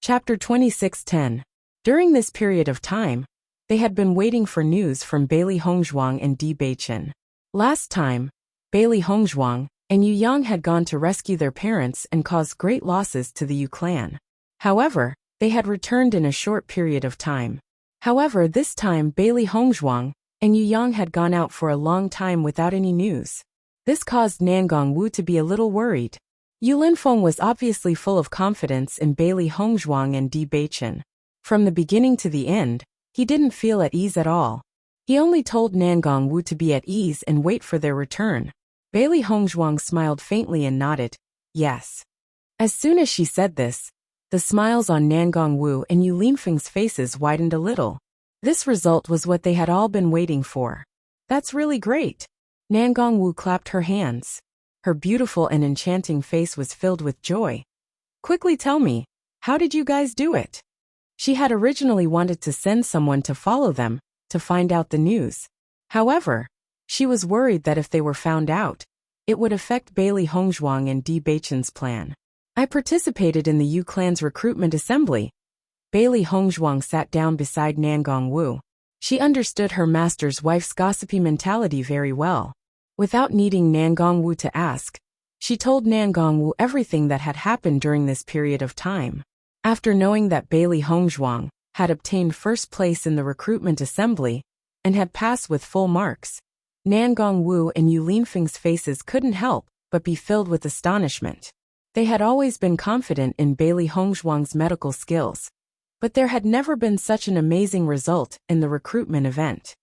Chapter 26:10. During this period of time, they had been waiting for news from Bailey Hongzhuang and Di Beichen. Last time, Bailey Hongzhuang and Yu Yang had gone to rescue their parents and caused great losses to the Yu clan. However, they had returned in a short period of time. However, this time Bailey Hongzhuang and Yu Yang had gone out for a long time without any news. This caused Nangong Wu to be a little worried. Yu Linfeng was obviously full of confidence in Bailey Hongzhuang and Di Beichen. From the beginning to the end, he didn't feel at ease at all. He only told Nangong Wu to be at ease and wait for their return. Bailey Hongzhuang smiled faintly and nodded, yes. As soon as she said this, the smiles on Nangong Wu and Yu Linfeng's faces widened a little. This result was what they had all been waiting for. That's really great. Nangong Wu clapped her hands. Her beautiful and enchanting face was filled with joy. Quickly tell me, how did you guys do it? She had originally wanted to send someone to follow them, to find out the news. However, she was worried that if they were found out, it would affect Bailey Hongzhuang and Di Beichen's plan. I participated in the Yu clan's recruitment assembly. Bailey Hongzhuang sat down beside Nangong Wu. She understood her master's wife's gossipy mentality very well. Without needing Nangong Wu to ask, she told Nangong Wu everything that had happened during this period of time. After knowing that Bailey Hongzhuang had obtained first place in the recruitment assembly and had passed with full marks, Nangong Wu and Yu Linfeng's faces couldn't help but be filled with astonishment. They had always been confident in Bailey Hongzhuang's medical skills, but there had never been such an amazing result in the recruitment event.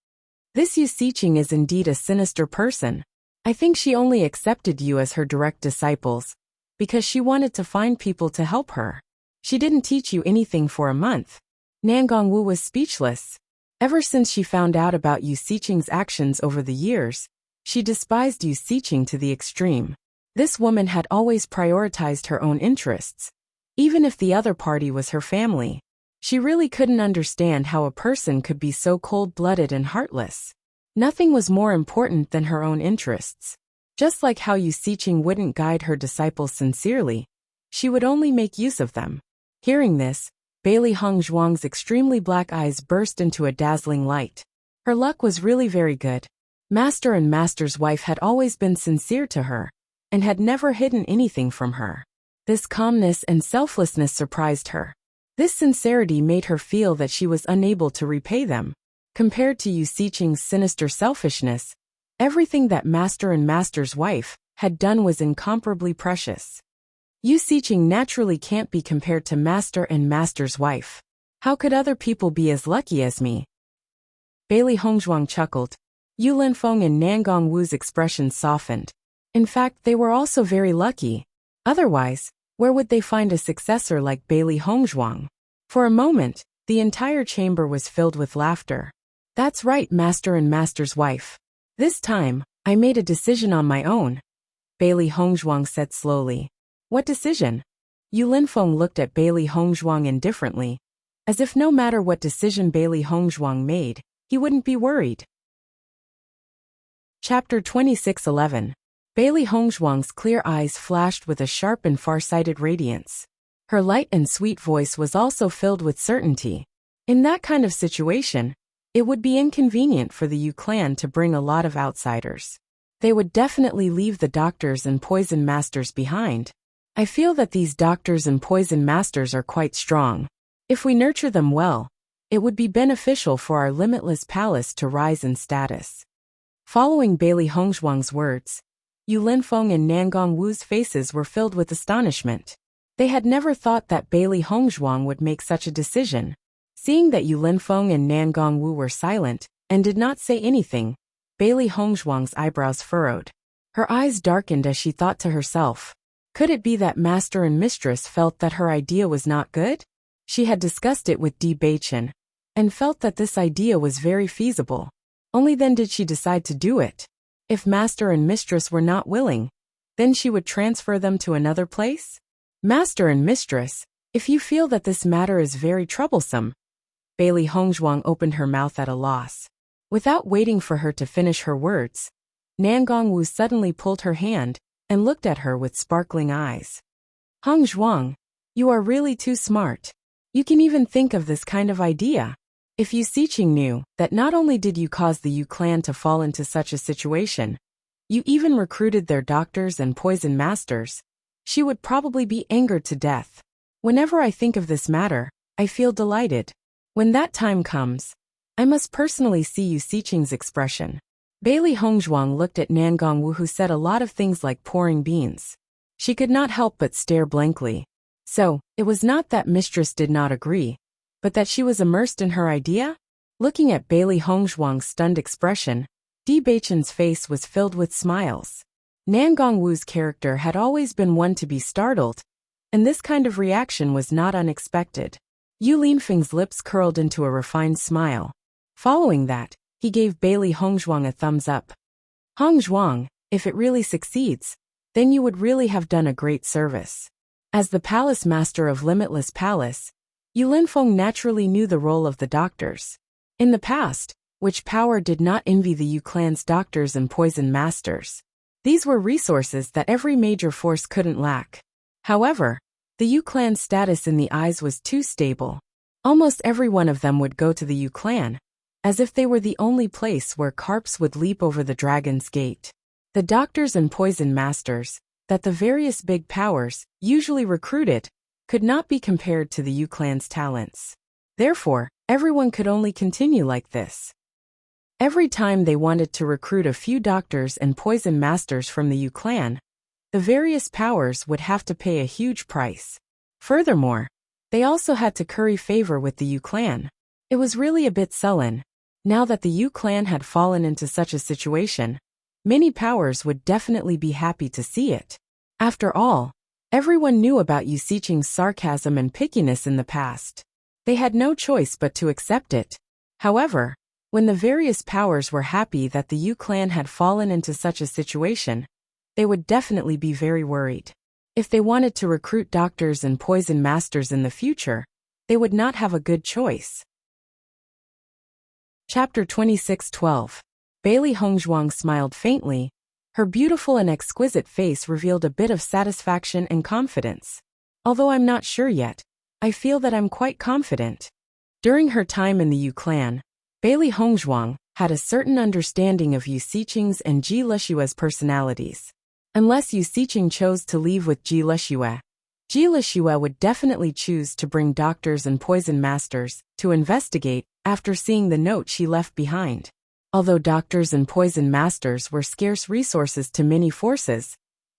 This Yu Siqing is indeed a sinister person. I think she only accepted you as her direct disciples because she wanted to find people to help her. She didn't teach you anything for a month. Nangong Wu was speechless. Ever since she found out about Yu Siqing's actions over the years, she despised Yu Siqing to the extreme. This woman had always prioritized her own interests, even if the other party was her family. She really couldn't understand how a person could be so cold-blooded and heartless. Nothing was more important than her own interests. Just like how Yu Siqing wouldn't guide her disciples sincerely, she would only make use of them. Hearing this, Bailey Hongzhuang's extremely black eyes burst into a dazzling light. Her luck was really very good. Master and Master's wife had always been sincere to her, and had never hidden anything from her. This calmness and selflessness surprised her. This sincerity made her feel that she was unable to repay them. Compared to Yu Siqing's sinister selfishness, everything that Master and Master's wife had done was incomparably precious. Yu Siqing naturally can't be compared to Master and Master's wife. How could other people be as lucky as me? Bailey Hongzhuang chuckled. Yu Linfeng and Nangong Wu's expressions softened. In fact, they were also very lucky. Otherwise, where would they find a successor like Bailey Hongzhuang? For a moment, the entire chamber was filled with laughter. That's right, Master and Master's wife. This time, I made a decision on my own, Bailey Hongzhuang said slowly. What decision? Yu Linfeng looked at Bailey Hongzhuang indifferently, as if no matter what decision Bailey Hongzhuang made, he wouldn't be worried. Chapter 26:11. Bailey Hongzhuang's clear eyes flashed with a sharp and far-sighted radiance. Her light and sweet voice was also filled with certainty. In that kind of situation, it would be inconvenient for the Yu clan to bring a lot of outsiders. They would definitely leave the doctors and poison masters behind. I feel that these doctors and poison masters are quite strong. If we nurture them well, it would be beneficial for our limitless palace to rise in status. Following Bailey Hongzhuang's words, Yu Linfeng and Nangong Wu's faces were filled with astonishment. They had never thought that Bailey Hongzhuang would make such a decision. Seeing that Yu Linfeng and Nangong Wu were silent and did not say anything, Bailey Hongzhuang's eyebrows furrowed. Her eyes darkened as she thought to herself, could it be that Master and Mistress felt that her idea was not good? She had discussed it with Di Beichen, and felt that this idea was very feasible. Only then did she decide to do it. If Master and Mistress were not willing, then she would transfer them to another place? Master and Mistress, if you feel that this matter is very troublesome. Bailey Hongzhuang opened her mouth at a loss. Without waiting for her to finish her words, Nangong Wu suddenly pulled her hand and looked at her with sparkling eyes. Hongzhuang, you are really too smart. You can even think of this kind of idea. If Yu Siqing knew that not only did you cause the Yu clan to fall into such a situation, you even recruited their doctors and poison masters, she would probably be angered to death. Whenever I think of this matter, I feel delighted. When that time comes, I must personally see Yu Siqing's expression. Bailey Hongzhuang looked at Nangongwu, who said a lot of things like pouring beans. She could not help but stare blankly. So, it was not that mistress did not agree, but that she was immersed in her idea? Looking at Bailey Hongzhuang's stunned expression, Di Beichen's face was filled with smiles. Nangongwu's character had always been one to be startled, and this kind of reaction was not unexpected. Yu Linfeng's lips curled into a refined smile. Following that, he gave Bailey Hongzhuang a thumbs up. Hongzhuang, if it really succeeds, then you would really have done a great service. As the palace master of Limitless Palace, Yu Linfeng naturally knew the role of the doctors. In the past, Witch Power did not envy the Yu clan's doctors and poison masters. These were resources that every major force couldn't lack. However, the Yu clan's status in the eyes was too stable. Almost every one of them would go to the Yu clan, as if they were the only place where carps would leap over the dragon's gate. The doctors and poison masters, that the various big powers usually recruited, could not be compared to the Yu clan's talents. Therefore, everyone could only continue like this. Every time they wanted to recruit a few doctors and poison masters from the Yu clan, the various powers would have to pay a huge price. Furthermore, they also had to curry favor with the Yu clan. It was really a bit sullen. Now that the Yu clan had fallen into such a situation, many powers would definitely be happy to see it. After all, everyone knew about Yu Siqing's sarcasm and pickiness in the past. They had no choice but to accept it. However, when the various powers were happy that the Yu clan had fallen into such a situation, they would definitely be very worried. If they wanted to recruit doctors and poison masters in the future, they would not have a good choice. Chapter 26:12. Bailey Hongzhuang smiled faintly. Her beautiful and exquisite face revealed a bit of satisfaction and confidence. Although I'm not sure yet, I feel that I'm quite confident. During her time in the Yu clan, Bailey Hongzhuang had a certain understanding of Yu Siqing's and Ji Lishue's personalities. Unless Yu Siqing chose to leave with Ji Lishue, Ji Lishue would definitely choose to bring doctors and poison masters to investigate after seeing the note she left behind. Although doctors and poison masters were scarce resources to many forces,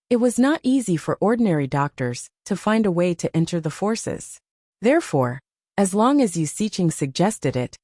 it was not easy for ordinary doctors to find a way to enter the forces. Therefore, as long as Yu Siqing suggested it,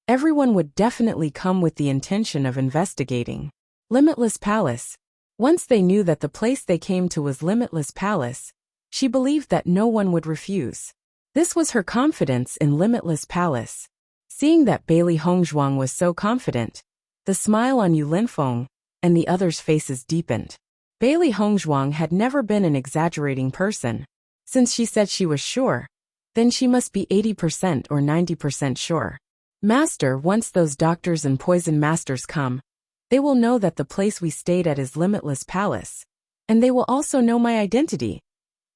everyone would definitely come with the intention of investigating. Limitless Palace. Once they knew that the place they came to was Limitless Palace, she believed that no one would refuse. This was her confidence in Limitless Palace. Seeing that Bailey Hongzhuang was so confident, the smile on Yu Linfeng and the others' faces deepened. Bailey Hongzhuang had never been an exaggerating person. Since she said she was sure, then she must be 80% or 90% sure. Master, once those doctors and poison masters come, they will know that the place we stayed at is Limitless Palace, and they will also know my identity.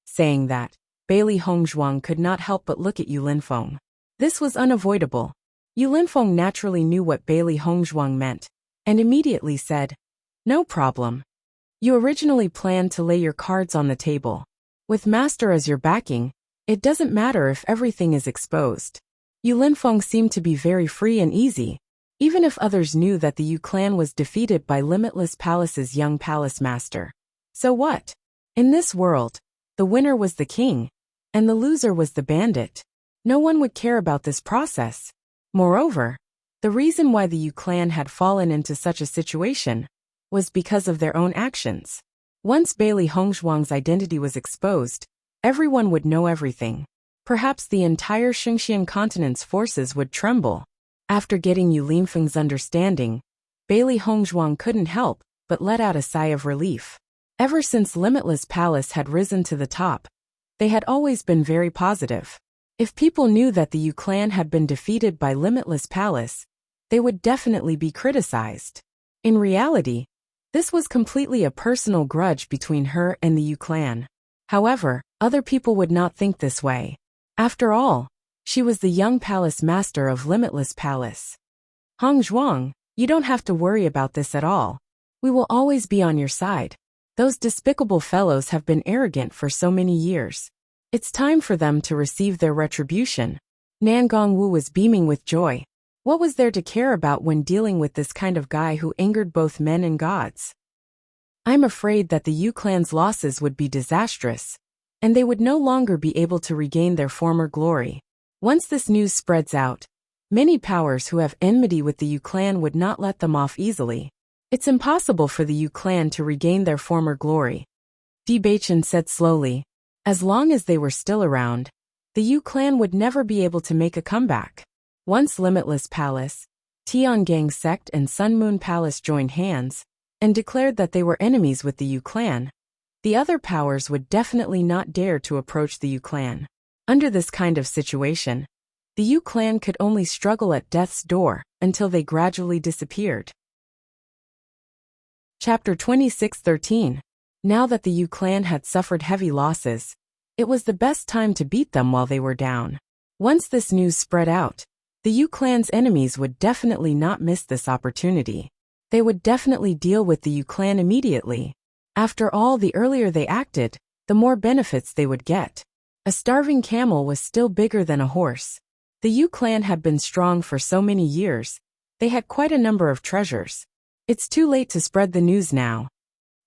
Saying that, Bailey Hongzhuang could not help but look at Yu Linfeng. This was unavoidable. Yu Linfeng naturally knew what Bailey Hongzhuang meant, and immediately said, "No problem. You originally planned to lay your cards on the table. With Master as your backing, it doesn't matter if everything is exposed." Yu Linfeng seemed to be very free and easy, even if others knew that the Yu clan was defeated by Limitless Palace's young palace master. So what? In this world, the winner was the king, and the loser was the bandit. No one would care about this process. Moreover, the reason why the Yu clan had fallen into such a situation was because of their own actions. Once Bailey Hongzhuang's identity was exposed, everyone would know everything. Perhaps the entire Xingxian continent's forces would tremble. After getting Yu Linfeng's understanding, Bailey Hongzhuang couldn't help but let out a sigh of relief. Ever since Limitless Palace had risen to the top, they had always been very positive. If people knew that the Yu clan had been defeated by Limitless Palace, they would definitely be criticized. In reality, this was completely a personal grudge between her and the Yu clan. However, other people would not think this way. After all, She was the young palace master of Limitless Palace. Hong Zhuang, you don't have to worry about this at all. We will always be on your side. Those despicable fellows have been arrogant for so many years. It's time for them to receive their retribution. Nan Gongwu was beaming with joy. What was there to care about when dealing with this kind of guy who angered both men and gods? I'm afraid that the Yu clan's losses would be disastrous, and they would no longer be able to regain their former glory. Once this news spreads out, many powers who have enmity with the Yu clan would not let them off easily. It's impossible for the Yu clan to regain their former glory. Bewitching said slowly. As long as they were still around, the Yu clan would never be able to make a comeback. Once Limitless Palace, Tiangang sect and Sun Moon Palace joined hands and declared that they were enemies with the Yu clan, the other powers would definitely not dare to approach the Yu clan. Under this kind of situation, the Yu clan could only struggle at death's door until they gradually disappeared. Chapter 26:13. Now that the Yu clan had suffered heavy losses, it was the best time to beat them while they were down. Once this news spread out, the Yu clan's enemies would definitely not miss this opportunity. They would definitely deal with the Yu clan immediately. After all, the earlier they acted, the more benefits they would get. A starving camel was still bigger than a horse. The Yu clan had been strong for so many years. They had quite a number of treasures. It's too late to spread the news now.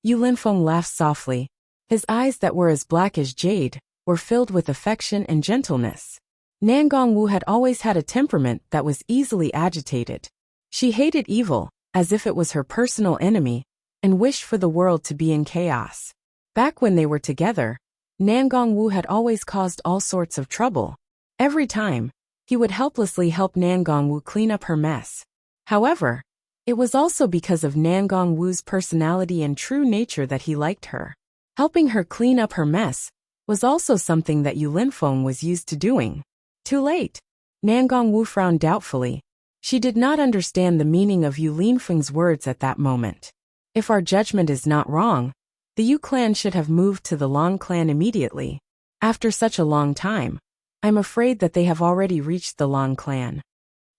Yu Linfeng laughed softly. His eyes that were as black as jade were filled with affection and gentleness. Nan Gongwu had always had a temperament that was easily agitated. She hated evil, as if it was her personal enemy, and wished for the world to be in chaos. Back when they were together, Nan Gongwu had always caused all sorts of trouble. Every time, he would helplessly help Nan Gongwu clean up her mess. However, it was also because of Nan Gongwu's personality and true nature that he liked her. Helping her clean up her mess was also something that Yu Linfeng was used to doing. Too late. Nan Gongwu frowned doubtfully. She did not understand the meaning of Yu Linfeng's words at that moment. If our judgment is not wrong, the Yu clan should have moved to the Long clan immediately. After such a long time, I'm afraid that they have already reached the Long clan.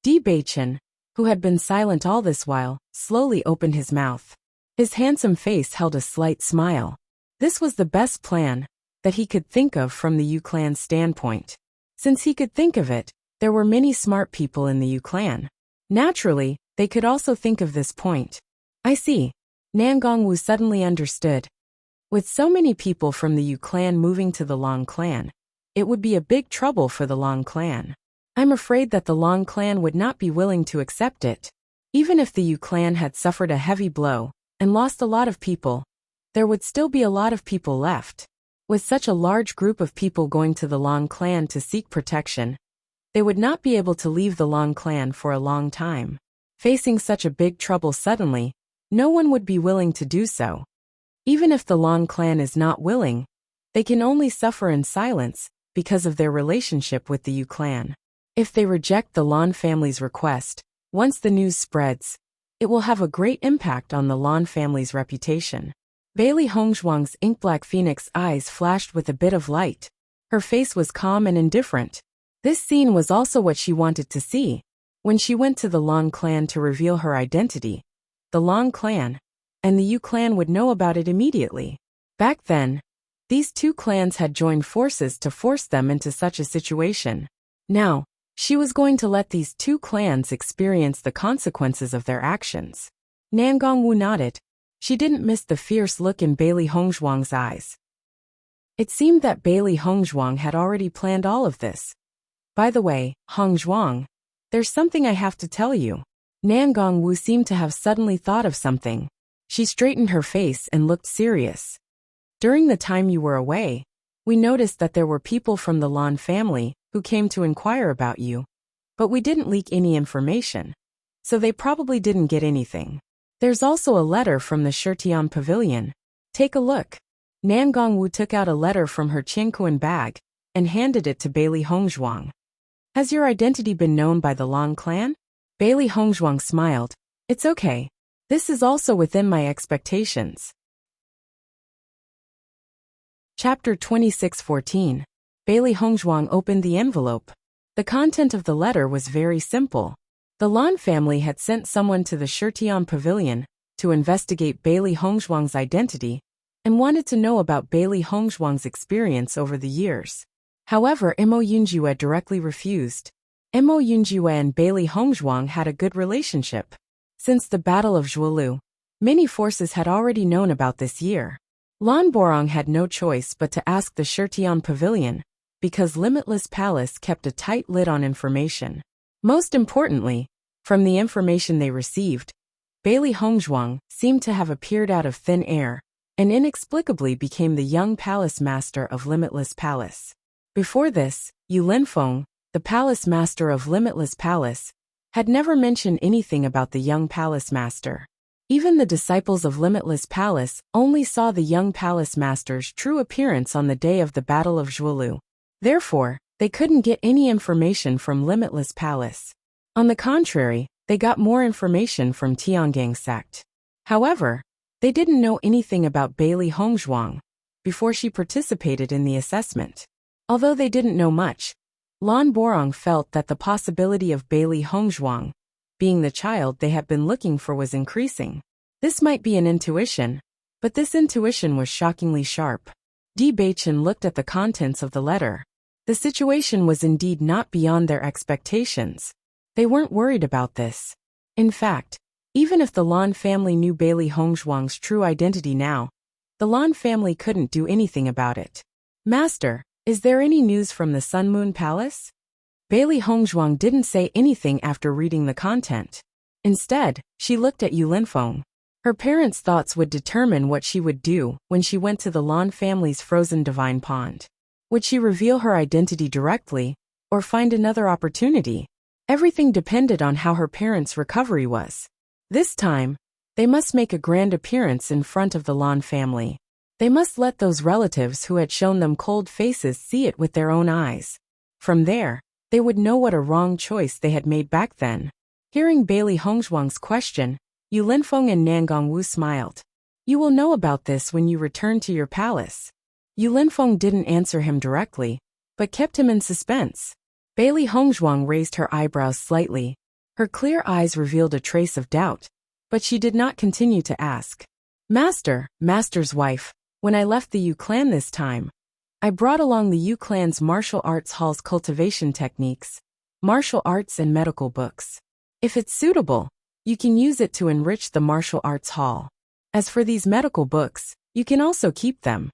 Bewitching, who had been silent all this while, slowly opened his mouth. His handsome face held a slight smile. This was the best plan that he could think of from the Yu clan's standpoint. Since he could think of it, there were many smart people in the Yu clan. Naturally, they could also think of this point. I see. Nan Gongwu suddenly understood. With so many people from the Yu clan moving to the Long clan, it would be a big trouble for the Long clan. I'm afraid that the Long clan would not be willing to accept it. Even if the Yu clan had suffered a heavy blow and lost a lot of people, there would still be a lot of people left. With such a large group of people going to the Long clan to seek protection, they would not be able to leave the Long clan for a long time. Facing such a big trouble suddenly, no one would be willing to do so. Even if the Long clan is not willing, they can only suffer in silence because of their relationship with the Yu clan. If they reject the Lan family's request, once the news spreads, it will have a great impact on the Lan family's reputation. Bailey Hongzhuang's ink-black phoenix eyes flashed with a bit of light. Her face was calm and indifferent. This scene was also what she wanted to see. When she went to the Long clan to reveal her identity, the Long clan and the Yu clan would know about it immediately. Back then, these two clans had joined forces to force them into such a situation. Now, she was going to let these two clans experience the consequences of their actions. Nan Gongwu nodded. She didn't miss the fierce look in Bailey Hongzhuang's eyes. It seemed that Bailey Hongzhuang had already planned all of this. By the way, Hongzhuang, there's something I have to tell you. Nan Gongwu seemed to have suddenly thought of something. She straightened her face and looked serious. During the time you were away, we noticed that there were people from the Lan family who came to inquire about you. But we didn't leak any information, so they probably didn't get anything. There's also a letter from the Shirtian Pavilion. Take a look. Nan Gongwu took out a letter from her Qingquan bag and handed it to Bailey Hongzhuang. Has your identity been known by the Long clan? Bailey Hongzhuang smiled. It's okay. This is also within my expectations. Chapter 26:14. Bailey Hongzhuang opened the envelope. The content of the letter was very simple. The Lan family had sent someone to the Shirtian Pavilion to investigate Bailey Hongzhuang's identity and wanted to know about Bailey Hongzhuang's experience over the years. However, Mo Yunjue directly refused. Mo Yunjue and Bailey Hongzhuang had a good relationship. Since the Battle of Zhuolu, many forces had already known about this year. Lan Borong had no choice but to ask the Shirtian Pavilion, because Limitless Palace kept a tight lid on information. Most importantly, from the information they received, Bailey Hongzhuang seemed to have appeared out of thin air and inexplicably became the young palace master of Limitless Palace. Before this, Yu Linfeng, the palace master of Limitless Palace, had never mentioned anything about the young palace master. Even the disciples of Limitless Palace only saw the young palace master's true appearance on the day of the Battle of Zhuolu. Therefore, they couldn't get any information from Limitless Palace. On the contrary, they got more information from Tiangang sect. However, they didn't know anything about Bailey Hongzhuang before she participated in the assessment. Although they didn't know much, Lan Borong felt that the possibility of Bailey Hongzhuang being the child they had been looking for was increasing. This might be an intuition, but this intuition was shockingly sharp. Bewitching looked at the contents of the letter. The situation was indeed not beyond their expectations. They weren't worried about this. In fact, even if the Lan family knew Bailey Hongzhuang's true identity now, the Lan family couldn't do anything about it. Master, is there any news from the Sun Moon Palace? Bailey Hongzhuang didn't say anything after reading the content. Instead, she looked at Yu Linfeng. Her parents' thoughts would determine what she would do when she went to the Lan family's frozen divine pond. Would she reveal her identity directly, or find another opportunity? Everything depended on how her parents' recovery was. This time, they must make a grand appearance in front of the Lan family. They must let those relatives who had shown them cold faces see it with their own eyes. From there, they would know what a wrong choice they had made back then. Hearing Bailey Hongzhuang's question, Yu Linfeng and Nangang Wu smiled. You will know about this when you return to your palace. Yu Linfeng didn't answer him directly, but kept him in suspense. Bailey Hongzhuang raised her eyebrows slightly. Her clear eyes revealed a trace of doubt, but she did not continue to ask. Master's wife, when I left the Yu clan this time, I brought along the Yu clan's martial arts hall's cultivation techniques, martial arts and medical books. If it's suitable, you can use it to enrich the martial arts hall. As for these medical books, you can also keep them.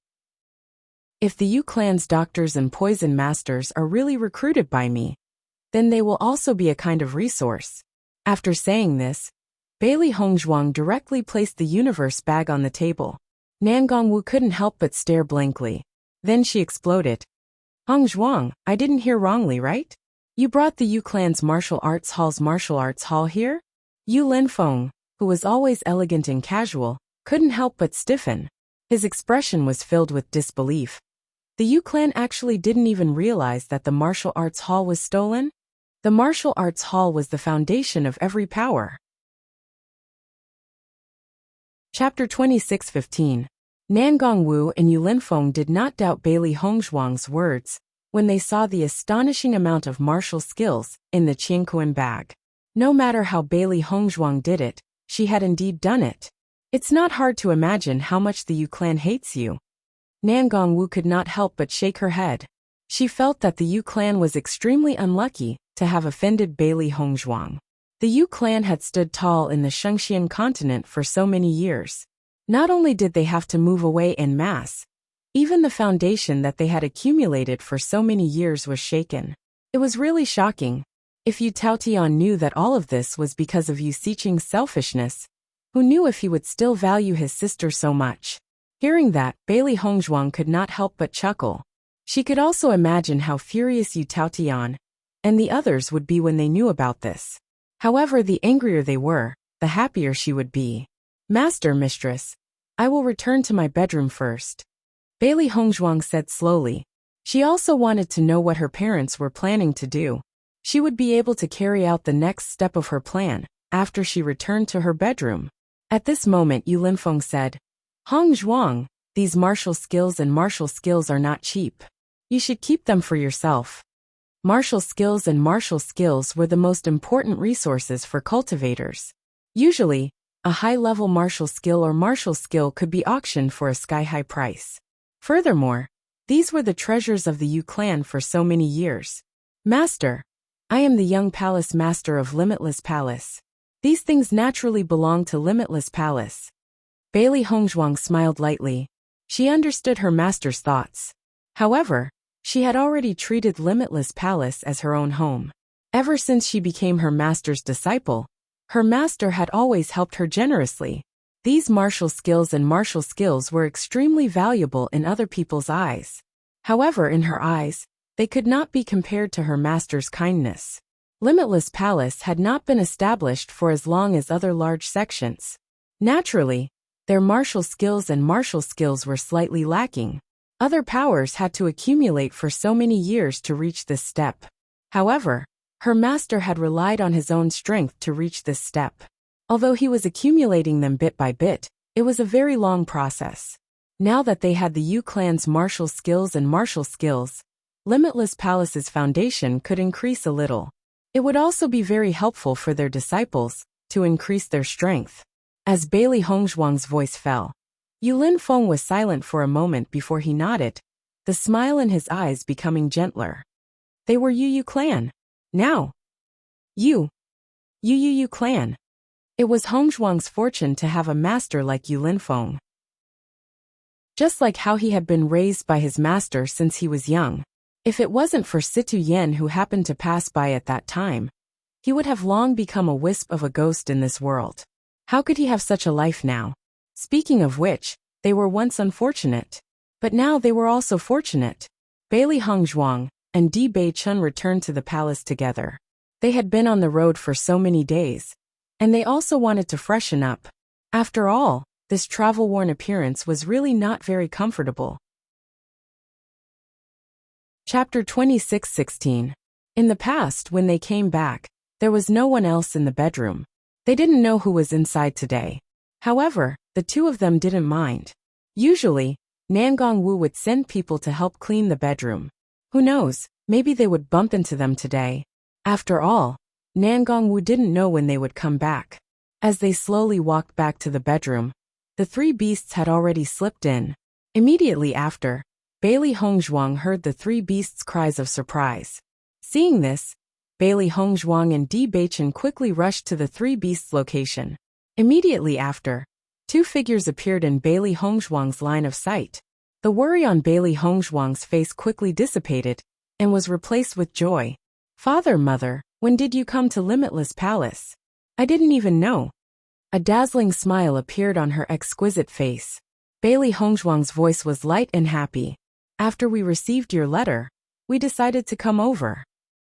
If the Yu clan's doctors and poison masters are really recruited by me, then they will also be a kind of resource. After saying this, Bailey Hongzhuang directly placed the universe bag on the table. Nangang Wu couldn't help but stare blankly. Then she exploded. Hongzhuang, I didn't hear wrongly, right? You brought the Yu clan's martial arts hall here? Yu Linfeng, who was always elegant and casual, couldn't help but stiffen. His expression was filled with disbelief. The Yu clan actually didn't even realize that the martial arts hall was stolen? The martial arts hall was the foundation of every power. Chapter 26:15. Nangang Wu and Yu Linfeng did not doubt Bailey Hongzhuang's words when they saw the astonishing amount of martial skills in the Qingkuan bag. No matter how Bailey Hongzhuang did it, she had indeed done it. It's not hard to imagine how much the Yu clan hates you. Nangang Wu could not help but shake her head. She felt that the Yu clan was extremely unlucky to have offended Bailey Hongzhuang. The Yu clan had stood tall in the Shengxian continent for so many years. Not only did they have to move away en masse, even the foundation that they had accumulated for so many years was shaken. It was really shocking. If Yu Taotian knew that all of this was because of Yu Xiqing's selfishness, who knew if he would still value his sister so much? Hearing that, Bailey Hongzhuang could not help but chuckle. She could also imagine how furious Yu Taotian and the others would be when they knew about this. However, the angrier they were, the happier she would be. Mistress, I will return to my bedroom first. Bailey Hongzhuang said slowly. She also wanted to know what her parents were planning to do. She would be able to carry out the next step of her plan after she returned to her bedroom. At this moment, Yu Linfeng said, Hongzhuang, these martial skills are not cheap. You should keep them for yourself. Martial skills were the most important resources for cultivators. Usually, a high-level martial skill could be auctioned for a sky-high price. Furthermore, these were the treasures of the Yu clan for so many years. Master, I am the young palace master of Limitless Palace. These things naturally belong to Limitless Palace. Bailey Hongzhuang smiled lightly. She understood her master's thoughts. However, she had already treated Limitless Palace as her own home. Ever since she became her master's disciple, her master had always helped her generously. These martial skills were extremely valuable in other people's eyes. However, in her eyes, they could not be compared to her master's kindness. Limitless Palace had not been established for as long as other large sections. Naturally, their martial skills were slightly lacking. Other powers had to accumulate for so many years to reach this step. However, her master had relied on his own strength to reach this step. Although he was accumulating them bit by bit, it was a very long process. Now that they had the Yu clan's martial skills, Limitless Palace's foundation could increase a little. It would also be very helpful for their disciples to increase their strength. As Bailey Hongzhuang's voice fell, Yu Linfeng was silent for a moment before he nodded, the smile in his eyes becoming gentler. They were Yu clan. Now. Yu clan. It was Hongzhuang's fortune to have a master like Yu Linfeng. Just like how he had been raised by his master since he was young. If it wasn't for Situ Yen who happened to pass by at that time, he would have long become a wisp of a ghost in this world. How could he have such a life now? Speaking of which, they were once unfortunate. But now they were also fortunate. Bailey Hongzhuang and Di Beichun returned to the palace together. They had been on the road for so many days, and they also wanted to freshen up. After all, this travel-worn appearance was really not very comfortable. Chapter 26:16. In the past, when they came back, there was no one else in the bedroom. They didn't know who was inside today. However, the two of them didn't mind. Usually, Nangong Wu would send people to help clean the bedroom. Who knows, maybe they would bump into them today. After all, Nangong Wu didn't know when they would come back. As they slowly walked back to the bedroom, the three beasts had already slipped in. Immediately after, Bailey Hongzhuang heard the three beasts' cries of surprise. Seeing this, Bailey Hongzhuang and Di Beichun quickly rushed to the three beasts' location. Immediately after, two figures appeared in Bailey Hongzhuang's line of sight. The worry on Bailey Hongzhuang's face quickly dissipated and was replaced with joy. Father, mother, when did you come to Limitless Palace? I didn't even know. A dazzling smile appeared on her exquisite face. Bailey Hongzhuang's voice was light and happy. After we received your letter, we decided to come over.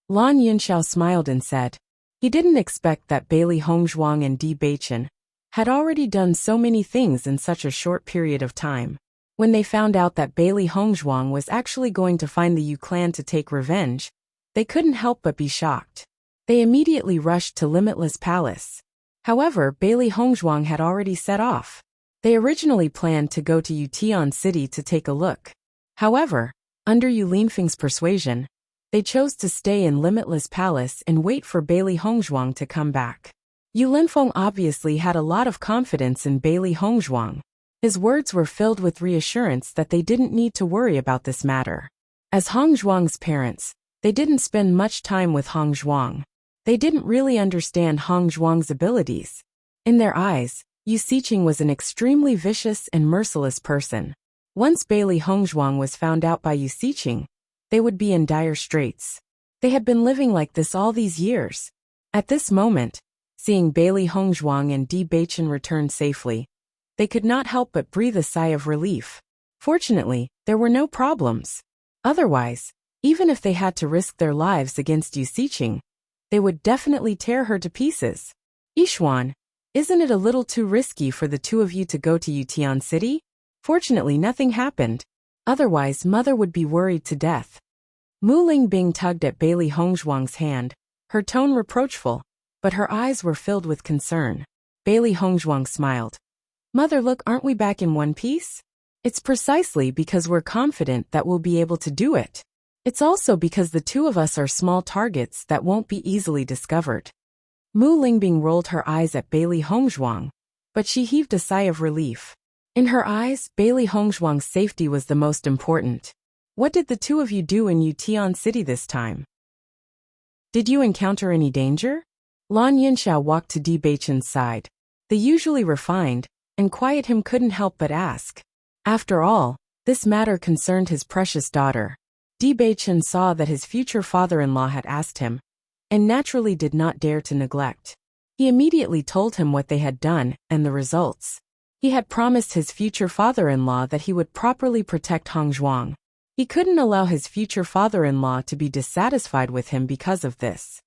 Lan Yunxiao smiled and said. He didn't expect that Bailey Hongzhuang and Di Beichun had already done so many things in such a short period of time. When they found out that Bailey Hongzhuang was actually going to find the Yu clan to take revenge, they couldn't help but be shocked. They immediately rushed to Limitless Palace. However, Bailey Hongzhuang had already set off. They originally planned to go to Yutian City to take a look. However, under Yu Linfeng's persuasion, they chose to stay in Limitless Palace and wait for Bailey Hongzhuang to come back. Yu Linfeng obviously had a lot of confidence in Bailey Hongzhuang. His words were filled with reassurance that they didn't need to worry about this matter. As Hongzhuang's parents, they didn't spend much time with Hongzhuang. They didn't really understand Hongzhuang's abilities. In their eyes, Yu Xiqing was an extremely vicious and merciless person. Once Bailey Hongzhuang was found out by Yu Xiqing, they would be in dire straits. They had been living like this all these years. At this moment, seeing Bailey Hongzhuang and Di Beichun return safely, they could not help but breathe a sigh of relief. Fortunately, there were no problems. Otherwise, even if they had to risk their lives against Yu Xiqing, they would definitely tear her to pieces. Yishuan, isn't it a little too risky for the two of you to go to Yutian City? Fortunately, nothing happened. Otherwise, mother would be worried to death. Mu Lingbing tugged at Bailey Hongzhuang's hand, her tone reproachful, but her eyes were filled with concern. Bailey Hongzhuang smiled. Mother, look, aren't we back in one piece? It's precisely because we're confident that we'll be able to do it. It's also because the two of us are small targets that won't be easily discovered. Mu Lingbing rolled her eyes at Bailey Hongzhuang, but she heaved a sigh of relief. In her eyes, Bailey Hongzhuang's safety was the most important. What did the two of you do in Yutian City this time? Did you encounter any danger? Lan Yunxiao walked to Di Beichen's side. The usually refined and quiet him couldn't help but ask. After all, this matter concerned his precious daughter. Di Beichen saw that his future father-in-law had asked him, and naturally did not dare to neglect. He immediately told him what they had done and the results. He had promised his future father-in-law that he would properly protect Hongzhuang. He couldn't allow his future father-in-law to be dissatisfied with him because of this.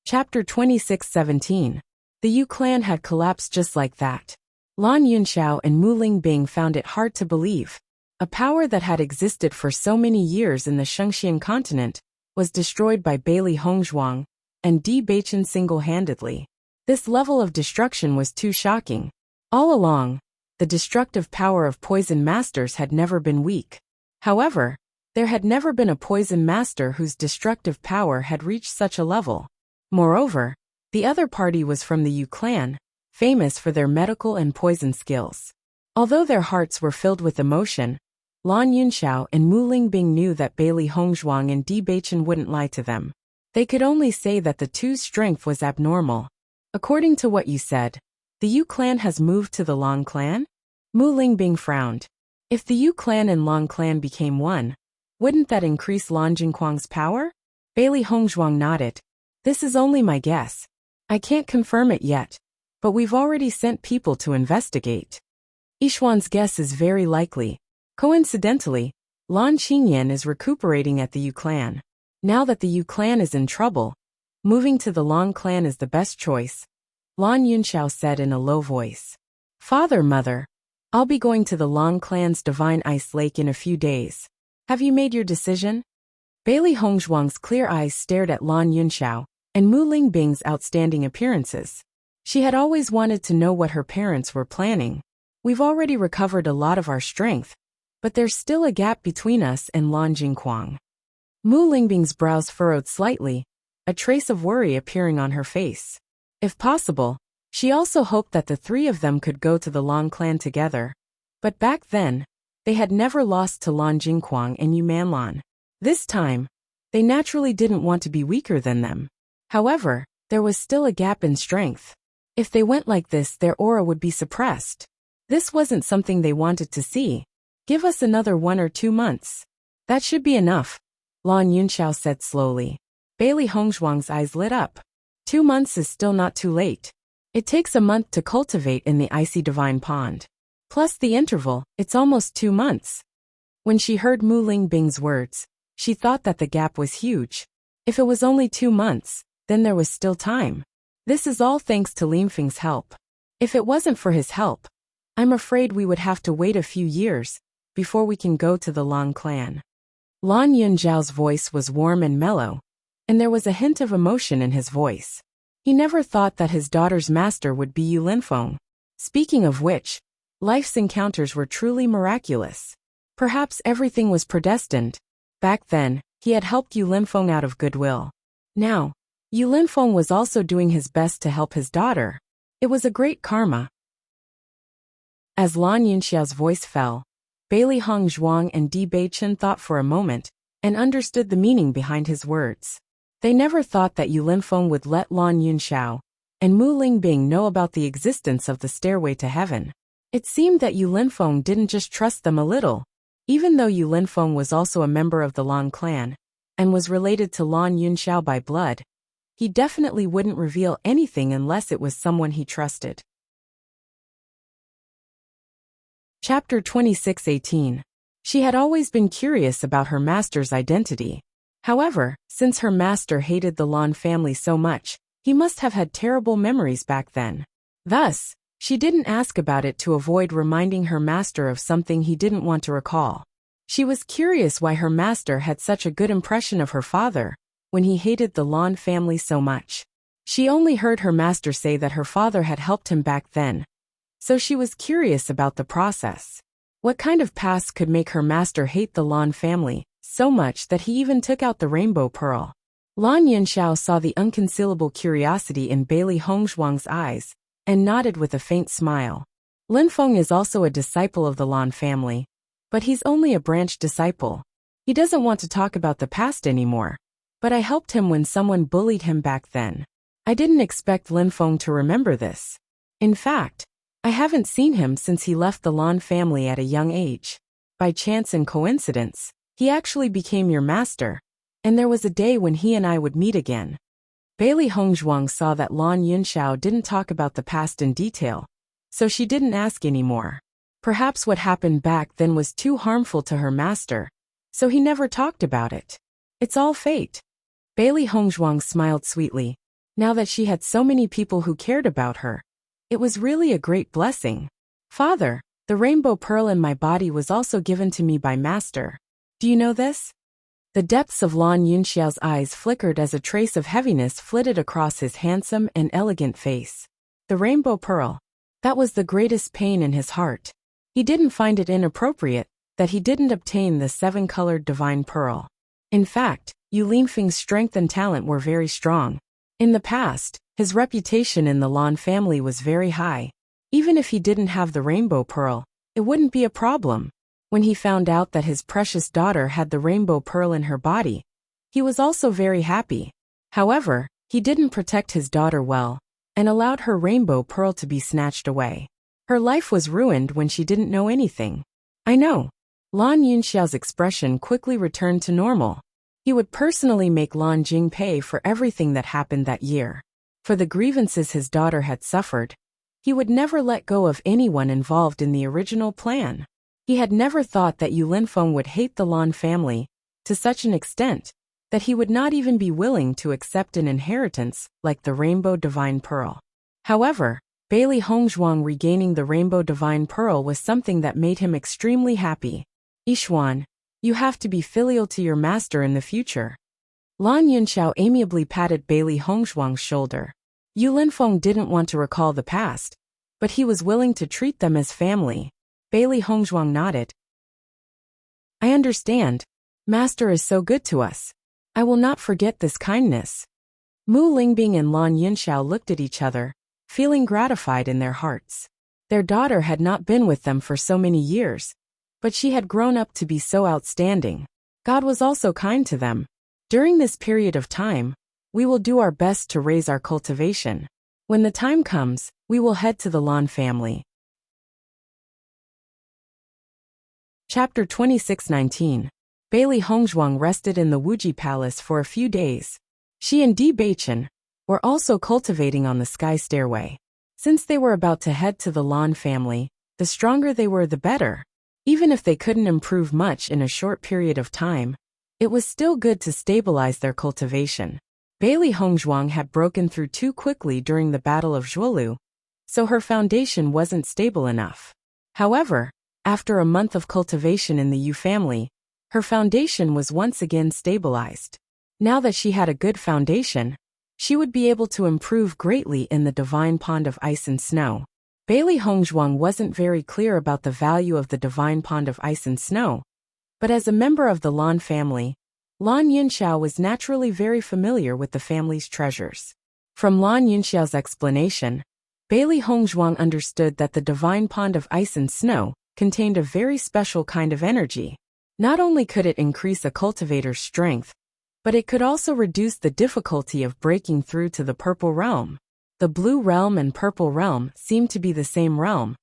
Chapter 26:17. The Yu clan had collapsed just like that. Lan Yunxiao and Mu Lingbing found it hard to believe. A power that had existed for so many years in the Shengxian continent was destroyed by Bailey Hongzhuang and Di Beichen single-handedly. This level of destruction was too shocking. All along, the destructive power of poison masters had never been weak. However, there had never been a poison master whose destructive power had reached such a level. Moreover, the other party was from the Yu clan, famous for their medical and poison skills. Although their hearts were filled with emotion, Lan Yunxiao and Mu Lingbing knew that Bailey Hongzhuang and Di Beichen wouldn't lie to them. They could only say that the two's strength was abnormal. According to what you said, the Yu clan has moved to the Long clan? Mu Lingbing frowned. If the Yu clan and Long clan became one, wouldn't that increase Lan Jingquang's power? Bailey Hongzhuang nodded. This is only my guess. I can't confirm it yet, but we've already sent people to investigate. Yishuan's guess is very likely. Coincidentally, Lan Qingyan is recuperating at the Yu clan. Now that the Yu clan is in trouble, moving to the Long clan is the best choice, Lan Yunxiao said in a low voice. Father, mother, I'll be going to the Long clan's Divine Ice Lake in a few days. Have you made your decision? Bailey Hongzhuang's clear eyes stared at Lan Yunxiao and Mu Lingbing's outstanding appearances. She had always wanted to know what her parents were planning. We've already recovered a lot of our strength, but there's still a gap between us and Lan Jingquang. Mu Lingbing's brows furrowed slightly, a trace of worry appearing on her face. If possible, she also hoped that the three of them could go to the Long clan together. But back then, they had never lost to Lan Jingquang and Yu Manlan. This time, they naturally didn't want to be weaker than them. However, there was still a gap in strength. If they went like this, their aura would be suppressed. This wasn't something they wanted to see. Give us another 1 or 2 months. That should be enough, Lan Yunxiao said slowly. Bailey Hongzhuang's eyes lit up. 2 months is still not too late. It takes a month to cultivate in the icy divine pond. Plus the interval, it's almost 2 months. When she heard Mu Lingbing's words, she thought that the gap was huge. If it was only 2 months, then there was still time. This is all thanks to Linfeng's help. If it wasn't for his help, I'm afraid we would have to wait a few years before we can go to the Long clan. Lan Yunxiao's voice was warm and mellow, and there was a hint of emotion in his voice. He never thought that his daughter's master would be Yu Linfeng. Speaking of which, life's encounters were truly miraculous. Perhaps everything was predestined. Back then, he had helped Yu Linfeng out of goodwill. Now, Yu Linfeng was also doing his best to help his daughter. It was a great karma. As Lan Yunxiao's voice fell, Bailey Hongzhuang and Di Beichen thought for a moment and understood the meaning behind his words. They never thought that Yu Linfeng would let Lan Yunxiao and Mu Lingbing know about the existence of the stairway to heaven. It seemed that Yu Linfeng didn't just trust them a little. Even though Yu Linfeng was also a member of the Long clan and was related to Lan Yunxiao by blood, he definitely wouldn't reveal anything unless it was someone he trusted. Chapter 26:18. She had always been curious about her master's identity. However, since her master hated the Lan family so much, he must have had terrible memories back then. Thus, she didn't ask about it to avoid reminding her master of something he didn't want to recall. She was curious why her master had such a good impression of her father when he hated the Lan family so much. She only heard her master say that her father had helped him back then, so she was curious about the process. What kind of past could make her master hate the Lan family so much that he even took out the rainbow pearl? Lan Yunxiao saw the unconcealable curiosity in Bailey Hongzhuang's eyes and nodded with a faint smile. Lin Feng is also a disciple of the Lan family, but he's only a branch disciple. He doesn't want to talk about the past anymore, but I helped him when someone bullied him back then. I didn't expect Lin Feng to remember this. In fact, I haven't seen him since he left the Lan family at a young age. By chance and coincidence, he actually became your master, and there was a day when he and I would meet again. Bailey Hongzhuang saw that Lan Yunxiao didn't talk about the past in detail, so she didn't ask anymore. Perhaps what happened back then was too harmful to her master, so he never talked about it. It's all fate. Bailey Hongzhuang smiled sweetly. Now that she had so many people who cared about her, it was really a great blessing. Father, the rainbow pearl in my body was also given to me by Master. Do you know this? The depths of Lan Yunxiao's eyes flickered as a trace of heaviness flitted across his handsome and elegant face. The rainbow pearl. That was the greatest pain in his heart. He didn't find it inappropriate that he didn't obtain the seven-colored divine pearl. In fact, Yu Linfeng's strength and talent were very strong. In the past, his reputation in the Lan family was very high. Even if he didn't have the rainbow pearl, it wouldn't be a problem. When he found out that his precious daughter had the rainbow pearl in her body, he was also very happy. However, he didn't protect his daughter well, and allowed her rainbow pearl to be snatched away. Her life was ruined when she didn't know anything. I know. Lan Yunxiao's expression quickly returned to normal. He would personally make Lan Jing pay for everything that happened that year. For the grievances his daughter had suffered, he would never let go of anyone involved in the original plan. He had never thought that Yu Linfeng would hate the Lan family to such an extent that he would not even be willing to accept an inheritance like the Rainbow Divine Pearl. However, Bailey Hongzhuang regaining the Rainbow Divine Pearl was something that made him extremely happy. Yixuan, you have to be filial to your master in the future. Lan Yunxiao amiably patted Bailey Hongzhuang's shoulder. Yu Linfeng didn't want to recall the past, but he was willing to treat them as family. Bailey Hongzhuang nodded. I understand. Master is so good to us. I will not forget this kindness. Mu Lingbing and Lan Yunxiao looked at each other, feeling gratified in their hearts. Their daughter had not been with them for so many years, but she had grown up to be so outstanding. God was also kind to them. During this period of time, we will do our best to raise our cultivation. When the time comes, we will head to the Lan family. Chapter 26:19. Bailey Hongzhuang rested in the Wuji Palace for a few days. She and Bewitching were also cultivating on the sky stairway. Since they were about to head to the Lan family, the stronger they were the better. Even if they couldn't improve much in a short period of time, it was still good to stabilize their cultivation. Bailey Hongzhuang had broken through too quickly during the Battle of Zhuolu, so her foundation wasn't stable enough. However, after a month of cultivation in the Yu family, her foundation was once again stabilized. Now that she had a good foundation, she would be able to improve greatly in the divine pond of ice and snow. Bailey Hongzhuang wasn't very clear about the value of the divine pond of ice and snow, but as a member of the Lan family, Lan Yunxiao was naturally very familiar with the family's treasures. From Lan Yunxiao's explanation, Bailey Hongzhuang understood that the divine pond of ice and snow contained a very special kind of energy. Not only could it increase a cultivator's strength, but it could also reduce the difficulty of breaking through to the purple realm. The blue realm and purple realm seemed to be the same realm,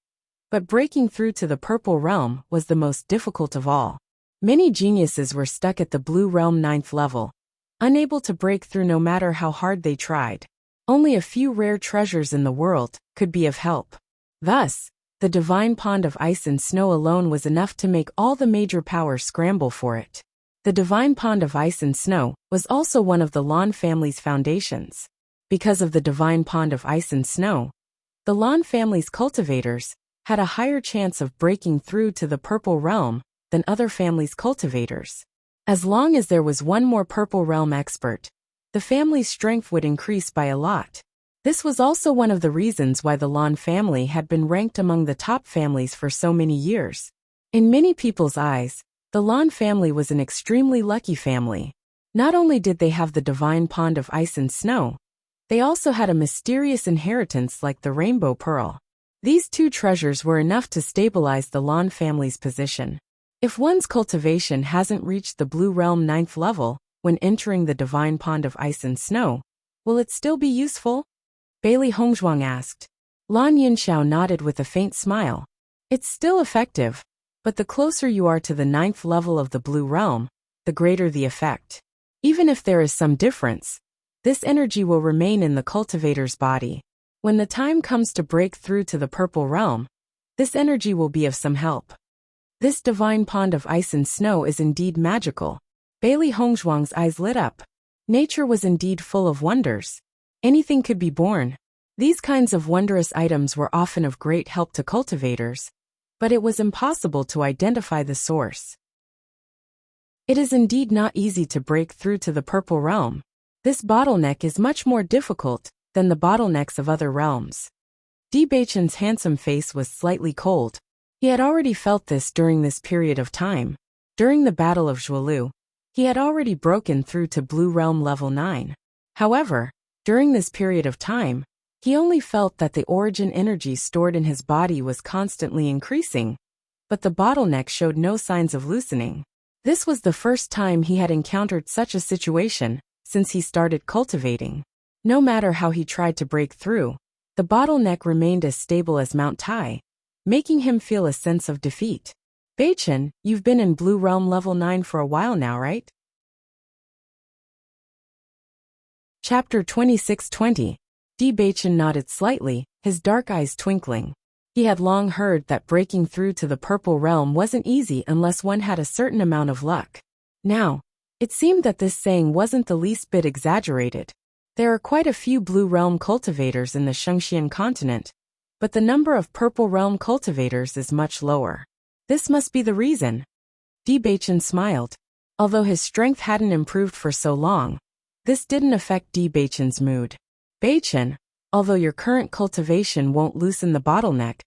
but breaking through to the purple realm was the most difficult of all. Many geniuses were stuck at the blue realm 9th level, unable to break through no matter how hard they tried. Only a few rare treasures in the world could be of help. Thus, the divine pond of ice and snow alone was enough to make all the major powers scramble for it. The divine pond of ice and snow was also one of the Lan family's foundations. Because of the divine pond of ice and snow, the Lan family's cultivators had a higher chance of breaking through to the purple realm than other families' cultivators. As long as there was one more purple realm expert, the family's strength would increase by a lot. This was also one of the reasons why the Lan family had been ranked among the top families for so many years. In many people's eyes, the Lan family was an extremely lucky family. Not only did they have the divine pond of ice and snow, they also had a mysterious inheritance like the rainbow pearl. These two treasures were enough to stabilize the Lan family's position. If one's cultivation hasn't reached the Blue Realm 9th level when entering the divine pond of ice and snow, will it still be useful? Bailey Hongzhuang asked. Lan Yunxiao nodded with a faint smile. It's still effective, but the closer you are to the 9th level of the Blue Realm, the greater the effect. Even if there is some difference, this energy will remain in the cultivator's body. When the time comes to break through to the Purple Realm, this energy will be of some help. This divine pond of ice and snow is indeed magical. Bailey Hongzhuang's eyes lit up. Nature was indeed full of wonders. Anything could be born. These kinds of wondrous items were often of great help to cultivators, but it was impossible to identify the source. It is indeed not easy to break through to the Purple Realm. This bottleneck is much more difficult than the bottlenecks of other realms. Bewitching's handsome face was slightly cold. He had already felt this during this period of time. During the Battle of Zhuolu, he had already broken through to Blue Realm level 9. However, during this period of time, he only felt that the origin energy stored in his body was constantly increasing, but the bottleneck showed no signs of loosening. This was the first time he had encountered such a situation since he started cultivating. No matter how he tried to break through, the bottleneck remained as stable as Mount Tai, making him feel a sense of defeat. Beichen, you've been in Blue Realm level 9 for a while now, right? Chapter 2620. Beichen nodded slightly, his dark eyes twinkling. He had long heard that breaking through to the Purple Realm wasn't easy unless one had a certain amount of luck. Now, it seemed that this saying wasn't the least bit exaggerated. There are quite a few Blue Realm cultivators in the Shengxian continent, but the number of Purple Realm cultivators is much lower. This must be the reason. Beichen smiled. Although his strength hadn't improved for so long, this didn't affect Beichen's mood. Beichen, although your current cultivation won't loosen the bottleneck,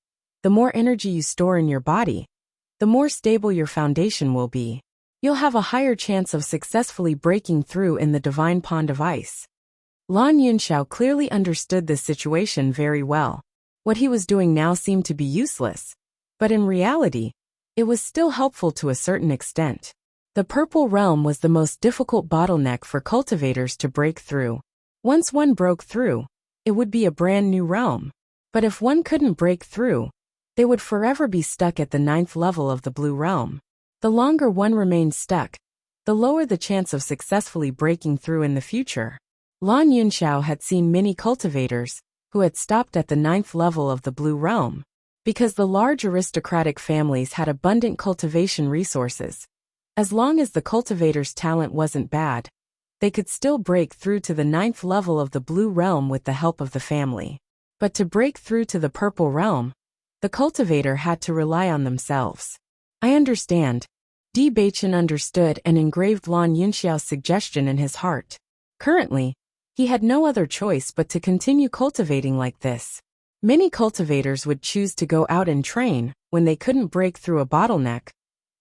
the more energy you store in your body, the more stable your foundation will be. You'll have a higher chance of successfully breaking through in the divine pond of ice. Lan Yunxiao clearly understood this situation very well. What he was doing now seemed to be useless, but in reality, it was still helpful to a certain extent. The Purple Realm was the most difficult bottleneck for cultivators to break through. Once one broke through, it would be a brand new realm. But if one couldn't break through, they would forever be stuck at the 9th level of the Blue Realm. The longer one remained stuck, the lower the chance of successfully breaking through in the future. Lan Yunxiao had seen many cultivators who had stopped at the 9th level of the Blue Realm. Because the large aristocratic families had abundant cultivation resources, as long as the cultivator's talent wasn't bad, they could still break through to the 9th level of the Blue Realm with the help of the family. But to break through to the Purple Realm, the cultivator had to rely on themselves. I understand. Beichen understood and engraved Lan Yunxiao's suggestion in his heart. Currently, he had no other choice but to continue cultivating like this. Many cultivators would choose to go out and train when they couldn't break through a bottleneck,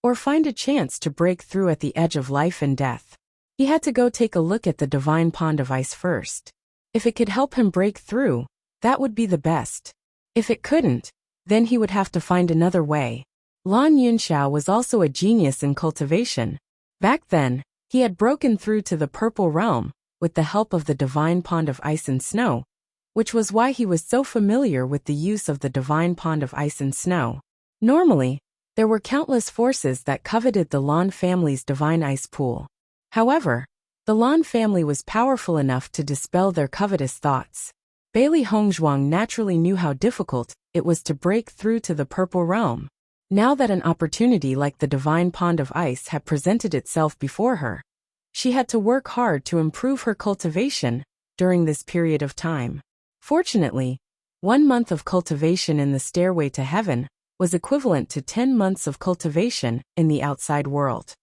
or find a chance to break through at the edge of life and death. He had to go take a look at the divine pond of ice first. If it could help him break through, that would be the best. If it couldn't, then he would have to find another way. Lan Yunxiao was also a genius in cultivation. Back then, he had broken through to the Purple Realm with the help of the divine pond of ice and snow, which was why he was so familiar with the use of the divine pond of ice and snow. Normally, there were countless forces that coveted the Lan family's divine ice pool. However, the Lan family was powerful enough to dispel their covetous thoughts. Bailey Hongzhuang naturally knew how difficult it was to break through to the Purple Realm. Now that an opportunity like the divine pond of ice had presented itself before her, she had to work hard to improve her cultivation during this period of time. Fortunately, 1 month of cultivation in the Stairway to Heaven was equivalent to 10 months of cultivation in the outside world.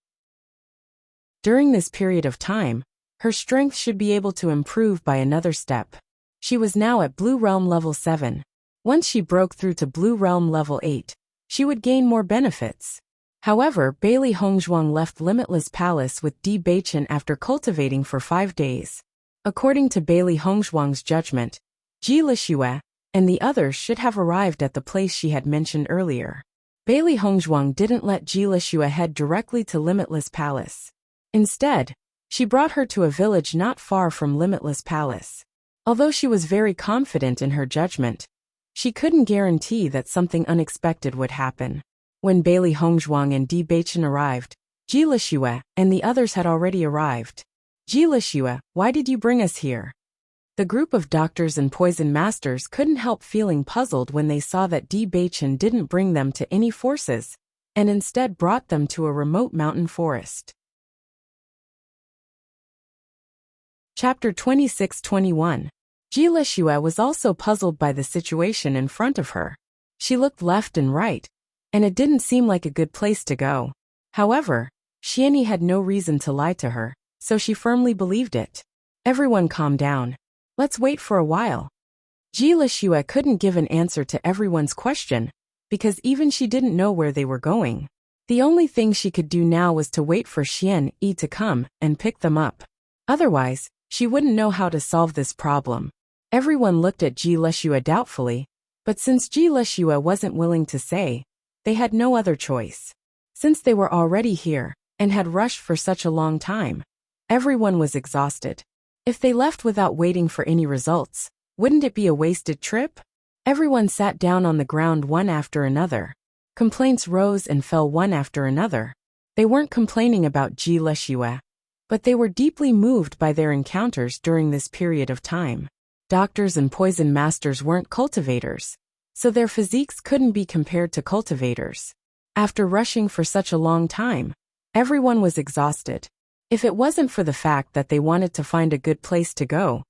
During this period of time, her strength should be able to improve by another step. She was now at Blue Realm level 7. Once she broke through to Blue Realm level 8, she would gain more benefits. However, Bailey Hongzhuang left Limitless Palace with Di Beichen after cultivating for 5 days. According to Bailey Hongzhuang's judgment, Ji Lixue and the others should have arrived at the place she had mentioned earlier. Bailey Hongzhuang didn't let Ji Lixue head directly to Limitless Palace. Instead, she brought her to a village not far from Limitless Palace. Although she was very confident in her judgment, she couldn't guarantee that something unexpected would happen. When Bailey Hongzhuang and Di Beichen arrived, Ji Lixue and the others had already arrived. Ji Lixue, why did you bring us here? The group of doctors and poison masters couldn't help feeling puzzled when they saw that Di Beichen didn't bring them to any forces, and instead brought them to a remote mountain forest. Chapter 26-21. Ji Lixue was also puzzled by the situation in front of her. She looked left and right, and it didn't seem like a good place to go. However, Xianyi had no reason to lie to her, so she firmly believed it. Everyone calm down. Let's wait for a while. Ji Lixue couldn't give an answer to everyone's question, because even she didn't know where they were going. The only thing she could do now was to wait for Xianyi to come and pick them up. Otherwise, she wouldn't know how to solve this problem. Everyone looked at Ji Lixue doubtfully, but since Ji Lixue wasn't willing to say, they had no other choice. Since they were already here, and had rushed for such a long time, everyone was exhausted. If they left without waiting for any results, wouldn't it be a wasted trip? Everyone sat down on the ground one after another. Complaints rose and fell one after another. They weren't complaining about Ji Lixue, but they were deeply moved by their encounters during this period of time. Doctors and poison masters weren't cultivators, so their physiques couldn't be compared to cultivators. After rushing for such a long time, everyone was exhausted. If it wasn't for the fact that they wanted to find a good place to go,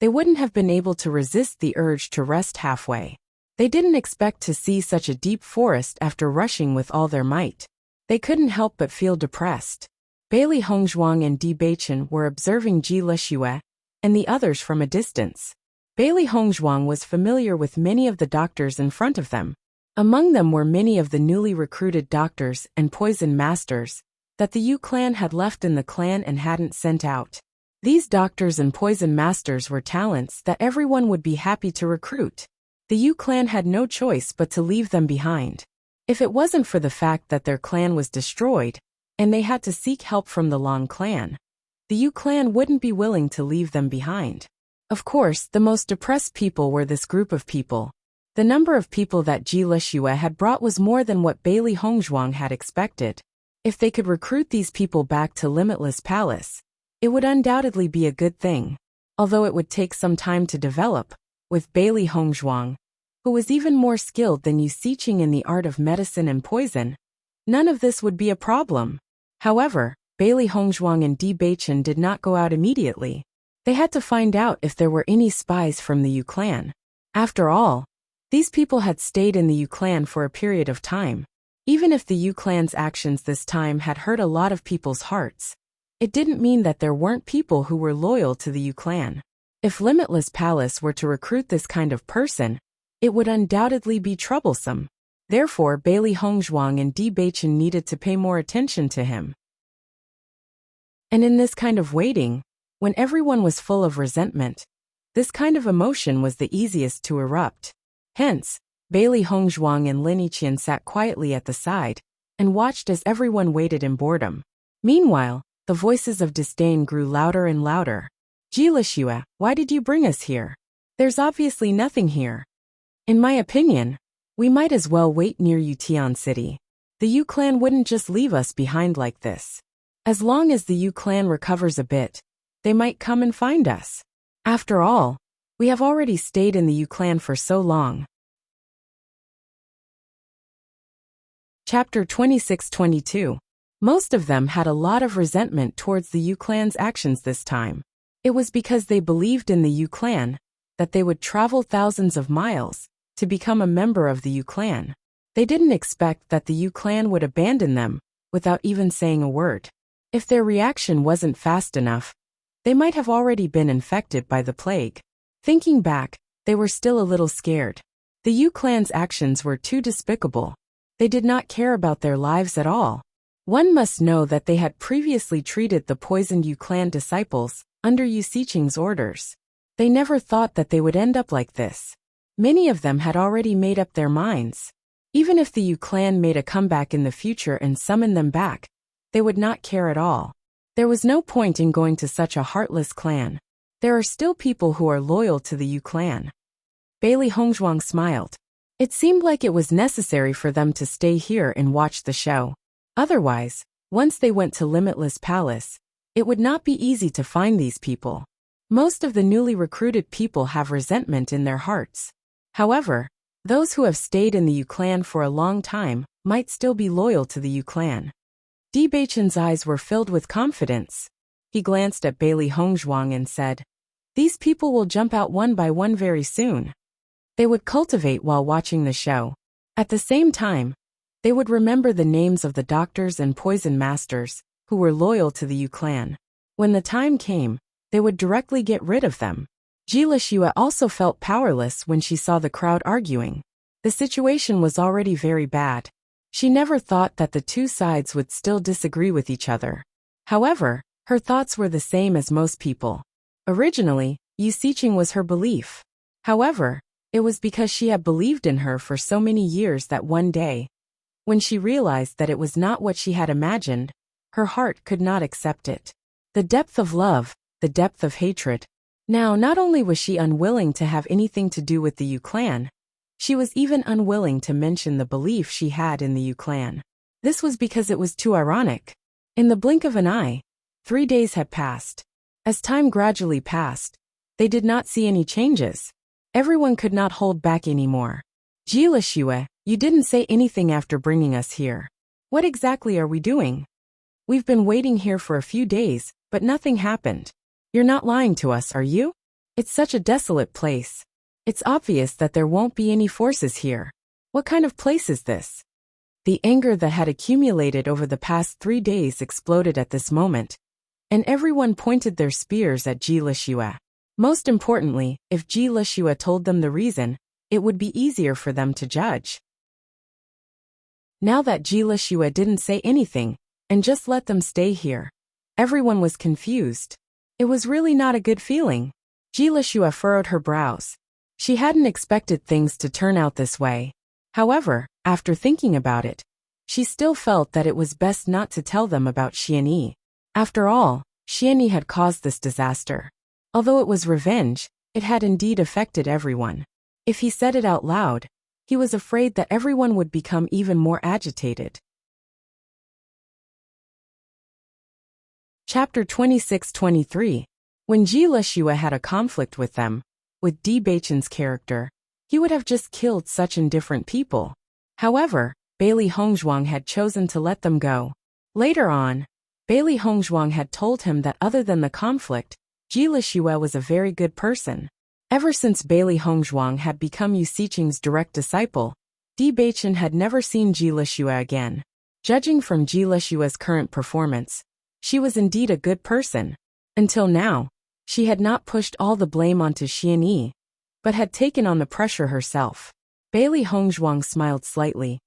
they wouldn't have been able to resist the urge to rest halfway. They didn't expect to see such a deep forest after rushing with all their might. They couldn't help but feel depressed. Bailey Hongzhuang and Di Beichen were observing Ji Lixue and the others from a distance. Bailey Hongzhuang was familiar with many of the doctors in front of them. Among them were many of the newly recruited doctors and poison masters that the Yu clan had left in the clan and hadn't sent out. These doctors and poison masters were talents that everyone would be happy to recruit. The Yu clan had no choice but to leave them behind. If it wasn't for the fact that their clan was destroyed, and they had to seek help from the Long clan, the Yu clan wouldn't be willing to leave them behind. Of course, the most depressed people were this group of people. The number of people that Ji Lixue had brought was more than what Bailey Hongzhuang had expected. If they could recruit these people back to Limitless Palace, it would undoubtedly be a good thing. Although it would take some time to develop, with Bailey Hongzhuang, who was even more skilled than Wuxia in the art of medicine and poison, none of this would be a problem. However, Bailey Hongzhuang and Di Beichen did not go out immediately. They had to find out if there were any spies from the Yu clan. After all, these people had stayed in the Yu clan for a period of time. Even if the Yu clan's actions this time had hurt a lot of people's hearts, it didn't mean that there weren't people who were loyal to the Yu clan. If Limitless Palace were to recruit this kind of person, it would undoubtedly be troublesome. Therefore, Bailey Hongzhuang and Di Beichen needed to pay more attention to him. And in this kind of waiting, when everyone was full of resentment, this kind of emotion was the easiest to erupt. Hence, Bailey Hongzhuang and Lin Yiqian sat quietly at the side and watched as everyone waited in boredom. Meanwhile, the voices of disdain grew louder and louder. Ji Lixue, why did you bring us here? There's obviously nothing here. In my opinion, we might as well wait near Yutian City. The Yu clan wouldn't just leave us behind like this. As long as the Yu clan recovers a bit, they might come and find us. After all, we have already stayed in the Yu clan for so long. Chapter 26-22. Most of them had a lot of resentment towards the Yu clan's actions this time. It was because they believed in the Yu clan that they would travel thousands of miles to become a member of the Yu clan. They didn't expect that the Yu clan would abandon them without even saying a word. If their reaction wasn't fast enough, they might have already been infected by the plague. Thinking back, they were still a little scared. The Yu clan's actions were too despicable. They did not care about their lives at all. One must know that they had previously treated the poisoned Yu clan disciples under Yu Siqing's orders. They never thought that they would end up like this. Many of them had already made up their minds. Even if the Yu clan made a comeback in the future and summoned them back, they would not care at all. There was no point in going to such a heartless clan. There are still people who are loyal to the Yu clan. Bailey Hongzhuang smiled. It seemed like it was necessary for them to stay here and watch the show. Otherwise, once they went to Limitless Palace, it would not be easy to find these people. Most of the newly recruited people have resentment in their hearts. However, those who have stayed in the Yu clan for a long time might still be loyal to the Yu clan. Beichen's eyes were filled with confidence. He glanced at Bailey Hongzhuang and said, "These people will jump out one by one very soon." They would cultivate while watching the show. At the same time, they would remember the names of the doctors and poison masters who were loyal to the Yu clan. When the time came, they would directly get rid of them. Wuxia also felt powerless when she saw the crowd arguing. The situation was already very bad. She never thought that the two sides would still disagree with each other. However, her thoughts were the same as most people. Originally, Yu Siqing was her belief. However, it was because she had believed in her for so many years that one day, when she realized that it was not what she had imagined, her heart could not accept it. The depth of love, the depth of hatred. Now, not only was she unwilling to have anything to do with the Yu clan, she was even unwilling to mention the belief she had in the Yu clan. This was because it was too ironic. In the blink of an eye, 3 days had passed. As time gradually passed, they did not see any changes. Everyone could not hold back anymore. Wuxia, you didn't say anything after bringing us here. What exactly are we doing? We've been waiting here for a few days, but nothing happened. You're not lying to us, are you? It's such a desolate place. It's obvious that there won't be any forces here. What kind of place is this? The anger that had accumulated over the past 3 days exploded at this moment, and everyone pointed their spears at Wuxia. Most importantly, if Wuxia told them the reason, it would be easier for them to judge. Now that Wuxia didn't say anything, and just let them stay here, everyone was confused. It was really not a good feeling. Wuxia furrowed her brows. She hadn't expected things to turn out this way. However, after thinking about it, she still felt that it was best not to tell them about Xianyi. After all, Xianyi had caused this disaster. Although it was revenge, it had indeed affected everyone. If he said it out loud, he was afraid that everyone would become even more agitated. Chapter 26-23. When Wuxia had a conflict with them, with Beichen's character, he would have just killed such indifferent people. However, Bailey Hongzhuang had chosen to let them go. Later on, Bailey Hongzhuang had told him that other than the conflict, Wuxia was a very good person. Ever since Bailey Hongzhuang had become Yu Siqing's direct disciple, Beichen had never seen Wuxia again. Judging from Wuxia's current performance, she was indeed a good person. Until now, she had not pushed all the blame onto Xianyi, but had taken on the pressure herself. Bailey Hongzhuang smiled slightly.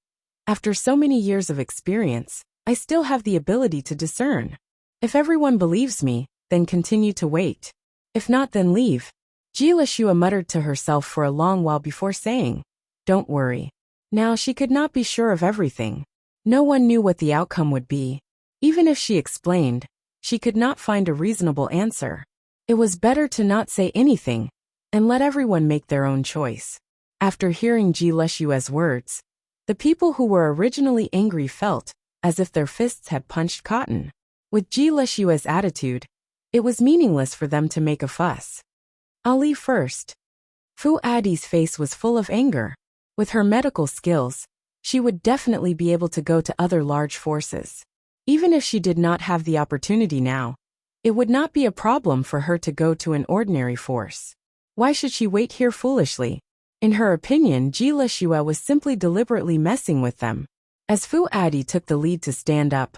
After so many years of experience, I still have the ability to discern. If everyone believes me, then continue to wait. If not, then leave. Wuxia muttered to herself for a long while before saying, "Don't worry." Now she could not be sure of everything. No one knew what the outcome would be. Even if she explained, she could not find a reasonable answer. It was better to not say anything, and let everyone make their own choice. After hearing Wuxia's words, the people who were originally angry felt as if their fists had punched cotton. With Wuxia's attitude, it was meaningless for them to make a fuss. "I'll leave first." Fu Adi's face was full of anger. With her medical skills, she would definitely be able to go to other large forces. Even if she did not have the opportunity now, it would not be a problem for her to go to an ordinary force. Why should she wait here foolishly? In her opinion, Wuxia was simply deliberately messing with them. As Fu Adi took the lead to stand up,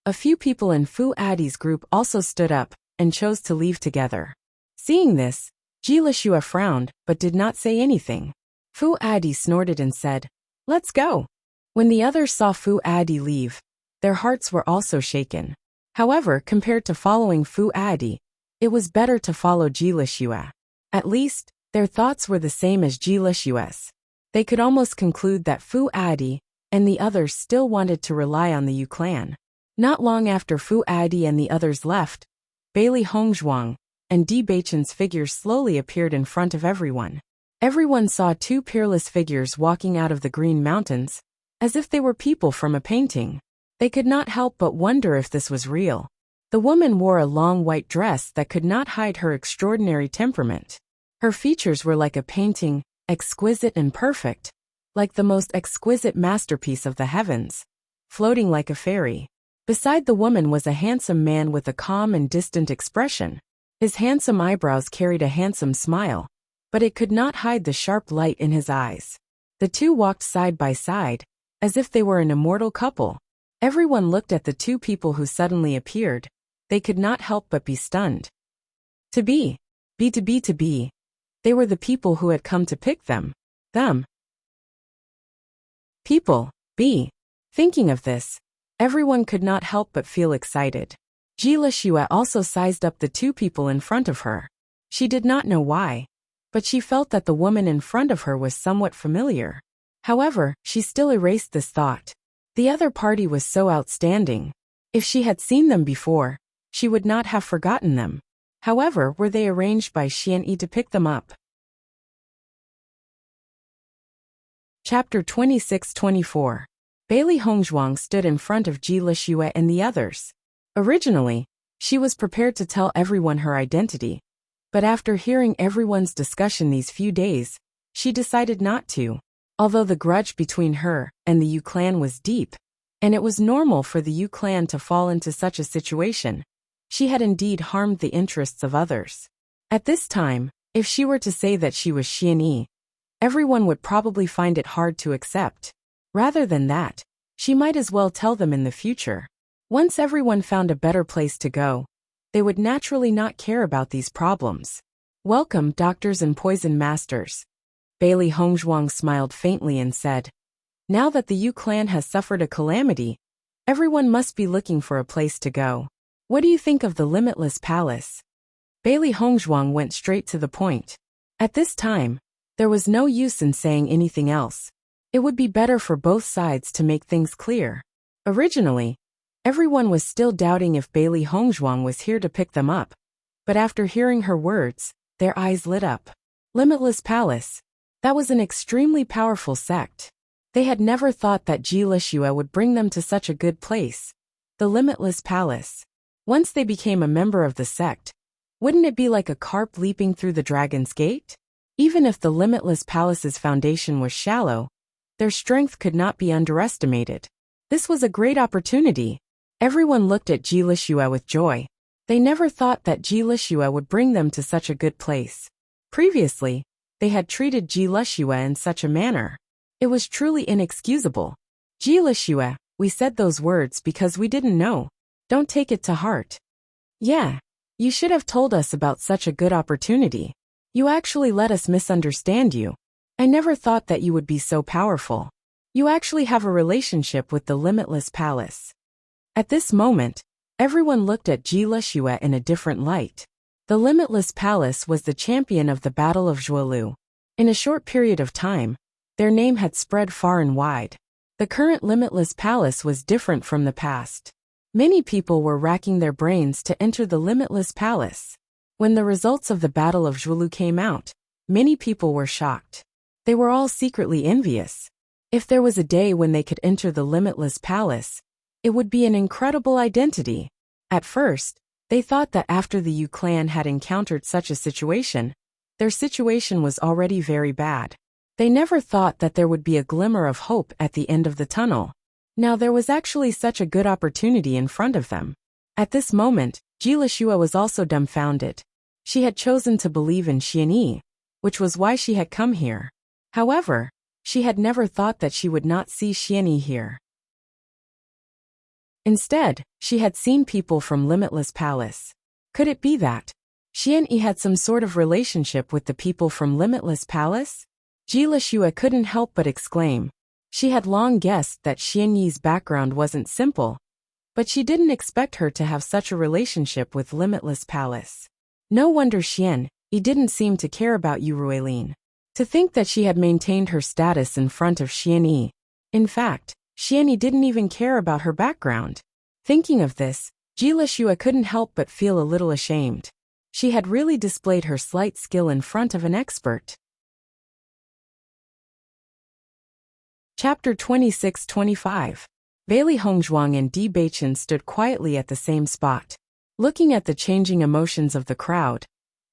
a few people in Fu Adi's group also stood up and chose to leave together. Seeing this, Wuxia frowned but did not say anything. Fu Adi snorted and said, "Let's go." When the others saw Fu Adi leave, their hearts were also shaken. However, compared to following Fu Adi, it was better to follow Ji Lixue. At least, their thoughts were the same as Ji Lixue's. They could almost conclude that Fu Adi and the others still wanted to rely on the Yu clan. Not long after Fu Adi and the others left, Bailey Hongzhuang and Di Beichen's figures slowly appeared in front of everyone. Everyone saw two peerless figures walking out of the Green Mountains, as if they were people from a painting. They could not help but wonder if this was real. The woman wore a long white dress that could not hide her extraordinary temperament. Her features were like a painting, exquisite and perfect, like the most exquisite masterpiece of the heavens, floating like a fairy. Beside the woman was a handsome man with a calm and distant expression. His handsome eyebrows carried a handsome smile, but it could not hide the sharp light in his eyes. The two walked side by side, as if they were an immortal couple. Everyone looked at the two people who suddenly appeared. They could not help but be stunned. To be. They were the people who had come to pick them. People. Thinking of this, everyone could not help but feel excited. Ji Lixue also sized up the two people in front of her. She did not know why, but she felt that the woman in front of her was somewhat familiar. However, she still erased this thought. The other party was so outstanding. If she had seen them before, she would not have forgotten them. However, were they arranged by Xianyi to pick them up? Chapter 26-24. Bailey Hongzhuang stood in front of Ji Lixue and the others. Originally, she was prepared to tell everyone her identity, but after hearing everyone's discussion these few days, she decided not to. Although the grudge between her and the Yu clan was deep, and it was normal for the Yu clan to fall into such a situation, she had indeed harmed the interests of others. At this time, if she were to say that she was Xianyi, everyone would probably find it hard to accept. Rather than that, she might as well tell them in the future. Once everyone found a better place to go, they would naturally not care about these problems. Welcome, doctors and poison masters. Bailey Hongzhuang smiled faintly and said, now that the Yu clan has suffered a calamity, everyone must be looking for a place to go. What do you think of the Limitless Palace? Bailey Hongzhuang went straight to the point. At this time, there was no use in saying anything else. It would be better for both sides to make things clear. Originally, everyone was still doubting if Bailey Hongzhuang was here to pick them up, but after hearing her words, their eyes lit up. Limitless Palace. That was an extremely powerful sect. They had never thought that Ji Lixue would bring them to such a good place. The Limitless Palace. Once they became a member of the sect, wouldn't it be like a carp leaping through the Dragon's Gate? Even if the Limitless Palace's foundation was shallow, their strength could not be underestimated. This was a great opportunity. Everyone looked at Ji Lixue with joy. They never thought that Ji Lixue would bring them to such a good place. Previously, they had treated Ji Lixue in such a manner. It was truly inexcusable. Ji Lixue, we said those words because we didn't know. Don't take it to heart. Yeah, you should have told us about such a good opportunity. You actually let us misunderstand you. I never thought that you would be so powerful. You actually have a relationship with the Limitless Palace. At this moment, everyone looked at Ji Lixue in a different light. The Limitless Palace was the champion of the Battle of Zhuolu. In a short period of time, their name had spread far and wide. The current Limitless Palace was different from the past. Many people were racking their brains to enter the Limitless Palace. When the results of the Battle of Zhuolu came out, many people were shocked. They were all secretly envious. If there was a day when they could enter the Limitless Palace, it would be an incredible identity. At first, they thought that after the Yu clan had encountered such a situation, their situation was already very bad. They never thought that there would be a glimmer of hope at the end of the tunnel. Now there was actually such a good opportunity in front of them. At this moment, Ji Lixue was also dumbfounded. She had chosen to believe in Xianyi, which was why she had come here. However, she had never thought that she would not see Xianyi here. Instead, she had seen people from Limitless Palace. Could it be that Xianyi had some sort of relationship with the people from Limitless Palace? Ji Lixue couldn't help but exclaim. She had long guessed that Xian Yi's background wasn't simple, but she didn't expect her to have such a relationship with Limitless Palace. No wonder Xian Yi didn't seem to care about Yuruilin. To think that she had maintained her status in front of Xian Yi. In fact, Xian Yi didn't even care about her background. Thinking of this, Jilashua couldn't help but feel a little ashamed. She had really displayed her slight skill in front of an expert. Chapter 26-25. Bailey Hongzhuang and Di Beichen stood quietly at the same spot. Looking at the changing emotions of the crowd,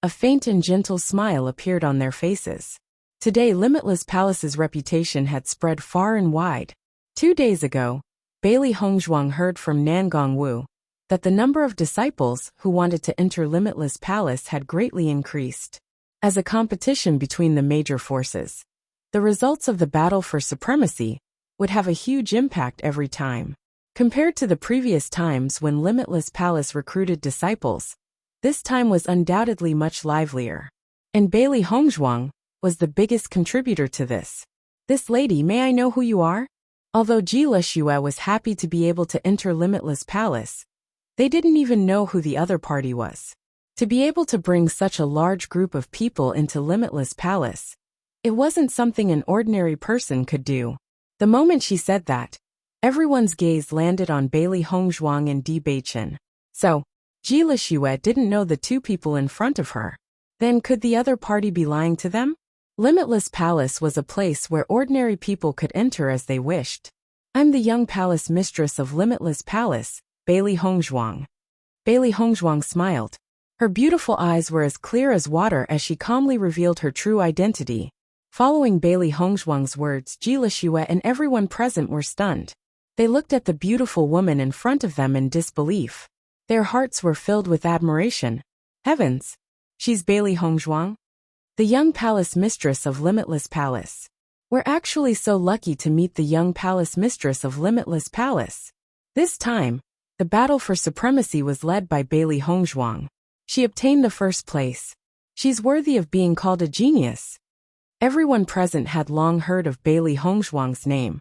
a faint and gentle smile appeared on their faces. Today Limitless Palace's reputation had spread far and wide. 2 days ago, Bailey Hongzhuang heard from Nangong Wu that the number of disciples who wanted to enter Limitless Palace had greatly increased. As a competition between the major forces, the results of the battle for supremacy would have a huge impact every time. Compared to the previous times when Limitless Palace recruited disciples, this time was undoubtedly much livelier. And Bailey Hongzhuang was the biggest contributor to this. This lady, may I know who you are? Although Jilashua was happy to be able to enter Limitless Palace, they didn't even know who the other party was. To be able to bring such a large group of people into Limitless Palace, it wasn't something an ordinary person could do. The moment she said that, everyone's gaze landed on Bailey Hongzhuang and Di Beichen. So, Jilashua didn't know the two people in front of her. Then could the other party be lying to them? Limitless Palace was a place where ordinary people could enter as they wished. I'm the young palace mistress of Limitless Palace, Bailey Hongzhuang. Bailey Hongzhuang smiled. Her beautiful eyes were as clear as water as she calmly revealed her true identity. Following Bailey Hongzhuang's words, Jilashua and everyone present were stunned. They looked at the beautiful woman in front of them in disbelief. Their hearts were filled with admiration. Heavens! She's Bailey Hongzhuang? The young palace mistress of Limitless Palace. We're actually so lucky to meet the young palace mistress of Limitless Palace. This time, the battle for supremacy was led by Bailey Hongzhuang. She obtained the first place. She's worthy of being called a genius. Everyone present had long heard of Bailey Hongzhuang's name,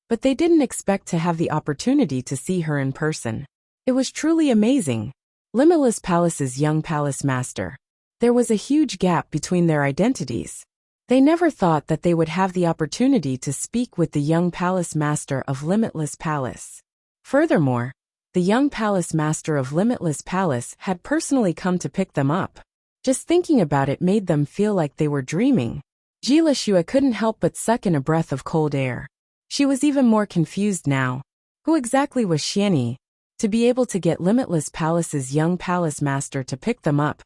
but they didn't expect to have the opportunity to see her in person. It was truly amazing. Limitless Palace's young palace master. There was a huge gap between their identities. They never thought that they would have the opportunity to speak with the young palace master of Limitless Palace. Furthermore, the young palace master of Limitless Palace had personally come to pick them up. Just thinking about it made them feel like they were dreaming. Jilashua couldn't help but suck in a breath of cold air. She was even more confused now. Who exactly was Xian Yi? To be able to get Limitless Palace's young palace master to pick them up,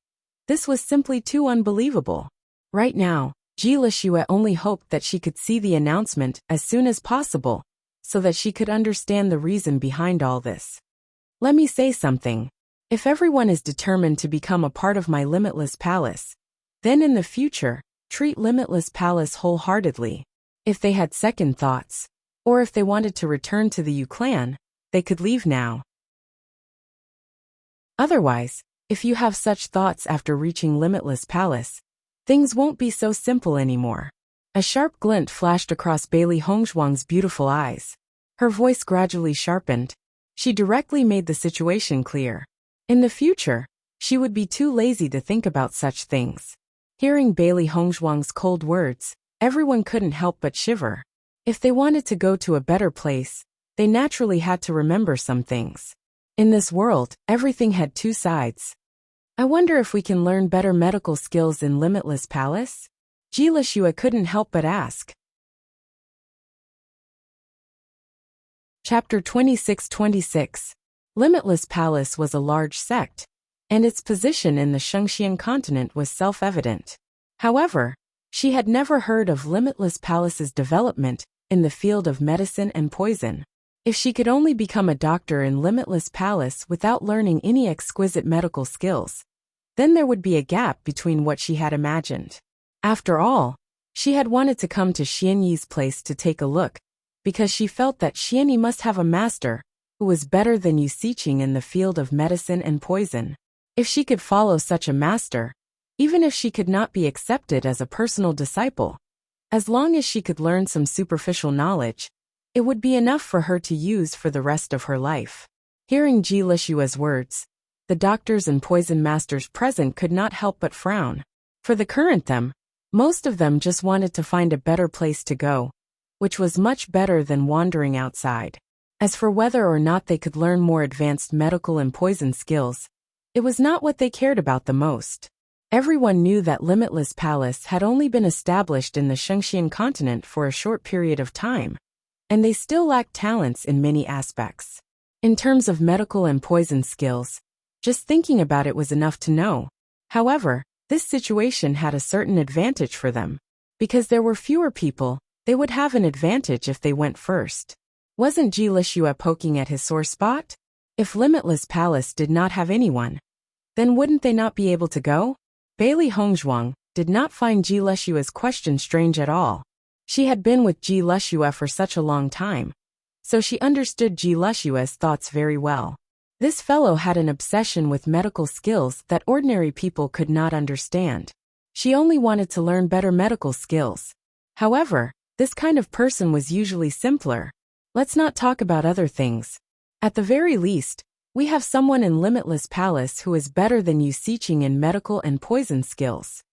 this was simply too unbelievable. Right now, Jilashua only hoped that she could see the announcement as soon as possible, so that she could understand the reason behind all this. Let me say something. If everyone is determined to become a part of my Limitless Palace, then in the future, treat Limitless Palace wholeheartedly. If they had second thoughts, or if they wanted to return to the Yu clan, they could leave now. Otherwise, if you have such thoughts after reaching Limitless Palace, things won't be so simple anymore. A sharp glint flashed across Bailey Hongzhuang's beautiful eyes. Her voice gradually sharpened. She directly made the situation clear. In the future, she would be too lazy to think about such things. Hearing Bailey Hongzhuang's cold words, everyone couldn't help but shiver. If they wanted to go to a better place, they naturally had to remember some things. In this world, everything had two sides. I wonder if we can learn better medical skills in Limitless Palace? Jilashua couldn't help but ask. Chapter 26-26. Limitless Palace was a large sect, and its position in the Shengxian continent was self-evident. However, she had never heard of Limitless Palace's development in the field of medicine and poison. If she could only become a doctor in Limitless Palace without learning any exquisite medical skills, then there would be a gap between what she had imagined. After all, she had wanted to come to Xian Yi's place to take a look, because she felt that Xian Yi must have a master who was better than Yu Siqing in the field of medicine and poison. If she could follow such a master, even if she could not be accepted as a personal disciple, as long as she could learn some superficial knowledge, It would be enough for her to use for the rest of her life. Hearing Ji Lishua's words, the doctors and poison masters present could not help but frown. For the current them, most of them just wanted to find a better place to go, which was much better than wandering outside. As for whether or not they could learn more advanced medical and poison skills, it was not what they cared about the most. Everyone knew that Limitless Palace had only been established in the Shengxian continent for a short period of time, and they still lacked talents in many aspects. In terms of medical and poison skills, just thinking about it was enough to know. However, this situation had a certain advantage for them. Because there were fewer people, they would have an advantage if they went first. Wasn't Ji Lishua poking at his sore spot? If Limitless Palace did not have anyone, then wouldn't they not be able to go? Bailey Hongzhuang did not find Ji Lishua's question strange at all. She had been with Ji Lishua for such a long time, so she understood Ji Lishua's thoughts very well. This fellow had an obsession with medical skills that ordinary people could not understand. She only wanted to learn better medical skills. However, this kind of person was usually simpler. Let's not talk about other things. At the very least, we have someone in Limitless Palace who is better than Wuxia in medical and poison skills.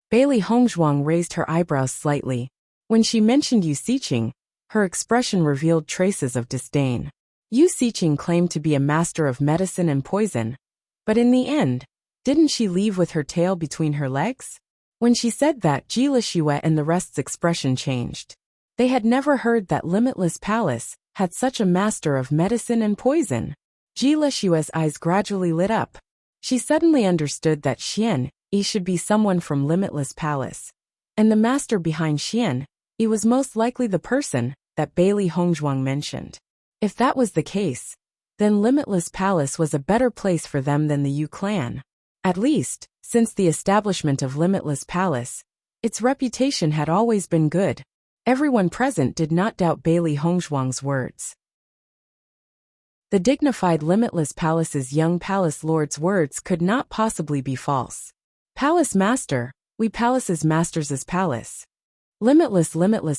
Bailey Hongzhuang raised her eyebrows slightly. When she mentioned Wuxia, her expression revealed traces of disdain. Wuxia claimed to be a master of medicine and poison, but in the end, didn't she leave with her tail between her legs? When she said that, Ji Lishua and the rest's expression changed. They had never heard that Limitless Palace had such a master of medicine and poison. Ji Lishua's eyes gradually lit up. She suddenly understood that Xian Yi should be someone from Limitless Palace. And the master behind Xian Yi was most likely the person that Bailey Hongzhuang mentioned. If that was the case, then Limitless Palace was a better place for them than the Yu clan. At least, since the establishment of Limitless Palace, its reputation had always been good. Everyone present did not doubt Bailey Hongzhuang's words. The dignified Limitless Palace's young palace lord's words could not possibly be false. Palace master, we palace's masters' palace. Limitless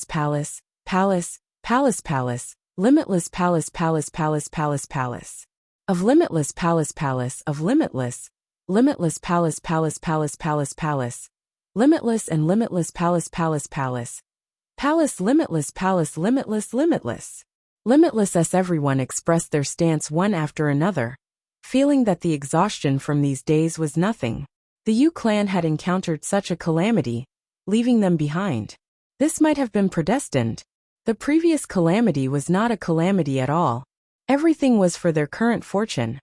palace, palace, palace palace, limitless palace palace palace palace palace. Of limitless palace palace of limitless palace palace palace palace palace. Limitless and limitless palace palace palace. Palace limitless limitless. Limitless as everyone expressed their stance one after another, feeling that the exhaustion from these days was nothing. The Yu clan had encountered such a calamity, leaving them behind. This might have been predestined. The previous calamity was not a calamity at all. Everything was for their current fortune.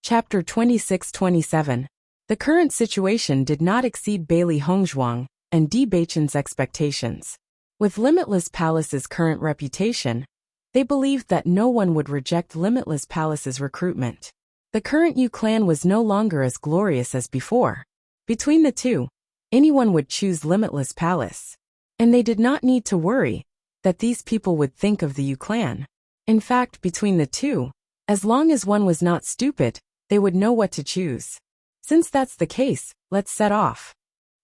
Chapter 26-27. The current situation did not exceed Bailey Hongzhuang and Bewitching's expectations. With Limitless Palace's current reputation, they believed that no one would reject Limitless Palace's recruitment. The current Yu clan was no longer as glorious as before. Between the two, anyone would choose Limitless Palace. And they did not need to worry that these people would think of the Yu clan. In fact, between the two, as long as one was not stupid, they would know what to choose. Since that's the case, let's set off.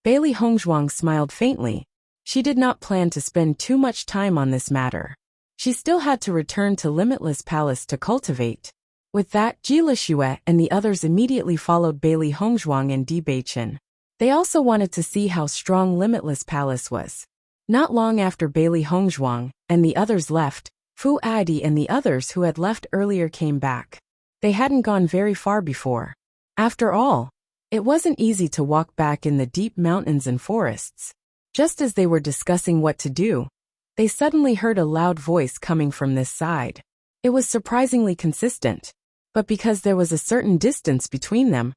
Bailey Hongzhuang smiled faintly. She did not plan to spend too much time on this matter. She still had to return to Limitless Palace to cultivate. With that, Ji Lishua and the others immediately followed Bailey Hongzhuang and Bewitching. They also wanted to see how strong Limitless Palace was. Not long after Bailey Hongzhuang and the others left, Fu Adi and the others who had left earlier came back. They hadn't gone very far before. After all, it wasn't easy to walk back in the deep mountains and forests. Just as they were discussing what to do, they suddenly heard a loud voice coming from this side. It was surprisingly consistent, but because there was a certain distance between them,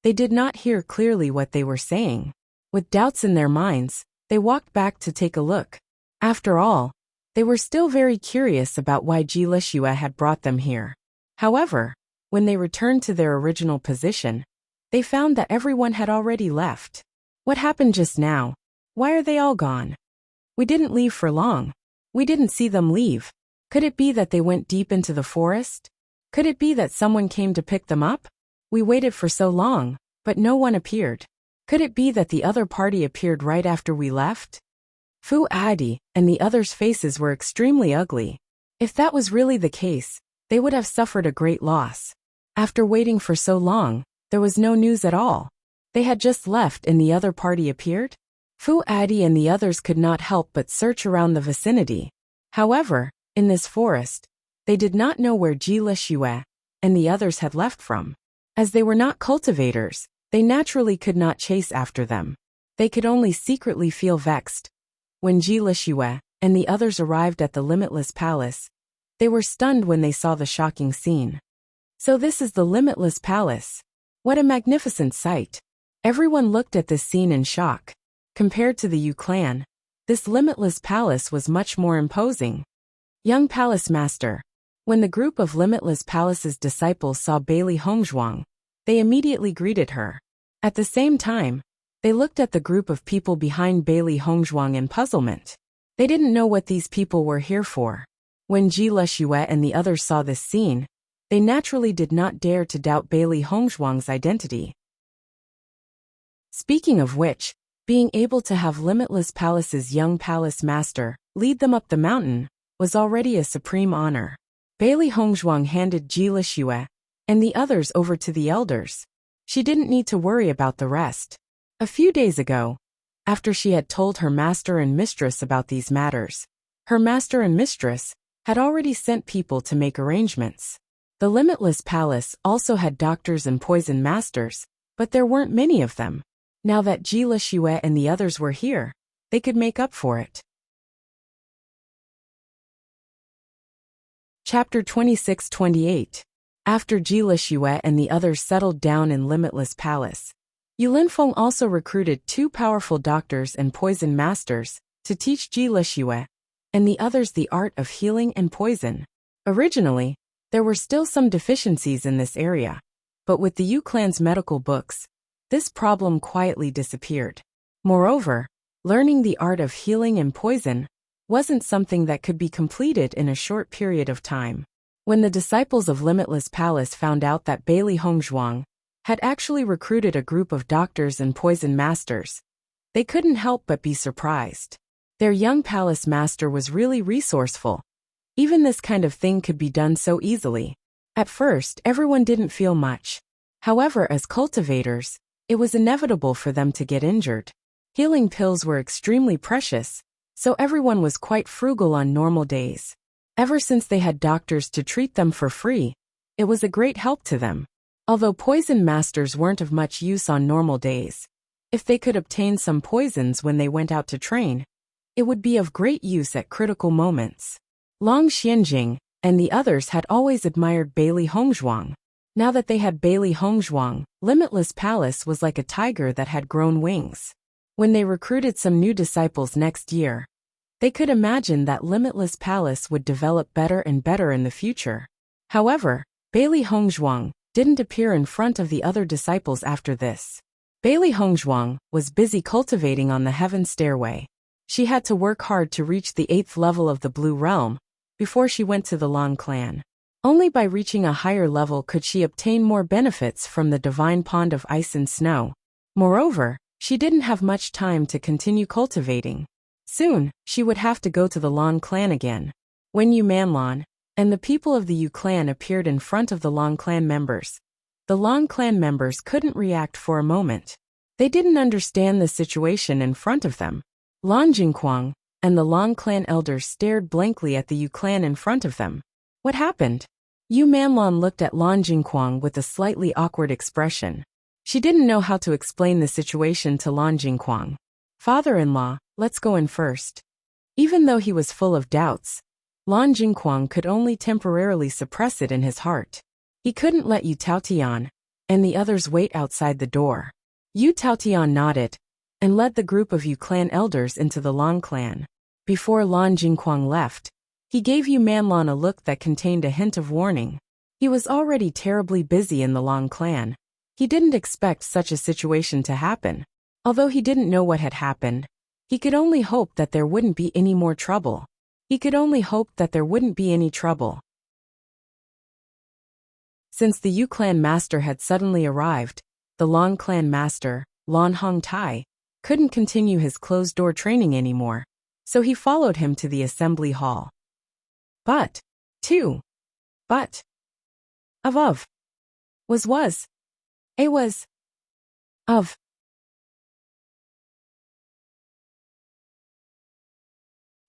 they did not hear clearly what they were saying. With doubts in their minds, they walked back to take a look. After all, they were still very curious about why Ji Lishua had brought them here. However, when they returned to their original position, they found that everyone had already left. What happened just now? Why are they all gone? We didn't leave for long. We didn't see them leave. Could it be that they went deep into the forest? Could it be that someone came to pick them up? We waited for so long, but no one appeared. Could it be that the other party appeared right after we left? Fu Adi and the others' faces were extremely ugly. If that was really the case, they would have suffered a great loss. After waiting for so long, there was no news at all. They had just left and the other party appeared? Fu Adi and the others could not help but search around the vicinity. However, in this forest, they did not know where Ji Lixue and the others had left from. As they were not cultivators, they naturally could not chase after them. They could only secretly feel vexed. When Ji Lixue and the others arrived at the Limitless Palace, they were stunned when they saw the shocking scene. So this is the Limitless Palace. What a magnificent sight. Everyone looked at this scene in shock. Compared to the Yu clan, this Limitless Palace was much more imposing. Young Palace Master. When the group of Limitless Palace's disciples saw Bailey Hongzhuang, they immediately greeted her. At the same time, they looked at the group of people behind Bailey Hongzhuang in puzzlement. They didn't know what these people were here for. When Ji Lixue and the others saw this scene, they naturally did not dare to doubt Bailey Hongzhuang's identity. Speaking of which, being able to have Limitless Palace's young palace master lead them up the mountain was already a supreme honor. Bailey Hongzhuang handed Ji Lixue and the others over to the elders. She didn't need to worry about the rest. A few days ago, after she had told her master and mistress about these matters, her master and mistress had already sent people to make arrangements. The Limitless Palace also had doctors and poison masters, but there weren't many of them. Now that Ji Lixue and the others were here, they could make up for it. Chapter 26-28. After Ji Lixue and the others settled down in Limitless Palace, Yu Linfeng also recruited 2 powerful doctors and poison masters to teach Ji Lixue and the others the art of healing and poison. Originally, there were still some deficiencies in this area, but with the Yu clan's medical books, this problem quietly disappeared. Moreover, learning the art of healing and poison wasn't something that could be completed in a short period of time. When the disciples of Limitless Palace found out that Bailey Hongzhuang had actually recruited a group of doctors and poison masters, they couldn't help but be surprised. Their young palace master was really resourceful. Even this kind of thing could be done so easily. At first, everyone didn't feel much. However, as cultivators, it was inevitable for them to get injured. Healing pills were extremely precious, so everyone was quite frugal on normal days. Ever since they had doctors to treat them for free, it was a great help to them. Although poison masters weren't of much use on normal days, if they could obtain some poisons when they went out to train, it would be of great use at critical moments. Long Xianjing and the others had always admired Bailey Hongzhuang. Now that they had Bailey Hongzhuang, Limitless Palace was like a tiger that had grown wings. When they recruited some new disciples next year, they could imagine that Limitless Palace would develop better and better in the future. However, Bailey Hongzhuang didn't appear in front of the other disciples after this. Bailey Hongzhuang was busy cultivating on the heaven stairway. She had to work hard to reach the 8th level of the Blue Realm before she went to the Long clan. Only by reaching a higher level could she obtain more benefits from the divine pond of ice and snow. Moreover, she didn't have much time to continue cultivating. Soon, she would have to go to the Long clan again. When Yu Manlon and the people of the Yu clan appeared in front of the Long clan members, the Long clan members couldn't react for a moment. They didn't understand the situation in front of them. Lan Jingquang and the Long clan elders stared blankly at the Yu clan in front of them. What happened? Yu Manlon looked at Lan Jingquang with a slightly awkward expression. She didn't know how to explain the situation to Lan Jingquang. Father-in-law, let's go in first. Even though he was full of doubts, Lan Jingquang could only temporarily suppress it in his heart. He couldn't let Yu Taotian and the others wait outside the door. Yu Taotian nodded and led the group of Yu clan elders into the Long clan. Before Lan Jingquang left, he gave Yu Manlon a look that contained a hint of warning. He was already terribly busy in the Long clan. He didn't expect such a situation to happen. Although he didn't know what had happened, he could only hope that there wouldn't be any more trouble. He could only hope that there wouldn't be any trouble. Since the Yu clan master had suddenly arrived, the Long clan master, Lan Hongtai, couldn't continue his closed-door training anymore. so he followed him to the assembly hall. But of was a was of.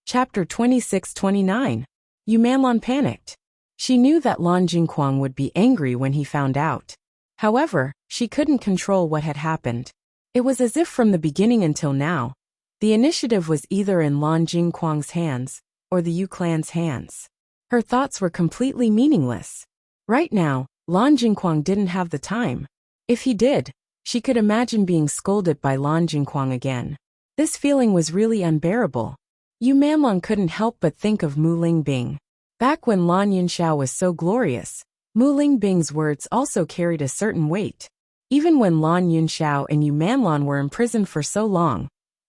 Chapter 26-29. Yumanlon panicked. She knew that Lan Jingquang would be angry when he found out. However, she couldn't control what had happened. It was as if from the beginning until now, the initiative was either in Lan Jingquang's hands or the Yu clan's hands. Her thoughts were completely meaningless. Right now, Lan Jingquang didn't have the time. If he did, she could imagine being scolded by Lan Jingquang again. This feeling was really unbearable. Yumanlon couldn't help but think of Mu Lingbing. Back when Lan Yunxiao was so glorious, Mu Lingbing's words also carried a certain weight. Even when Lan Yunxiao and Yumanlon were imprisoned for so long,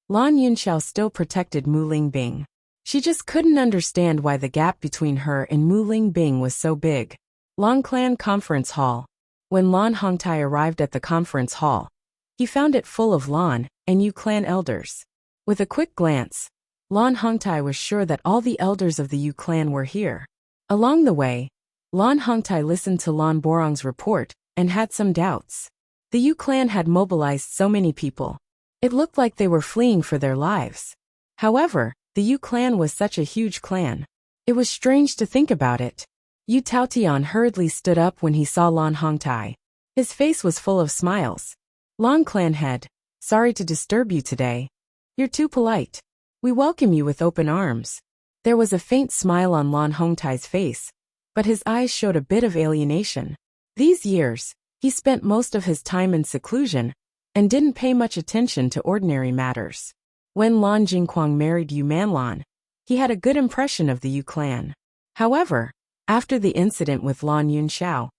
Lan Yunxiao still protected Mu Lingbing. She just couldn't understand why the gap between her and Mu Lingbing was so big. Lan Clan Conference Hall. When Lan Hongtai arrived at the conference hall, he found it full of Lan and Yu clan elders. With a quick glance, Lan Hongtai was sure that all the elders of the Yu clan were here. Along the way, Lan Hongtai listened to Lan Borong's report and had some doubts. The Yu clan had mobilized so many people. It looked like they were fleeing for their lives. However, the Yu clan was such a huge clan. It was strange to think about it. Yu Taotian hurriedly stood up when he saw Lan Hongtai. His face was full of smiles. Lan clan head, sorry to disturb you today. You're too polite. We welcome you with open arms. There was a faint smile on Lan Hongtai's face, but his eyes showed a bit of alienation. These years, he spent most of his time in seclusion and didn't pay much attention to ordinary matters. When Lan Jingquang married Yumanlon, he had a good impression of the Yu clan. However, after the incident with Lan Yunxiao,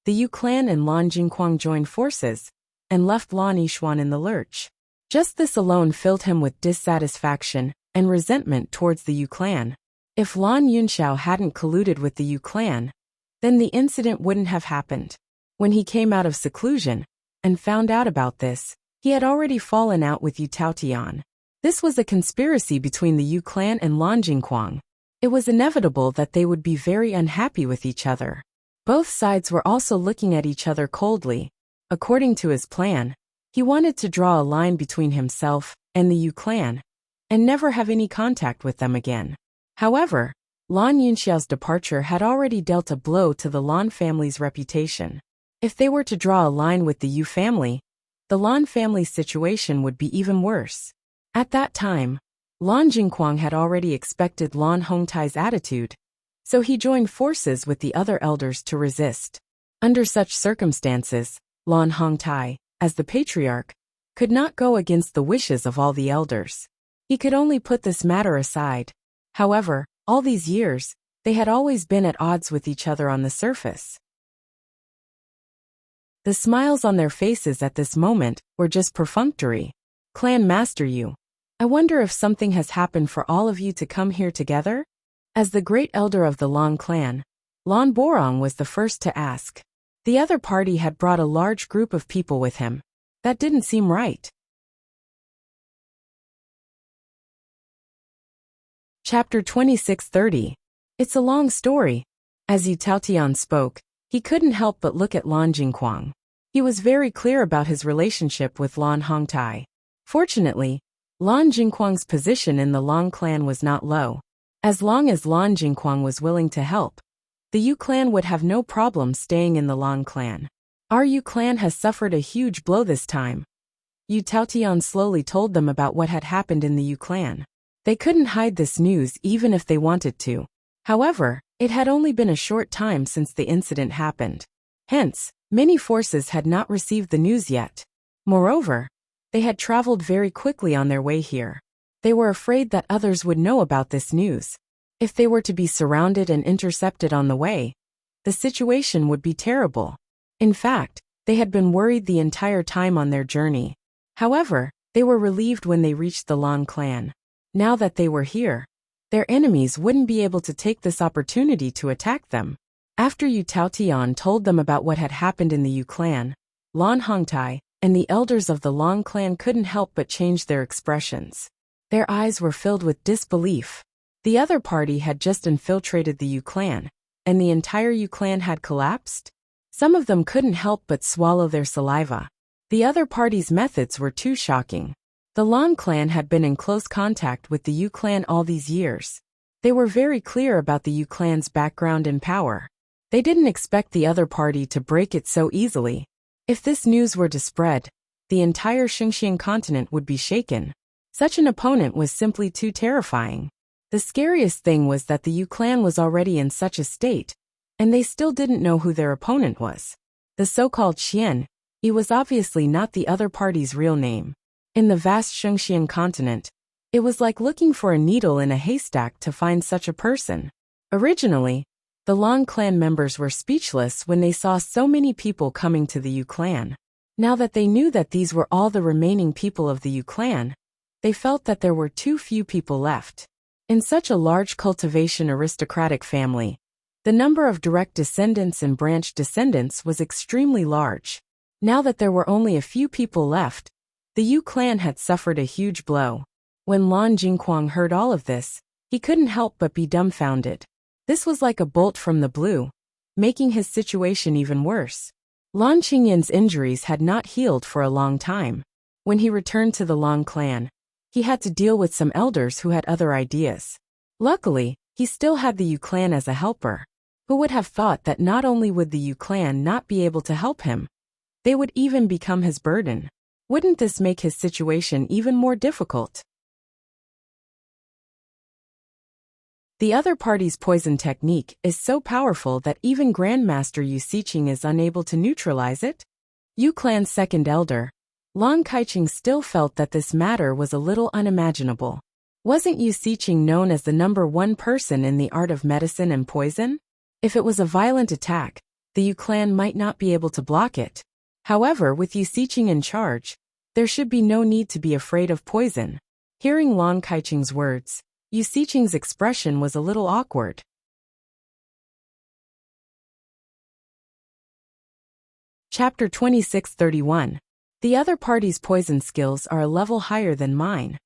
the Yu clan and Lan Jingquang joined forces and left Lan Yishuan in the lurch. Just this alone filled him with dissatisfaction and resentment towards the Yu clan. If Lan Yunxiao hadn't colluded with the Yu clan, then the incident wouldn't have happened. When he came out of seclusion and found out about this, he had already fallen out with Yu Taotian. This was a conspiracy between the Yu clan and Lan Jingquang. It was inevitable that they would be very unhappy with each other. Both sides were also looking at each other coldly. According to his plan, he wanted to draw a line between himself and the Yu clan, and never have any contact with them again. However, Lan Yunxiao's departure had already dealt a blow to the Lan family's reputation. If they were to draw a line with the Yu family, the Lan family's situation would be even worse. At that time, Lan Jingquang had already expected Lan Hongtai's attitude, so he joined forces with the other elders to resist. Under such circumstances, Lan Hongtai, as the patriarch, could not go against the wishes of all the elders. He could only put this matter aside. However, all these years, they had always been at odds with each other on the surface. The smiles on their faces at this moment were just perfunctory. Clan Master Yu, I wonder if something has happened for all of you to come here together? As the great elder of the Lan clan, Lan Borong was the first to ask. The other party had brought a large group of people with him. That didn't seem right. Chapter 26-30. It's a long story. As Yu Taotian spoke, he couldn't help but look at Lan Jingquang. He was very clear about his relationship with Lan Hongtai. Fortunately, Lan Jingquang's position in the Lan clan was not low. As long as Lan Jingquang was willing to help, the Yu clan would have no problem staying in the Lan clan. Our Yu clan has suffered a huge blow this time. Yu Taotian slowly told them about what had happened in the Yu clan. They couldn't hide this news even if they wanted to. However, it had only been a short time since the incident happened. Hence, many forces had not received the news yet. Moreover, they had traveled very quickly on their way here. They were afraid that others would know about this news. If they were to be surrounded and intercepted on the way, the situation would be terrible. In fact, they had been worried the entire time on their journey. However, they were relieved when they reached the Lan clan. Now that they were here, their enemies wouldn't be able to take this opportunity to attack them. After Yu Taotian told them about what had happened in the Yu clan, Lan Hongtai and the elders of the Lan clan couldn't help but change their expressions. Their eyes were filled with disbelief. The other party had just infiltrated the Yu clan, and the entire Yu clan had collapsed? Some of them couldn't help but swallow their saliva. The other party's methods were too shocking. The Lan clan had been in close contact with the Yu clan all these years. They were very clear about the Yu clan's background and power. They didn't expect the other party to break it so easily. If this news were to spread, the entire Xingqiang continent would be shaken. Such an opponent was simply too terrifying. The scariest thing was that the Yu clan was already in such a state, and they still didn't know who their opponent was. The so-called Xian, he was obviously not the other party's real name. In the vast Xingqiang continent, it was like looking for a needle in a haystack to find such a person. Originally, the Lan clan members were speechless when they saw so many people coming to the Yu clan. Now that they knew that these were all the remaining people of the Yu clan, they felt that there were too few people left. In such a large cultivation aristocratic family, the number of direct descendants and branch descendants was extremely large. Now that there were only a few people left, the Yu clan had suffered a huge blow. When Lan Jingquang heard all of this, he couldn't help but be dumbfounded. This was like a bolt from the blue, making his situation even worse. Lan Qingyan's injuries had not healed for a long time. When he returned to the Lan clan, he had to deal with some elders who had other ideas. Luckily, he still had the Yu clan as a helper. Who would have thought that not only would the Yu clan not be able to help him, they would even become his burden? Wouldn't this make his situation even more difficult? The other party's poison technique is so powerful that even Grandmaster Wuxia is unable to neutralize it. Yu clan's second elder, Lan Kaiqing, still felt that this matter was a little unimaginable. Wasn't Wuxia known as the #1 person in the art of medicine and poison? If it was a violent attack, the Yu clan might not be able to block it. However, with Wuxia in charge, there should be no need to be afraid of poison. Hearing Lan Kaiqing's words, Wuxia's expression was a little awkward. Chapter 2631. The other party's poison skills are a level higher than mine.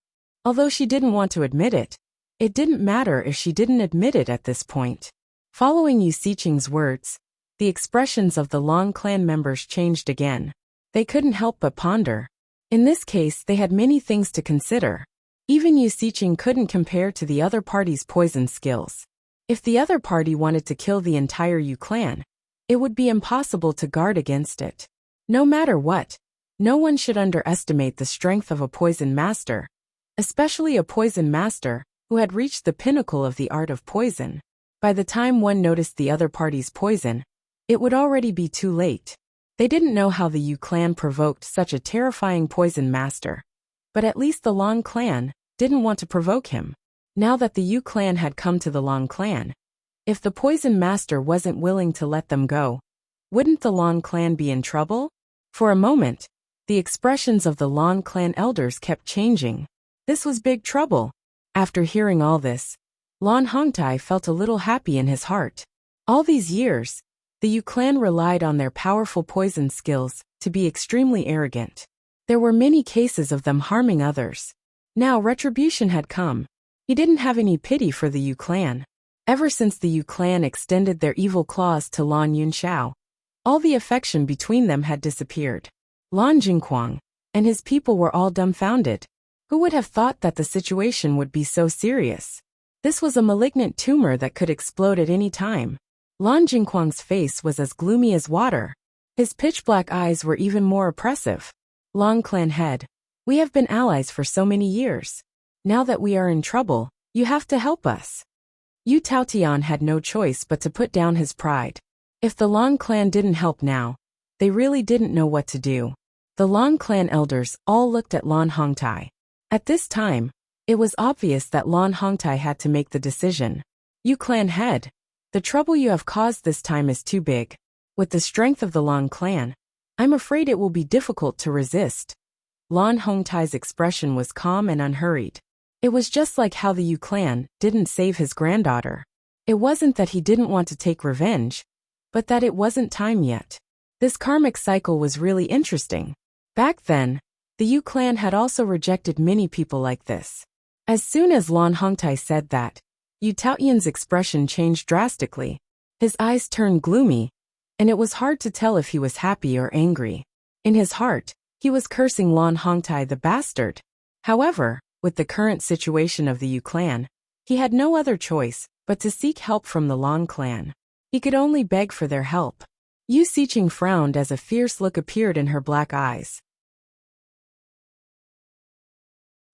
Although she didn't want to admit it, it didn't matter if she didn't admit it at this point. Following Wuxia's words, the expressions of the Lan clan members changed again. They couldn't help but ponder. In this case, they had many things to consider. Even Wuxia couldn't compare to the other party's poison skills. If the other party wanted to kill the entire Yu clan, it would be impossible to guard against it. No matter what, no one should underestimate the strength of a poison master, especially a poison master who had reached the pinnacle of the art of poison. By the time one noticed the other party's poison, it would already be too late. They didn't know how the Yu clan provoked such a terrifying poison master, but at least the Lan clan didn't want to provoke him. Now that the Yu clan had come to the Lan clan, if the poison master wasn't willing to let them go, wouldn't the Lan clan be in trouble? For a moment, the expressions of the Lan clan elders kept changing. This was big trouble. After hearing all this, Lan Hongtai felt a little happy in his heart. All these years, the Yu clan relied on their powerful poison skills to be extremely arrogant. There were many cases of them harming others. Now retribution had come. He didn't have any pity for the Yu clan. Ever since the Yu clan extended their evil claws to Lan Yunxiao, all the affection between them had disappeared. Lan Jingquang and his people were all dumbfounded. Who would have thought that the situation would be so serious? This was a malignant tumor that could explode at any time. Lan Jingquang's face was as gloomy as water. His pitch-black eyes were even more oppressive. Lan clan head, we have been allies for so many years. Now that we are in trouble, you have to help us. Yu Taotian had no choice but to put down his pride. If the Lan clan didn't help now, they really didn't know what to do. The Lan clan elders all looked at Lan Hongtai. At this time, it was obvious that Lan Hongtai had to make the decision. Yu clan head, the trouble you have caused this time is too big. With the strength of the Lan clan, I'm afraid it will be difficult to resist. Lan Hongtai's expression was calm and unhurried. It was just like how the Yu clan didn't save his granddaughter. It wasn't that he didn't want to take revenge, but that it wasn't time yet. This karmic cycle was really interesting. Back then, the Yu clan had also rejected many people like this. As soon as Lan Hongtai said that, Yu Taoyan's expression changed drastically. His eyes turned gloomy, and it was hard to tell if he was happy or angry. In his heart, he was cursing Lan Hongtai the bastard. However, with the current situation of the Yu clan, he had no other choice but to seek help from the Lan clan. He could only beg for their help. Yu Siqing frowned as a fierce look appeared in her black eyes.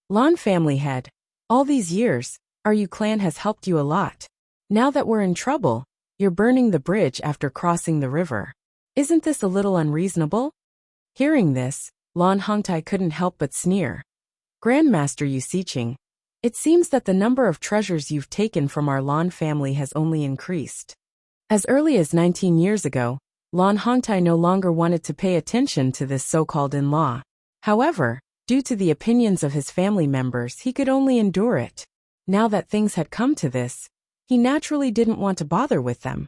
Lan family head, all these years, our Yu clan has helped you a lot. Now that we're in trouble, you're burning the bridge after crossing the river. Isn't this a little unreasonable? Hearing this, Lan Hongtai couldn't help but sneer. Grandmaster Yu Siqing, it seems that the number of treasures you've taken from our Lan family has only increased. As early as 19 years ago, Lan Hongtai no longer wanted to pay attention to this so-called in-law. However, due to the opinions of his family members, he could only endure it. Now that things had come to this, he naturally didn't want to bother with them.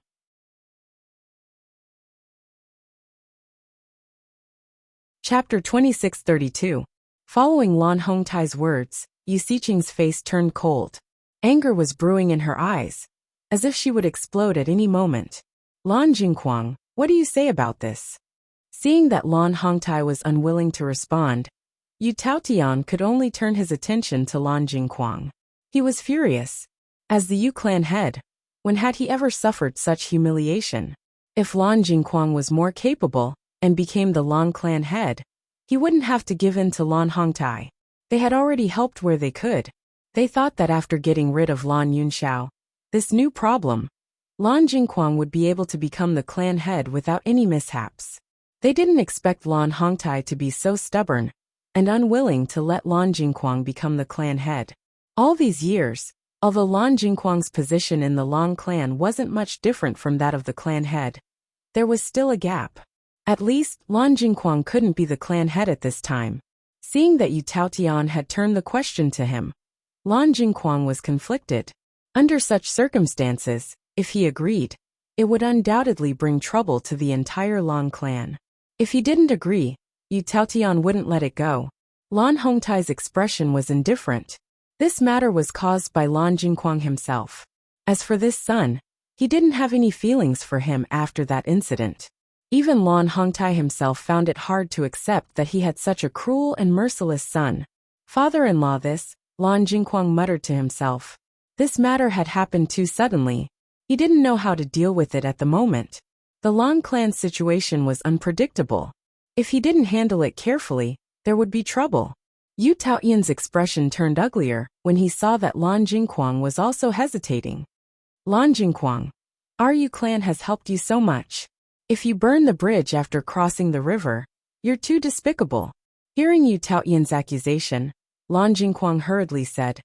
Chapter 2632. Following Lan Hongtai's words, Yu Siqing's face turned cold. Anger was brewing in her eyes, as if she would explode at any moment. Lan Jingquang, what do you say about this? Seeing that Lan Hongtai was unwilling to respond, Yu Taotian could only turn his attention to Lan Jingquang. He was furious. As the Yu clan head, when had he ever suffered such humiliation? If Lan Jingquang was more capable and became the Lan clan head, he wouldn't have to give in to Lan Hongtai. They had already helped where they could. They thought that after getting rid of Lan Yunxiao, this new problem, Lan Jingquang would be able to become the clan head without any mishaps. They didn't expect Lan Hongtai to be so stubborn and unwilling to let Lan Jingquang become the clan head. All these years, although Lan Jingquang's position in the Lan clan wasn't much different from that of the clan head, there was still a gap. At least, Lan Jingquang couldn't be the clan head at this time. Seeing that Yu Taotian had turned the question to him, Lan Jingquang was conflicted. Under such circumstances, if he agreed, it would undoubtedly bring trouble to the entire Lan clan. If he didn't agree, Yu Taotian wouldn't let it go. Lan Hongtai's expression was indifferent. This matter was caused by Lan Jingquang himself. As for this son, he didn't have any feelings for him after that incident. Even Lan Hongtai himself found it hard to accept that he had such a cruel and merciless son. Father-in-law this, Lan Jingquang muttered to himself. This matter had happened too suddenly. He didn't know how to deal with it at the moment. The Lan clan's situation was unpredictable. If he didn't handle it carefully, there would be trouble. Yu Taoyan's expression turned uglier when he saw that Lan Jingquang was also hesitating. Lan Jingquang, our Yu clan has helped you so much. If you burn the bridge after crossing the river, you're too despicable. Hearing Yu Taoyan's accusation, Lan Jingquang hurriedly said,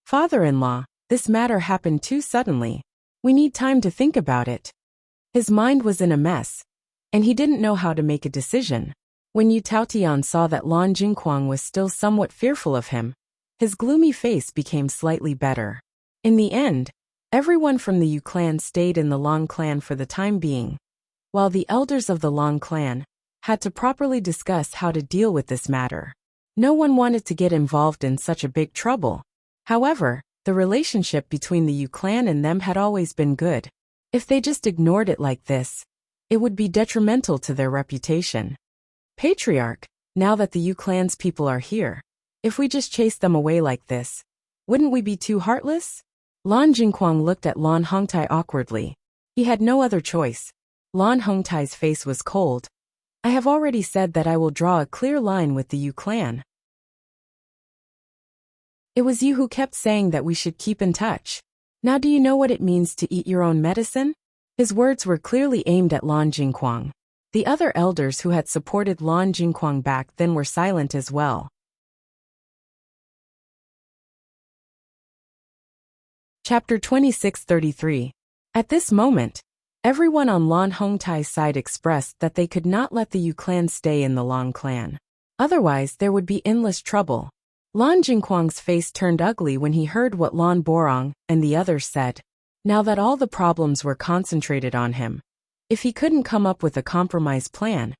Father-in-law, this matter happened too suddenly. We need time to think about it. His mind was in a mess, and he didn't know how to make a decision. When Yu Taotian saw that Lan Jingquang was still somewhat fearful of him, his gloomy face became slightly better. In the end, everyone from the Yu clan stayed in the Lan clan for the time being, while the elders of the Lan clan had to properly discuss how to deal with this matter. No one wanted to get involved in such a big trouble. However, the relationship between the Yu clan and them had always been good. If they just ignored it like this, it would be detrimental to their reputation. Patriarch, now that the Yu clan's people are here, if we just chase them away like this, wouldn't we be too heartless? Lan Jingquang looked at Lan Hongtai awkwardly. He had no other choice. Lan Hongtai's face was cold. I have already said that I will draw a clear line with the Yu clan. It was you who kept saying that we should keep in touch. Now do you know what it means to eat your own medicine? His words were clearly aimed at Lan Jingquang. The other elders who had supported Lan Jingquang back then were silent as well. Chapter 2633. At this moment, everyone on Lan Hongtai's side expressed that they could not let the Yu clan stay in the Lan clan. Otherwise, there would be endless trouble. Lan Jingquang's face turned ugly when he heard what Lan Borong and the others said. Now that all the problems were concentrated on him, if he couldn't come up with a compromise plan,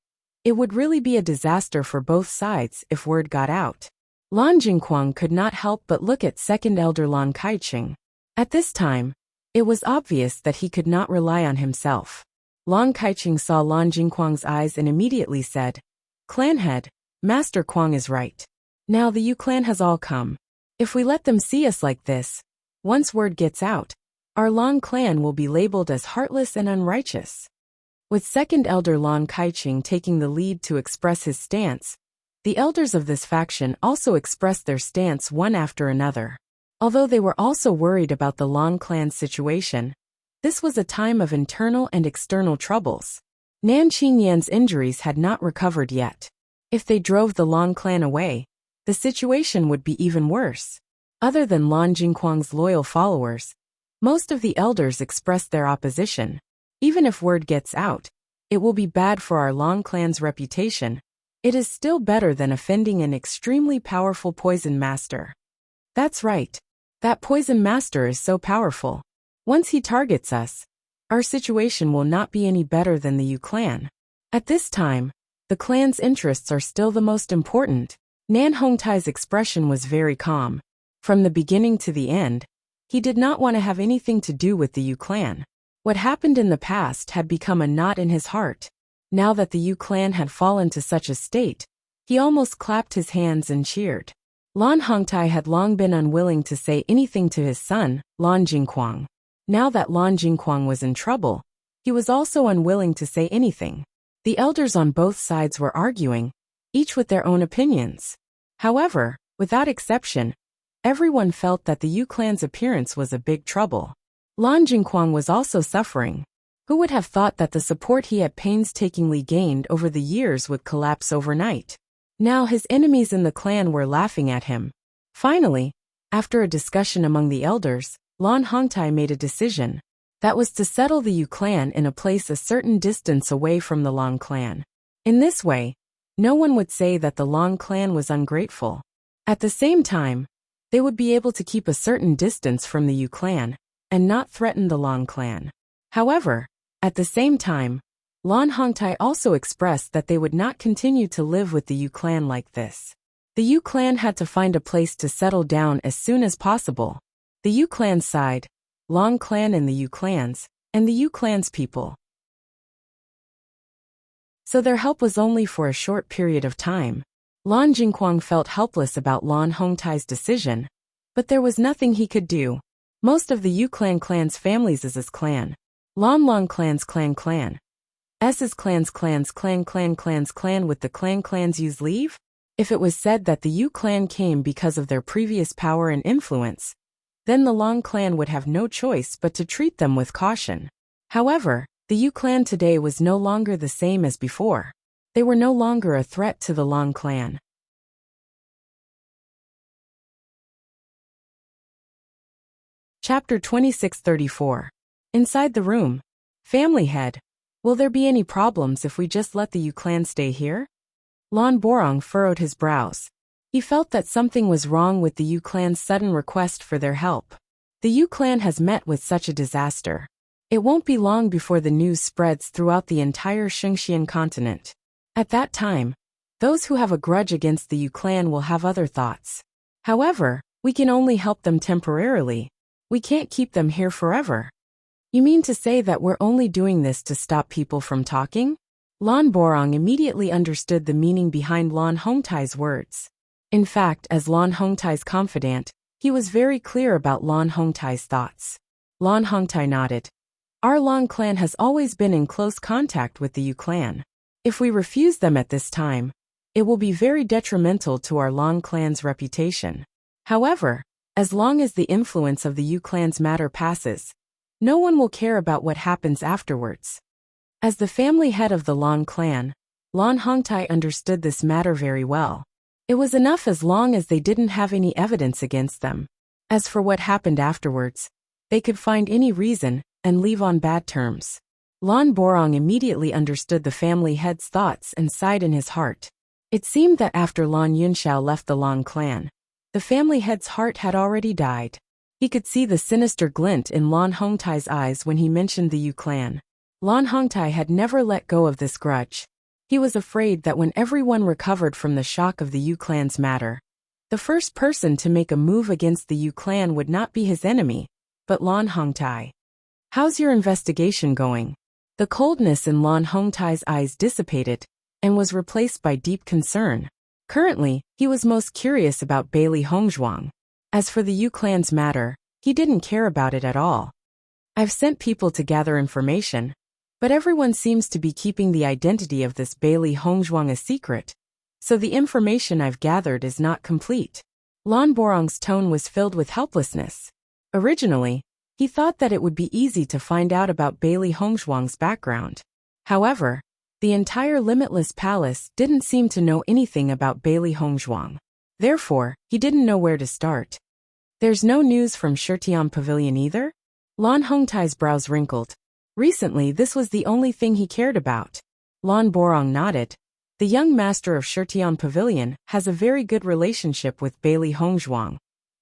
it would really be a disaster for both sides if word got out. Lan Jingquang could not help but look at second elder Lan Kaiqing. At this time, it was obvious that he could not rely on himself. Lan Kaiqing saw Lan Jingquang's eyes and immediately said, "Clan head, Master Quang is right. Now the Yu clan has all come. If we let them see us like this, once word gets out, our Lan clan will be labeled as heartless and unrighteous." With second elder Lan Kaiqing taking the lead to express his stance, the elders of this faction also expressed their stance one after another. Although they were also worried about the Lan clan's situation, this was a time of internal and external troubles. Nan Qingyan's injuries had not recovered yet. If they drove the Lan clan away, the situation would be even worse. Other than Lan Jingquang's loyal followers, most of the elders expressed their opposition. Even if word gets out, it will be bad for our Lan clan's reputation. It is still better than offending an extremely powerful poison master. That's right. That poison master is so powerful. Once he targets us, our situation will not be any better than the Yu clan. At this time, the clan's interests are still the most important. Nan Hongtai's expression was very calm. From the beginning to the end, he did not want to have anything to do with the Yu clan. What happened in the past had become a knot in his heart. Now that the Yu clan had fallen to such a state, he almost clapped his hands and cheered. Lan Hongtai had long been unwilling to say anything to his son, Lan Jingquang. Now that Lan Jingquang was in trouble, he was also unwilling to say anything. The elders on both sides were arguing, each with their own opinions. However, without exception, everyone felt that the Yu clan's appearance was a big trouble. Lan Jingquang was also suffering. Who would have thought that the support he had painstakingly gained over the years would collapse overnight? Now his enemies in the clan were laughing at him. Finally, after a discussion among the elders, Lan Hongtai made a decision. That was to settle the Yu clan in a place a certain distance away from the Lan clan. In this way, no one would say that the Lan clan was ungrateful. At the same time, they would be able to keep a certain distance from the Yu clan and not threaten the Lan clan. However, at the same time, Lan Hongtai also expressed that they would not continue to live with the Yu clan like this. The Yu clan had to find a place to settle down as soon as possible. The Yu clan's side, Lan clan and the Yu clans, and the Yu clan's people. So their help was only for a short period of time. Lan Jingquang felt helpless about Lan Hongtai's decision, but there was nothing he could do. Most of the Yu clan's families is his clan. Lan clan's clan. S's clan's clan with the clans use leave? If it was said that the Yu clan came because of their previous power and influence, then the Lan clan would have no choice but to treat them with caution. However, the Yu clan today was no longer the same as before. They were no longer a threat to the Lan clan. Chapter 2634. Inside the room. Family head. Will there be any problems if we just let the Yu clan stay here? Lan Borong furrowed his brows. He felt that something was wrong with the Yu clan's sudden request for their help. The Yu clan has met with such a disaster. It won't be long before the news spreads throughout the entire Xingxian continent. At that time, those who have a grudge against the Yu clan will have other thoughts. However, we can only help them temporarily. We can't keep them here forever. You mean to say that we're only doing this to stop people from talking? Lan Borong immediately understood the meaning behind Lan Hongtai's words. In fact, as Lan Hongtai's confidant, he was very clear about Lan Hongtai's thoughts. Lan Hongtai nodded. Our Lan clan has always been in close contact with the Yu clan. If we refuse them at this time, it will be very detrimental to our Lan clan's reputation. However, as long as the influence of the Yu clan's matter passes, no one will care about what happens afterwards. As the family head of the Lan clan, Lan Hongtai understood this matter very well. It was enough as long as they didn't have any evidence against them. As for what happened afterwards, they could find any reason and leave on bad terms. Lan Borong immediately understood the family head's thoughts and sighed in his heart. It seemed that after Lan Yunxiao left the Lan clan, the family head's heart had already died. He could see the sinister glint in Lan Hongtai's eyes when he mentioned the Yu clan. Lan Hongtai had never let go of this grudge. He was afraid that when everyone recovered from the shock of the Yu clan's matter, The first person to make a move against the Yu clan would not be his enemy, but Lan Hongtai. How's your investigation going? The coldness in Lan Hongtai's eyes dissipated and was replaced by deep concern. Currently, he was most curious about Bailey Hongzhuang. As for the Yu clan's matter, he didn't care about it at all. I've sent people to gather information, but everyone seems to be keeping the identity of this Bailey Hongzhuang a secret, so the information I've gathered is not complete. Lan Borong's tone was filled with helplessness. Originally, he thought that it would be easy to find out about Bailey Hongzhuang's background. However, the entire Limitless Palace didn't seem to know anything about Bailey Hongzhuang. Therefore, he didn't know where to start. There's no news from Shirtian Pavilion either? Lan Hongtai's brows wrinkled. Recently, this was the only thing he cared about. Lan Borong nodded. The young master of Shirtian Pavilion has a very good relationship with Bailey Hongzhuang,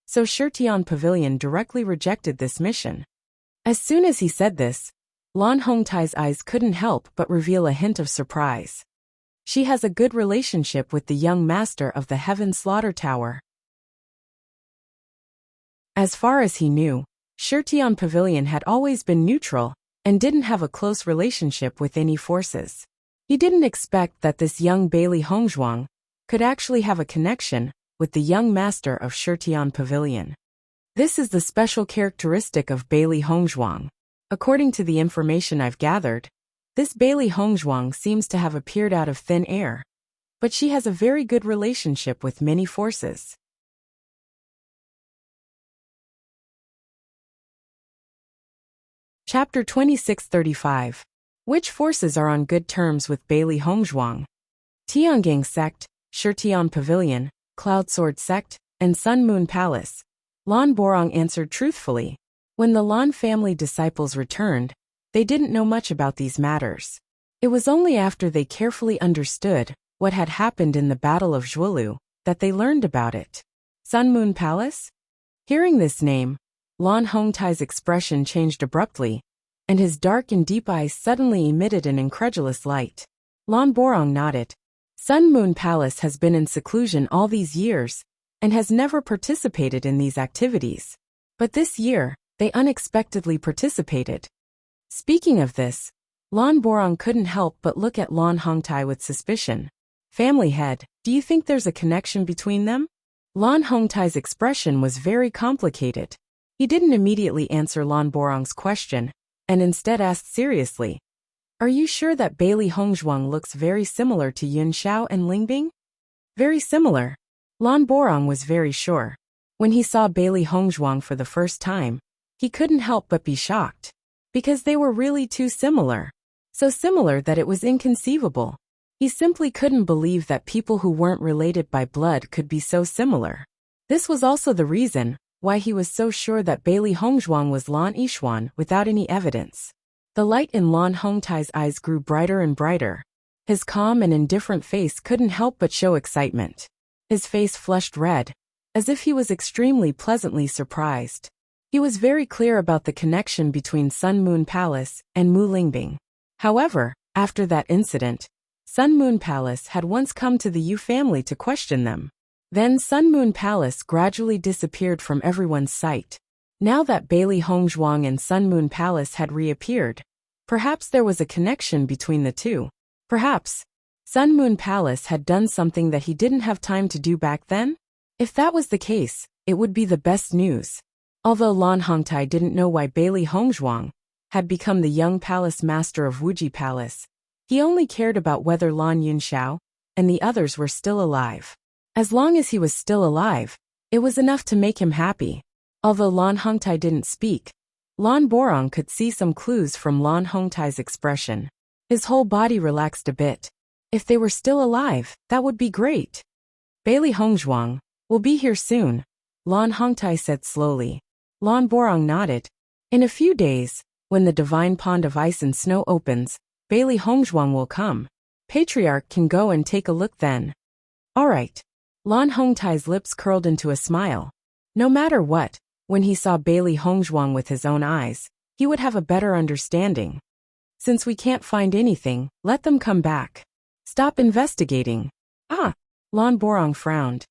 so Shirtian Pavilion directly rejected this mission. As soon as he said this, Lan Hongtai's eyes couldn't help but reveal a hint of surprise. She has a good relationship with the young master of the Heaven Slaughter Tower. As far as he knew, Shirtian Pavilion had always been neutral and didn't have a close relationship with any forces. He didn't expect that this young Bailey Hongzhuang could actually have a connection with the young master of Shirtian Pavilion. This is the special characteristic of Bailey Hongzhuang. According to the information I've gathered, this Bailey Hongzhuang seems to have appeared out of thin air, but she has a very good relationship with many forces. Chapter 2635. Which forces are on good terms with Bailey Hongzhuang? Tiangang Sect, Shirtian Pavilion, Cloud Sword Sect, and Sun Moon Palace. Lan Borong answered truthfully. When the Lan family disciples returned, they didn't know much about these matters. It was only after they carefully understood what had happened in the Battle of Zhuolu that they learned about it. Sun Moon Palace? Hearing this name, Lan Hongtai's expression changed abruptly, and his dark and deep eyes suddenly emitted an incredulous light. Lan Borong nodded. Sun Moon Palace has been in seclusion all these years and has never participated in these activities. But this year, they unexpectedly participated. Speaking of this, Lan Borong couldn't help but look at Lan Hongtai with suspicion. Family head, do you think there's a connection between them? Lan Hongtai's expression was very complicated. He didn't immediately answer Lan Borong's question, and instead asked seriously, "Are you sure that Bailey Hongzhuang looks very similar to Yun Xiao and Lingbing?" Very similar. Lan Borong was very sure. When he saw Bailey Hongzhuang for the first time, he couldn't help but be shocked. Because they were really too similar. So similar that it was inconceivable. He simply couldn't believe that people who weren't related by blood could be so similar. This was also the reason why he was so sure that Bailey Hongzhuang was Lan Yixuan without any evidence. The light in Lan Hongtai's eyes grew brighter and brighter. His calm and indifferent face couldn't help but show excitement. His face flushed red, as if he was extremely pleasantly surprised. He was very clear about the connection between Sun Moon Palace and Mu Lingbing. However, after that incident, Sun Moon Palace had once come to the Yu family to question them. Then Sun Moon Palace gradually disappeared from everyone's sight. Now that Bailey Hongzhuang and Sun Moon Palace had reappeared, perhaps there was a connection between the two. Perhaps Sun Moon Palace had done something that he didn't have time to do back then? If that was the case, it would be the best news. Although Lan Hongtai didn't know why Bailey Hongzhuang had become the young palace master of Wuji Palace, he only cared about whether Lan Yunxiao and the others were still alive. As long as he was still alive, it was enough to make him happy. Although Lan Hongtai didn't speak, Lan Borong could see some clues from Lan Hongtai's expression. His whole body relaxed a bit. If they were still alive, that would be great. Bailey Hongzhuang will be here soon, Lan Hongtai said slowly. Lan Borong nodded. In a few days, when the divine pond of ice and snow opens, Bailey Hongzhuang will come. Patriarch can go and take a look then. All right. Lan Hongtai's lips curled into a smile. No matter what, when he saw Bailey Hongzhuang with his own eyes, he would have a better understanding. Since we can't find anything, let them come back. Stop investigating. Ah! Lan Borong frowned.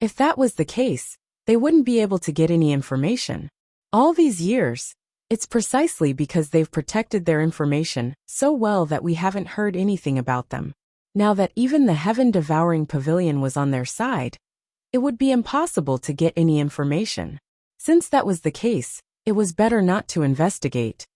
If that was the case, they wouldn't be able to get any information. All these years, it's precisely because they've protected their information so well that we haven't heard anything about them. Now that even the heaven-devouring pavilion was on their side, it would be impossible to get any information. Since that was the case, it was better not to investigate.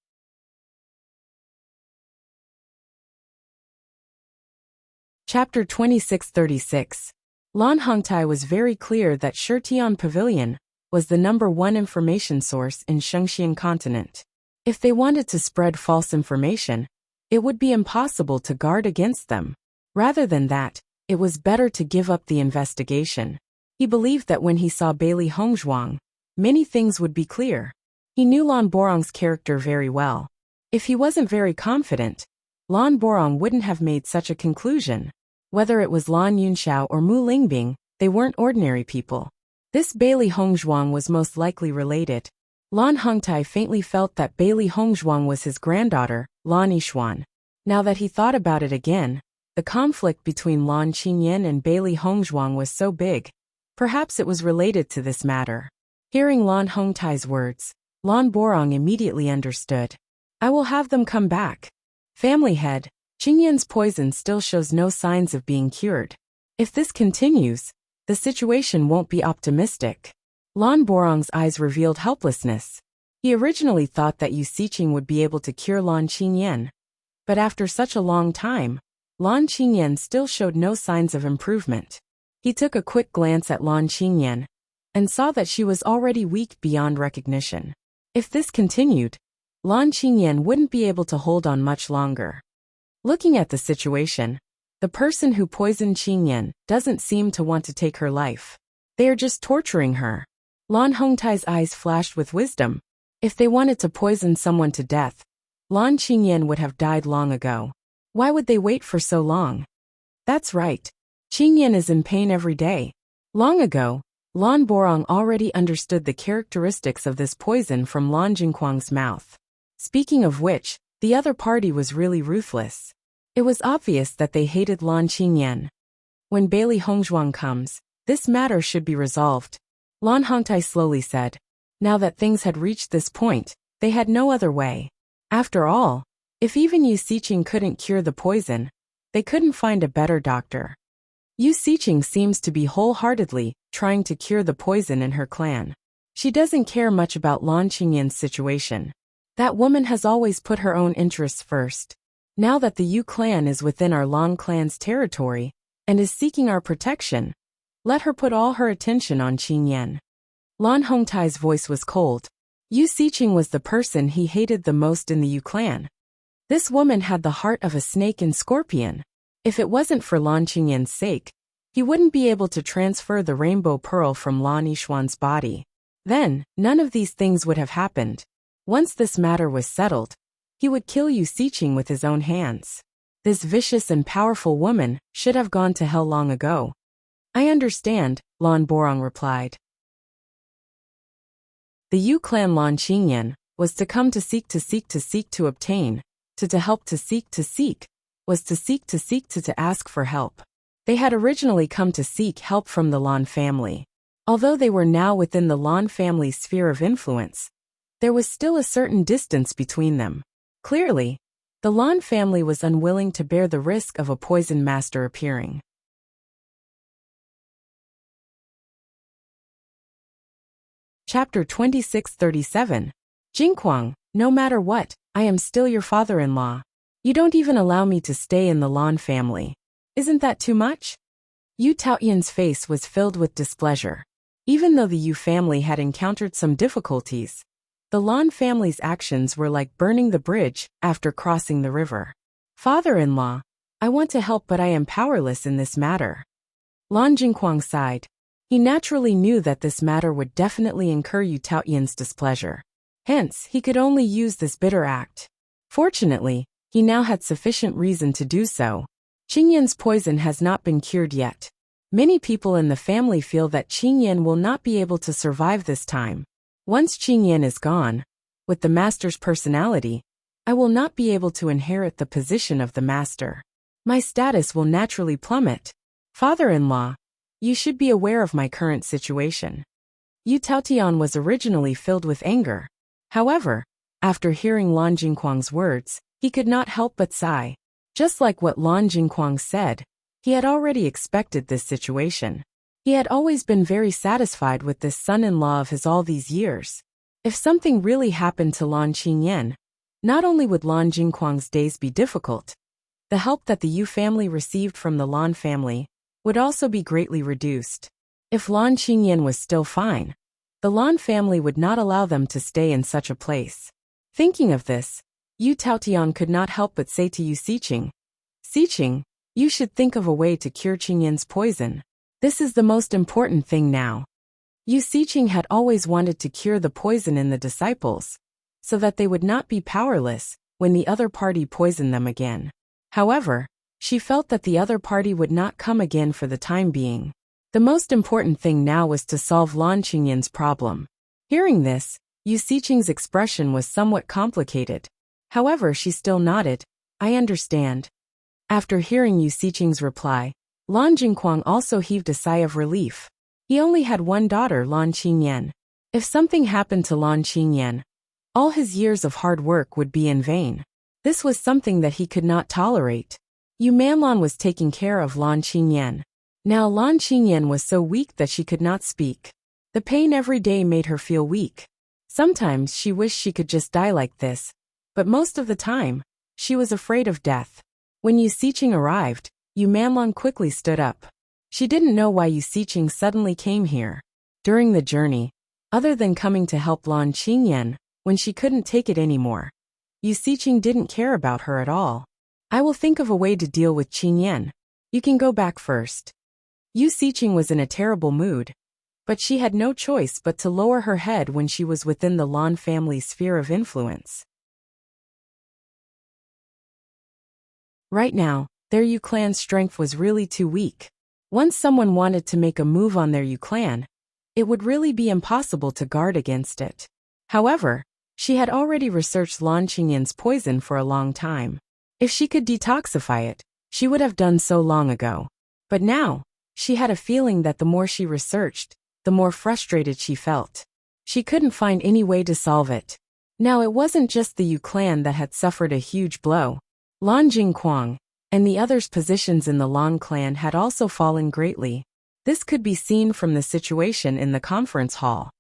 Chapter 2636. Lan Hongtai was very clear that Shirtian Pavilion was the #1 information source in Shengxian continent. If they wanted to spread false information, it would be impossible to guard against them. Rather than that, it was better to give up the investigation. He believed that when he saw Bailey Hongzhuang, many things would be clear. He knew Lan Borong's character very well. If he wasn't very confident, Lan Borong wouldn't have made such a conclusion. Whether it was Lan Yunxiao or Mu Lingbing, they weren't ordinary people. This Bailey Hongzhuang was most likely related. Lan Hongtai faintly felt that Bailey Hongzhuang was his granddaughter, Lan Yishuan. Now that he thought about it again, the conflict between Lan Qingyan and Bailey Hongzhuang was so big. Perhaps it was related to this matter. Hearing Lan Hongtai's words, Lan Borong immediately understood. I will have them come back. Family head, Qingyan's poison still shows no signs of being cured. If this continues, the situation won't be optimistic. Lan Borong's eyes revealed helplessness. He originally thought that Yu Siqing would be able to cure Lan Qingyan. But after such a long time, Lan Qingyan still showed no signs of improvement. He took a quick glance at Lan Qingyan and saw that she was already weak beyond recognition. If this continued, Lan Qingyan wouldn't be able to hold on much longer. Looking at the situation, the person who poisoned Qingyan doesn't seem to want to take her life. They are just torturing her. Lan Hongtai's eyes flashed with wisdom. If they wanted to poison someone to death, Lan Qingyan would have died long ago. Why would they wait for so long? That's right. Qingyan is in pain every day. Long ago, Lan Borong already understood the characteristics of this poison from Lan Jingquang's mouth. Speaking of which, the other party was really ruthless. It was obvious that they hated Lan Qingyan. When Bailey Hongzhuang comes, this matter should be resolved. Lan Hongtai slowly said. Now that things had reached this point, they had no other way. After all, if even Yu Siqing couldn't cure the poison, they couldn't find a better doctor. Yu Siqing seems to be wholeheartedly trying to cure the poison in her clan. She doesn't care much about Lan Qingyan's situation. That woman has always put her own interests first. Now that the Yu clan is within our Lan clan's territory and is seeking our protection, let her put all her attention on Qingyan. Lan Hongtai's voice was cold. Yu Siqing was the person he hated the most in the Yu clan. This woman had the heart of a snake and scorpion. If it wasn't for Lan Qingyan's sake, he wouldn't be able to transfer the rainbow pearl from Lan Yishuan's body. Then, none of these things would have happened. Once this matter was settled, he would kill Yu Siqing with his own hands. This vicious and powerful woman should have gone to hell long ago. I understand, Lan Borong replied. The Yu clan Lan Qingyan was to come to seek to obtain, to help to seek, was to seek to ask for help. They had originally come to seek help from the Lan family. Although they were now within the Lan family's sphere of influence, there was still a certain distance between them. Clearly, the Lan family was unwilling to bear the risk of a poison master appearing. Chapter 2637. Jingquang, no matter what, I am still your father-in-law. You don't even allow me to stay in the Lan family. Isn't that too much? Yu Taoyan's face was filled with displeasure. Even though the Yu family had encountered some difficulties, the Lan family's actions were like burning the bridge after crossing the river. Father-in-law, I want to help but I am powerless in this matter. Lan Jingquang sighed. He naturally knew that this matter would definitely incur Yu Taoyan's displeasure. Hence, he could only use this bitter act. Fortunately, he now had sufficient reason to do so. Qingyan's poison has not been cured yet. Many people in the family feel that Qingyan will not be able to survive this time. Once Qingyan is gone, with the master's personality, I will not be able to inherit the position of the master. My status will naturally plummet. Father-in-law, You should be aware of my current situation. Yu Taotian was originally filled with anger. However, after hearing Lan Jingquang's words, he could not help but sigh. Just like what Lan Jingquang said, he had already expected this situation. He had always been very satisfied with this son-in-law of his all these years. If something really happened to Lan Qingyan, not only would Lan Jingquang's days be difficult, the help that the Yu family received from the Lan family would also be greatly reduced. If Lan Qingyan was still fine, the Lan family would not allow them to stay in such a place. Thinking of this, Yu Taotian could not help but say to Yu Siqing, "Siqing, you should think of a way to cure Qingyan's poison. This is the most important thing now." Yu Siqing had always wanted to cure the poison in the disciples, so that they would not be powerless when the other party poisoned them again. However, she felt that the other party would not come again for the time being. The most important thing now was to solve Lan Qingyan's problem. Hearing this, Yu Siqing's expression was somewhat complicated. However, she still nodded, "I understand." After hearing Yu Siqing's reply, Lan Jingquang also heaved a sigh of relief. He only had one daughter, Lan Qingyan. If something happened to Lan Qingyan, all his years of hard work would be in vain. This was something that he could not tolerate. Yu Manlan was taking care of Lan Qingyan. Now Lan Qingyan was so weak that she could not speak. The pain every day made her feel weak. Sometimes she wished she could just die like this, but most of the time, she was afraid of death. When Yu Siqing arrived, Yu Manlan quickly stood up. She didn't know why Yu Siqing suddenly came here. During the journey, other than coming to help Lan Qingyan, when she couldn't take it anymore, Yu Siqing didn't care about her at all. "I will think of a way to deal with Qingyan. You can go back first." Yu Siqing was in a terrible mood, but she had no choice but to lower her head when she was within the Lan family's sphere of influence. Right now, their Yu clan's strength was really too weak. Once someone wanted to make a move on their Yu clan, it would really be impossible to guard against it. However, she had already researched Lan Qingyan's poison for a long time. If she could detoxify it, she would have done so long ago. But now, she had a feeling that the more she researched, the more frustrated she felt. She couldn't find any way to solve it. Now it wasn't just the Yu clan that had suffered a huge blow. Lan Jingquang and the others' positions in the Lan clan had also fallen greatly. This could be seen from the situation in the conference hall.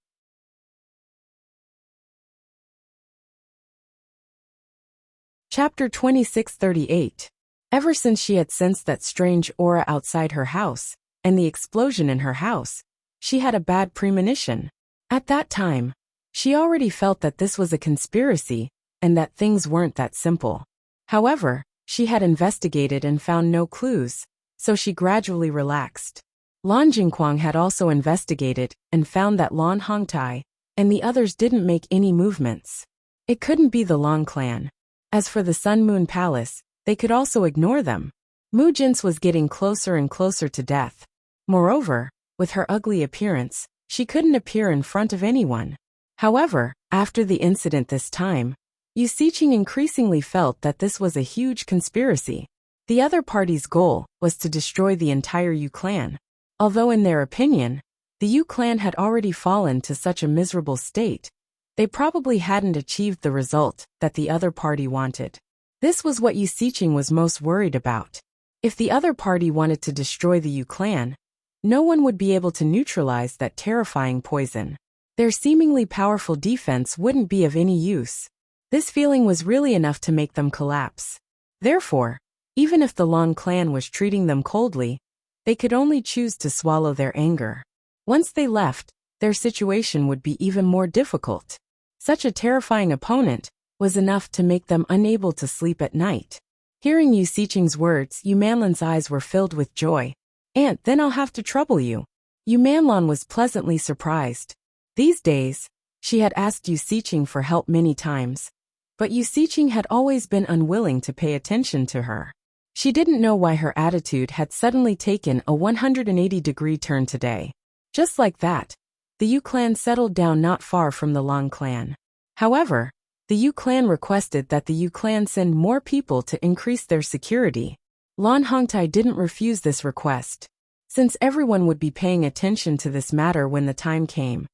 Chapter 2638. Ever since she had sensed that strange aura outside her house, and the explosion in her house, she had a bad premonition. At that time, she already felt that this was a conspiracy, and that things weren't that simple. However, she had investigated and found no clues, so she gradually relaxed. Lan Jingquang had also investigated and found that Lan Hongtai and the others didn't make any movements. It couldn't be the Lan clan. As for the Sun Moon Palace, they could also ignore them. Mu Jin's was getting closer and closer to death. Moreover, with her ugly appearance, she couldn't appear in front of anyone. However, after the incident this time, Yu Siqing increasingly felt that this was a huge conspiracy. The other party's goal was to destroy the entire Yu clan. Although in their opinion, the Yu clan had already fallen to such a miserable state, they probably hadn't achieved the result that the other party wanted. This was what Yu Siqing was most worried about. If the other party wanted to destroy the Yu clan, no one would be able to neutralize that terrifying poison. Their seemingly powerful defense wouldn't be of any use. This feeling was really enough to make them collapse. Therefore, even if the Lan clan was treating them coldly, they could only choose to swallow their anger. Once they left, their situation would be even more difficult. Such a terrifying opponent was enough to make them unable to sleep at night. Hearing Yu Siqing's words, Yu Manlan's eyes were filled with joy. "Aunt, then I'll have to trouble you." Yu Manlan was pleasantly surprised. These days, she had asked Yu Siqing for help many times, but Yu Siqing had always been unwilling to pay attention to her. She didn't know why her attitude had suddenly taken a 180-degree turn today. Just like that, the Yu clan settled down not far from the Lan clan. However, the Yu clan requested that the Yu clan send more people to increase their security. Lan Hongtai didn't refuse this request. Since everyone would be paying attention to this matter when the time came,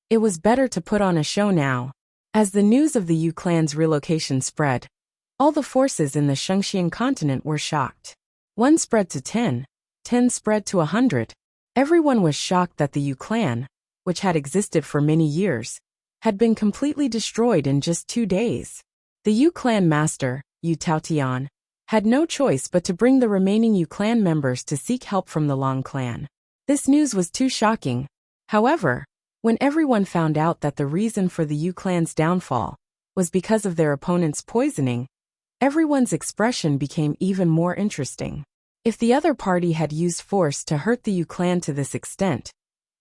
it was better to put on a show now. As the news of the Yu clan's relocation spread, all the forces in the Shengxian continent were shocked. 1 spread to 10, 10 spread to 100. Everyone was shocked that the Yu clan, which had existed for many years, had been completely destroyed in just 2 days. The Yu clan master, Yu Taotian, had no choice but to bring the remaining Yu clan members to seek help from the Long clan. This news was too shocking. However, when everyone found out that the reason for the Yu clan's downfall was because of their opponent's poisoning, everyone's expression became even more interesting. If the other party had used force to hurt the Yu clan to this extent,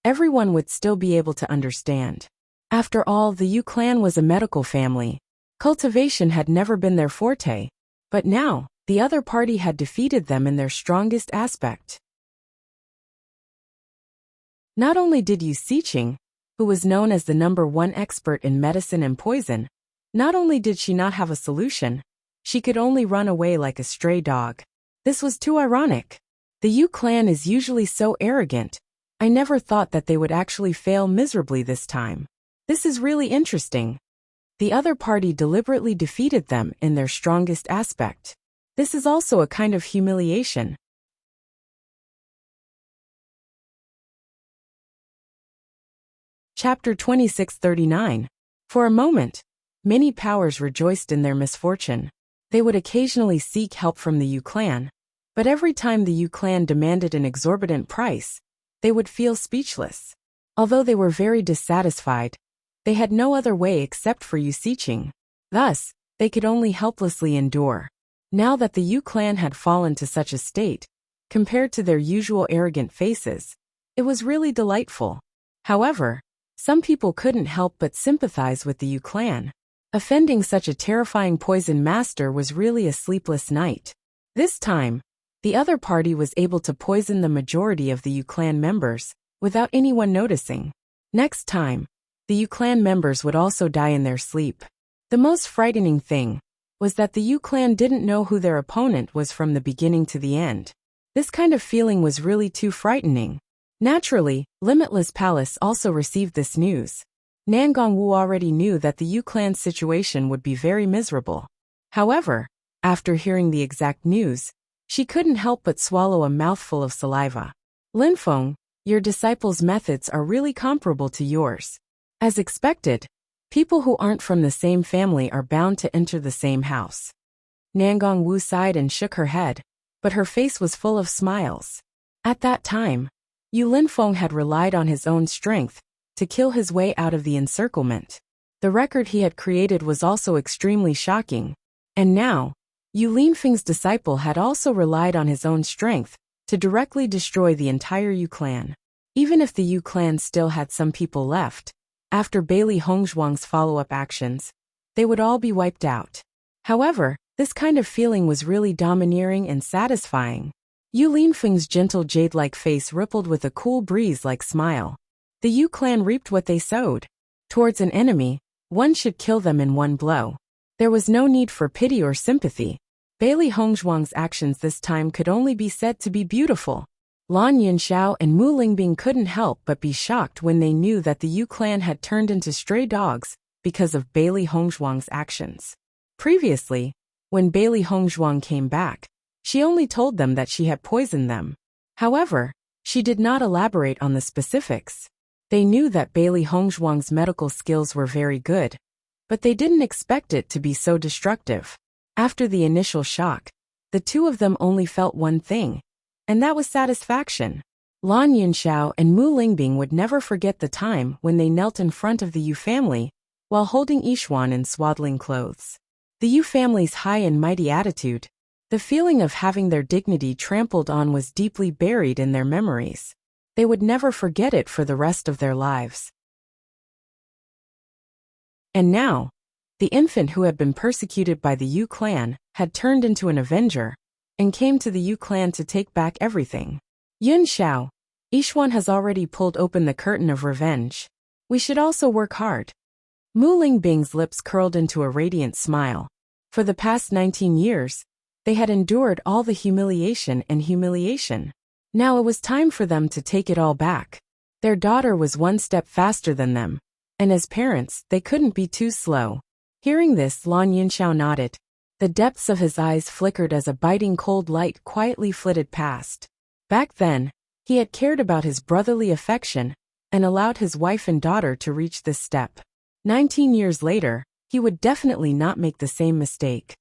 everyone would still be able to understand. After all, the Yu clan was a medical family. Cultivation had never been their forte, but now, the other party had defeated them in their strongest aspect. Not only did Yu Siqing, who was known as the #1 expert in medicine and poison, not only did she not have a solution, she could only run away like a stray dog. This was too ironic. The Yu clan is usually so arrogant. I never thought that they would actually fail miserably this time. This is really interesting. The other party deliberately defeated them in their strongest aspect. This is also a kind of humiliation. Chapter 2639. For a moment, many powers rejoiced in their misfortune. They would occasionally seek help from the Yu clan, but every time the Yu clan demanded an exorbitant price, they would feel speechless. Although they were very dissatisfied, they had no other way except for Yu Siqing. Thus, they could only helplessly endure. Now that the Yu clan had fallen to such a state, compared to their usual arrogant faces, it was really delightful. However, some people couldn't help but sympathize with the Yu clan. Offending such a terrifying poison master was really a sleepless night. This time, the other party was able to poison the majority of the Yu clan members, without anyone noticing. Next time, the Yu clan members would also die in their sleep. The most frightening thing was that the Yu clan didn't know who their opponent was from the beginning to the end. This kind of feeling was really too frightening. Naturally, Limitless Palace also received this news. Nangongwu already knew that the Yu clan's situation would be very miserable. However, after hearing the exact news, she couldn't help but swallow a mouthful of saliva. Linfeng, your disciples' methods are really comparable to yours. As expected, people who aren't from the same family are bound to enter the same house. Nangongwu sighed and shook her head, but her face was full of smiles. At that time, Yu Linfeng had relied on his own strength to kill his way out of the encirclement. The record he had created was also extremely shocking, and now, Yu Linfeng's disciple had also relied on his own strength to directly destroy the entire Yu clan. Even if the Yu clan still had some people left, after Bailey Hongzhuang's follow-up actions, they would all be wiped out. However, this kind of feeling was really domineering and satisfying. Yu Linfeng's gentle jade-like face rippled with a cool breeze-like smile. The Yu clan reaped what they sowed. Towards an enemy, one should kill them in one blow. There was no need for pity or sympathy. Bailey Hongzhuang's actions this time could only be said to be beautiful. Lan Yunxiao and Mu Lingbing couldn't help but be shocked when they knew that the Yu clan had turned into stray dogs because of Bailey Hongzhuang's actions. Previously, when Bailey Hongzhuang came back, she only told them that she had poisoned them. However, she did not elaborate on the specifics. They knew that Bailey Hongzhuang's medical skills were very good, but they didn't expect it to be so destructive. After the initial shock, the two of them only felt one thing, and that was satisfaction. Lan Yunxiao and Mu Lingbing would never forget the time when they knelt in front of the Yu family while holding Yixuan in swaddling clothes. The Yu family's high and mighty attitude, the feeling of having their dignity trampled on, was deeply buried in their memories. They would never forget it for the rest of their lives. And now, the infant who had been persecuted by the Yu clan had turned into an avenger and came to the Yu clan to take back everything. Yun Xiao, Yixuan has already pulled open the curtain of revenge. We should also work hard. Mu Lingbing's lips curled into a radiant smile. For the past 19 years, they had endured all the humiliation and humiliation. Now it was time for them to take it all back. Their daughter was one step faster than them, and as parents, they couldn't be too slow. Hearing this, Lan Yunxiao nodded. The depths of his eyes flickered as a biting cold light quietly flitted past. Back then, he had cared about his brotherly affection and allowed his wife and daughter to reach this step. 19 years later, he would definitely not make the same mistake.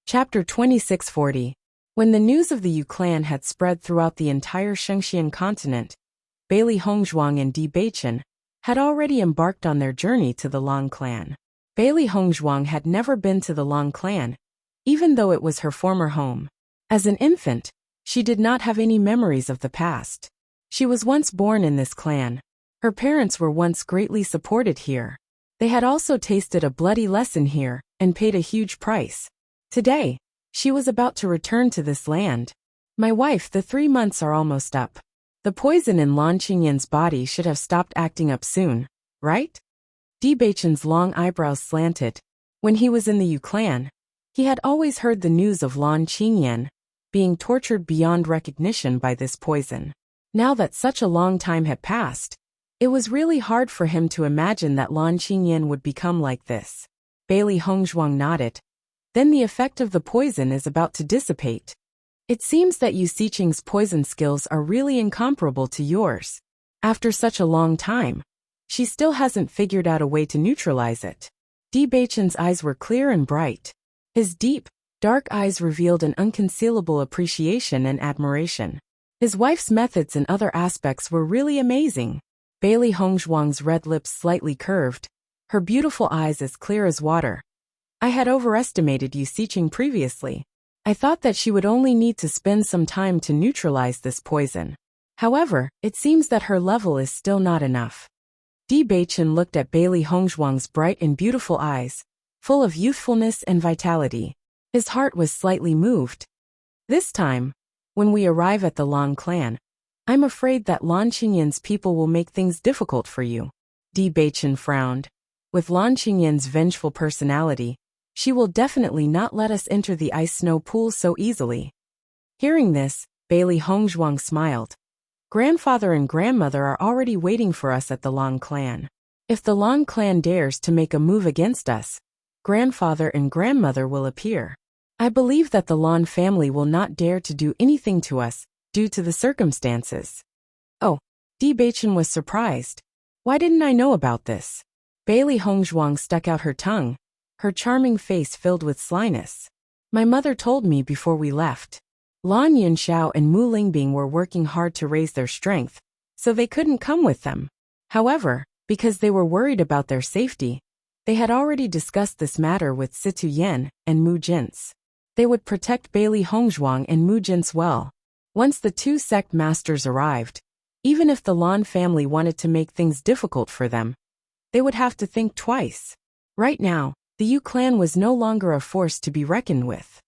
Chapter 2640. When the news of the Yu clan had spread throughout the entire Shengxian continent, Bailey Hongzhuang and Di Beichen had already embarked on their journey to the Long clan. Bailey Hongzhuang had never been to the Long clan, even though it was her former home. As an infant, she did not have any memories of the past. She was once born in this clan. Her parents were once greatly supported here. They had also tasted a bloody lesson here and paid a huge price. Today, she was about to return to this land. My wife, the 3 months are almost up. The poison in Lan Qingyan's body should have stopped acting up soon, right? Di Beichen's long eyebrows slanted. When he was in the Yu clan, he had always heard the news of Lan Qingyan being tortured beyond recognition by this poison. Now that such a long time had passed, it was really hard for him to imagine that Lan Qingyan would become like this. Bailey Hongzhuang nodded. Then the effect of the poison is about to dissipate. It seems that Yu Xiqing's poison skills are really incomparable to yours. After such a long time, she still hasn't figured out a way to neutralize it. Di Beichen's eyes were clear and bright. His deep, dark eyes revealed an unconcealable appreciation and admiration. His wife's methods and other aspects were really amazing. Bailey Hongzhuang's red lips slightly curved, her beautiful eyes as clear as water. I had overestimated Yu Xiqing previously. I thought that she would only need to spend some time to neutralize this poison. However, it seems that her level is still not enough. Di Beichen looked at Bailey Hongzhuang's bright and beautiful eyes, full of youthfulness and vitality. His heart was slightly moved. This time, when we arrive at the Long clan, I'm afraid that Lan Qingyan's people will make things difficult for you. Di Beichen frowned. With Lan Qingyan's vengeful personality, she will definitely not let us enter the ice-snow pool so easily. Hearing this, Bailey Hongzhuang smiled. Grandfather and grandmother are already waiting for us at the Long clan. If the Long clan dares to make a move against us, grandfather and grandmother will appear. I believe that the Lan family will not dare to do anything to us, due to the circumstances. Oh, Di Beichen was surprised. Why didn't I know about this? Bailey Hongzhuang stuck out her tongue, her charming face filled with slyness. My mother told me before we left. Lan Yunxiao and Mu Lingbing were working hard to raise their strength, so they couldn't come with them. However, because they were worried about their safety, they had already discussed this matter with Situ Yan and Mu Jins. They would protect Bailey Hongzhuang and Mu Jins well. Once the two sect masters arrived, even if the Lan family wanted to make things difficult for them, they would have to think twice. Right now, the Yu clan was no longer a force to be reckoned with.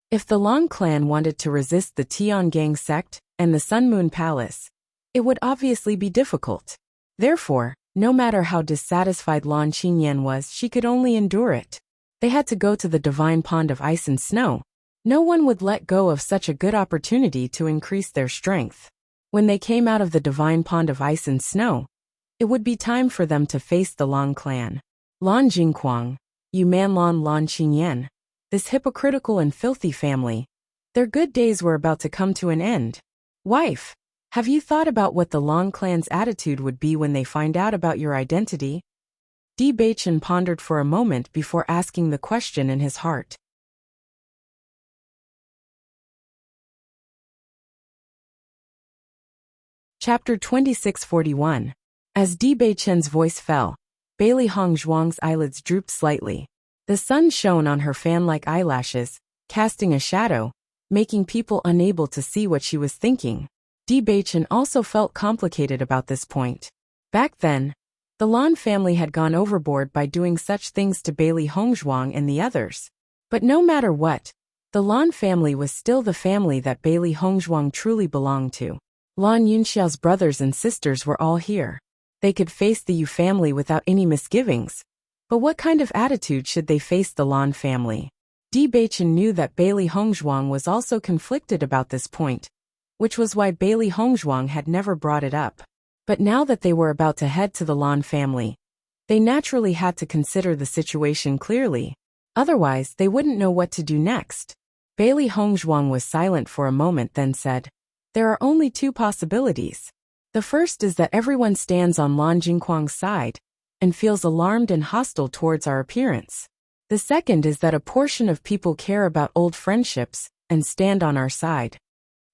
If the Long clan wanted to resist the Tiangang sect and the Sun Moon Palace, it would obviously be difficult. Therefore, no matter how dissatisfied Lan Qingyan was, she could only endure it. They had to go to the divine pond of ice and snow. No one would let go of such a good opportunity to increase their strength. When they came out of the divine pond of ice and snow, it would be time for them to face the Long clan. Lan Jingquang, Yu Manlan Lan Qingyan, this hypocritical and filthy family. Their good days were about to come to an end. Wife, have you thought about what the Long clan's attitude would be when they find out about your identity? Di Beichen pondered for a moment before asking the question in his heart. Chapter 2641. As Di Beichen's voice fell, Bailey Hongzhuang's eyelids drooped slightly. The sun shone on her fan-like eyelashes, casting a shadow, making people unable to see what she was thinking. Di Beichen also felt complicated about this point. Back then, the Lan family had gone overboard by doing such things to Bailey Hongzhuang and the others. But no matter what, the Lan family was still the family that Bailey Hongzhuang truly belonged to. Lan Yunxiao's brothers and sisters were all here. They could face the Yu family without any misgivings. But what kind of attitude should they face the Lan family? Bewitching knew that Bailey Hongzhuang was also conflicted about this point, which was why Bailey Hongzhuang had never brought it up. But now that they were about to head to the Lan family, they naturally had to consider the situation clearly. Otherwise, they wouldn't know what to do next. Bailey Hongzhuang was silent for a moment, then said, "There are only two possibilities. The first is that everyone stands on Lan Jingquang's side and feels alarmed and hostile towards our appearance. The second is that a portion of people care about old friendships and stand on our side."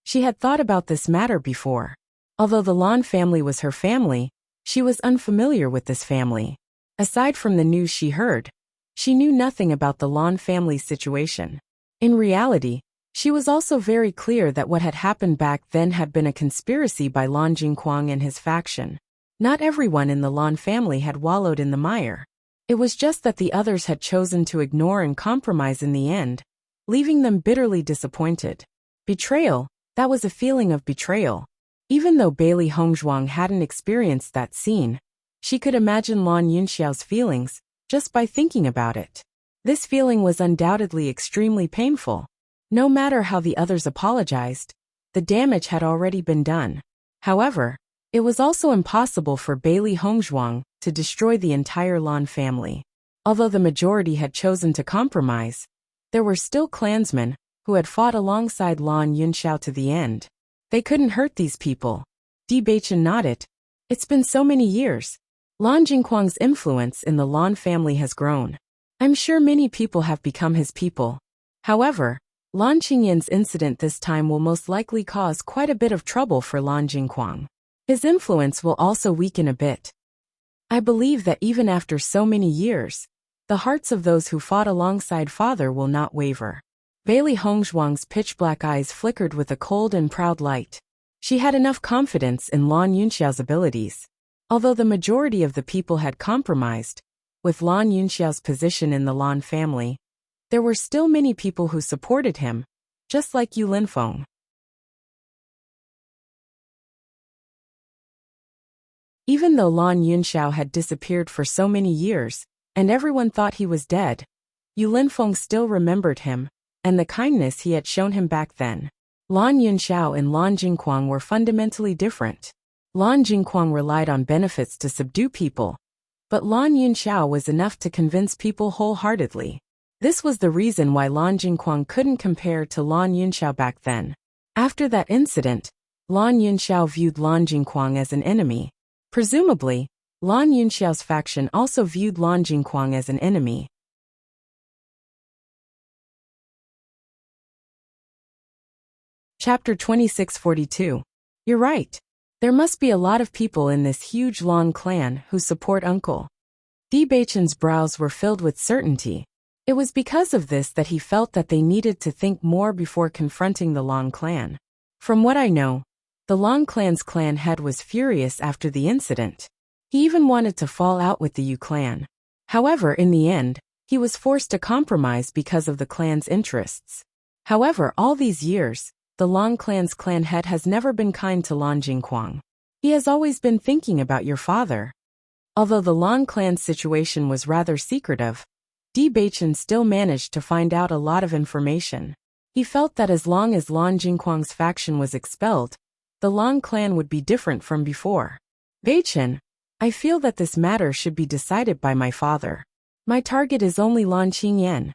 She had thought about this matter before. Although the Lan family was her family, she was unfamiliar with this family. Aside from the news she heard, she knew nothing about the Lan family's situation. In reality, she was also very clear that what had happened back then had been a conspiracy by Lan Jingquang and his faction. Not everyone in the Lan family had wallowed in the mire. It was just that the others had chosen to ignore and compromise in the end, leaving them bitterly disappointed. Betrayal, that was a feeling of betrayal. Even though Bailey Hongzhuang hadn't experienced that scene, she could imagine Lan Yunxiao's feelings just by thinking about it. This feeling was undoubtedly extremely painful. No matter how the others apologized, the damage had already been done. However, it was also impossible for Bailey Hongzhuang to destroy the entire Lan family. Although the majority had chosen to compromise, there were still clansmen who had fought alongside Lan Yunxiao to the end. They couldn't hurt these people. Bewitching nodded. It's been so many years. Lan Jingquang's influence in the Lan family has grown. I'm sure many people have become his people. However, Lan Qingyan's incident this time will most likely cause quite a bit of trouble for Lan Jingquang. His influence will also weaken a bit. I believe that even after so many years, the hearts of those who fought alongside father will not waver. Bailey Hongzhuang's pitch-black eyes flickered with a cold and proud light. She had enough confidence in Lan Yunxiao's abilities. Although the majority of the people had compromised, with Lan Yunxiao's position in the Lan family, there were still many people who supported him, just like Yu Linfeng. Even though Lan Yunxiao had disappeared for so many years, and everyone thought he was dead, Yu Linfeng still remembered him, and the kindness he had shown him back then. Lan Yunxiao and Lan Jingquang were fundamentally different. Lan Jingquang relied on benefits to subdue people, but Lan Yunxiao was enough to convince people wholeheartedly. This was the reason why Lan Jingquang couldn't compare to Lan Yunxiao back then. After that incident, Lan Yunxiao viewed Lan Jingquang as an enemy. Presumably, Lan Yunxiao's faction also viewed Lan Jingquang as an enemy. Chapter 2642. You're right. There must be a lot of people in this huge Lan clan who support Uncle. Bewitching's brows were filled with certainty. It was because of this that he felt that they needed to think more before confronting the Lan clan. From what I know, the Lan clan's clan head was furious after the incident. He even wanted to fall out with the Yu clan. However, in the end, he was forced to compromise because of the clan's interests. However, all these years, the Lan clan's clan head has never been kind to Lan Jingquang. He has always been thinking about your father. Although the Lan clan's situation was rather secretive, Bewitching still managed to find out a lot of information. He felt that as long as Lan Jingquang's faction was expelled, the Lan clan would be different from before. Bewitching, I feel that this matter should be decided by my father. My target is only Lan Qingyan.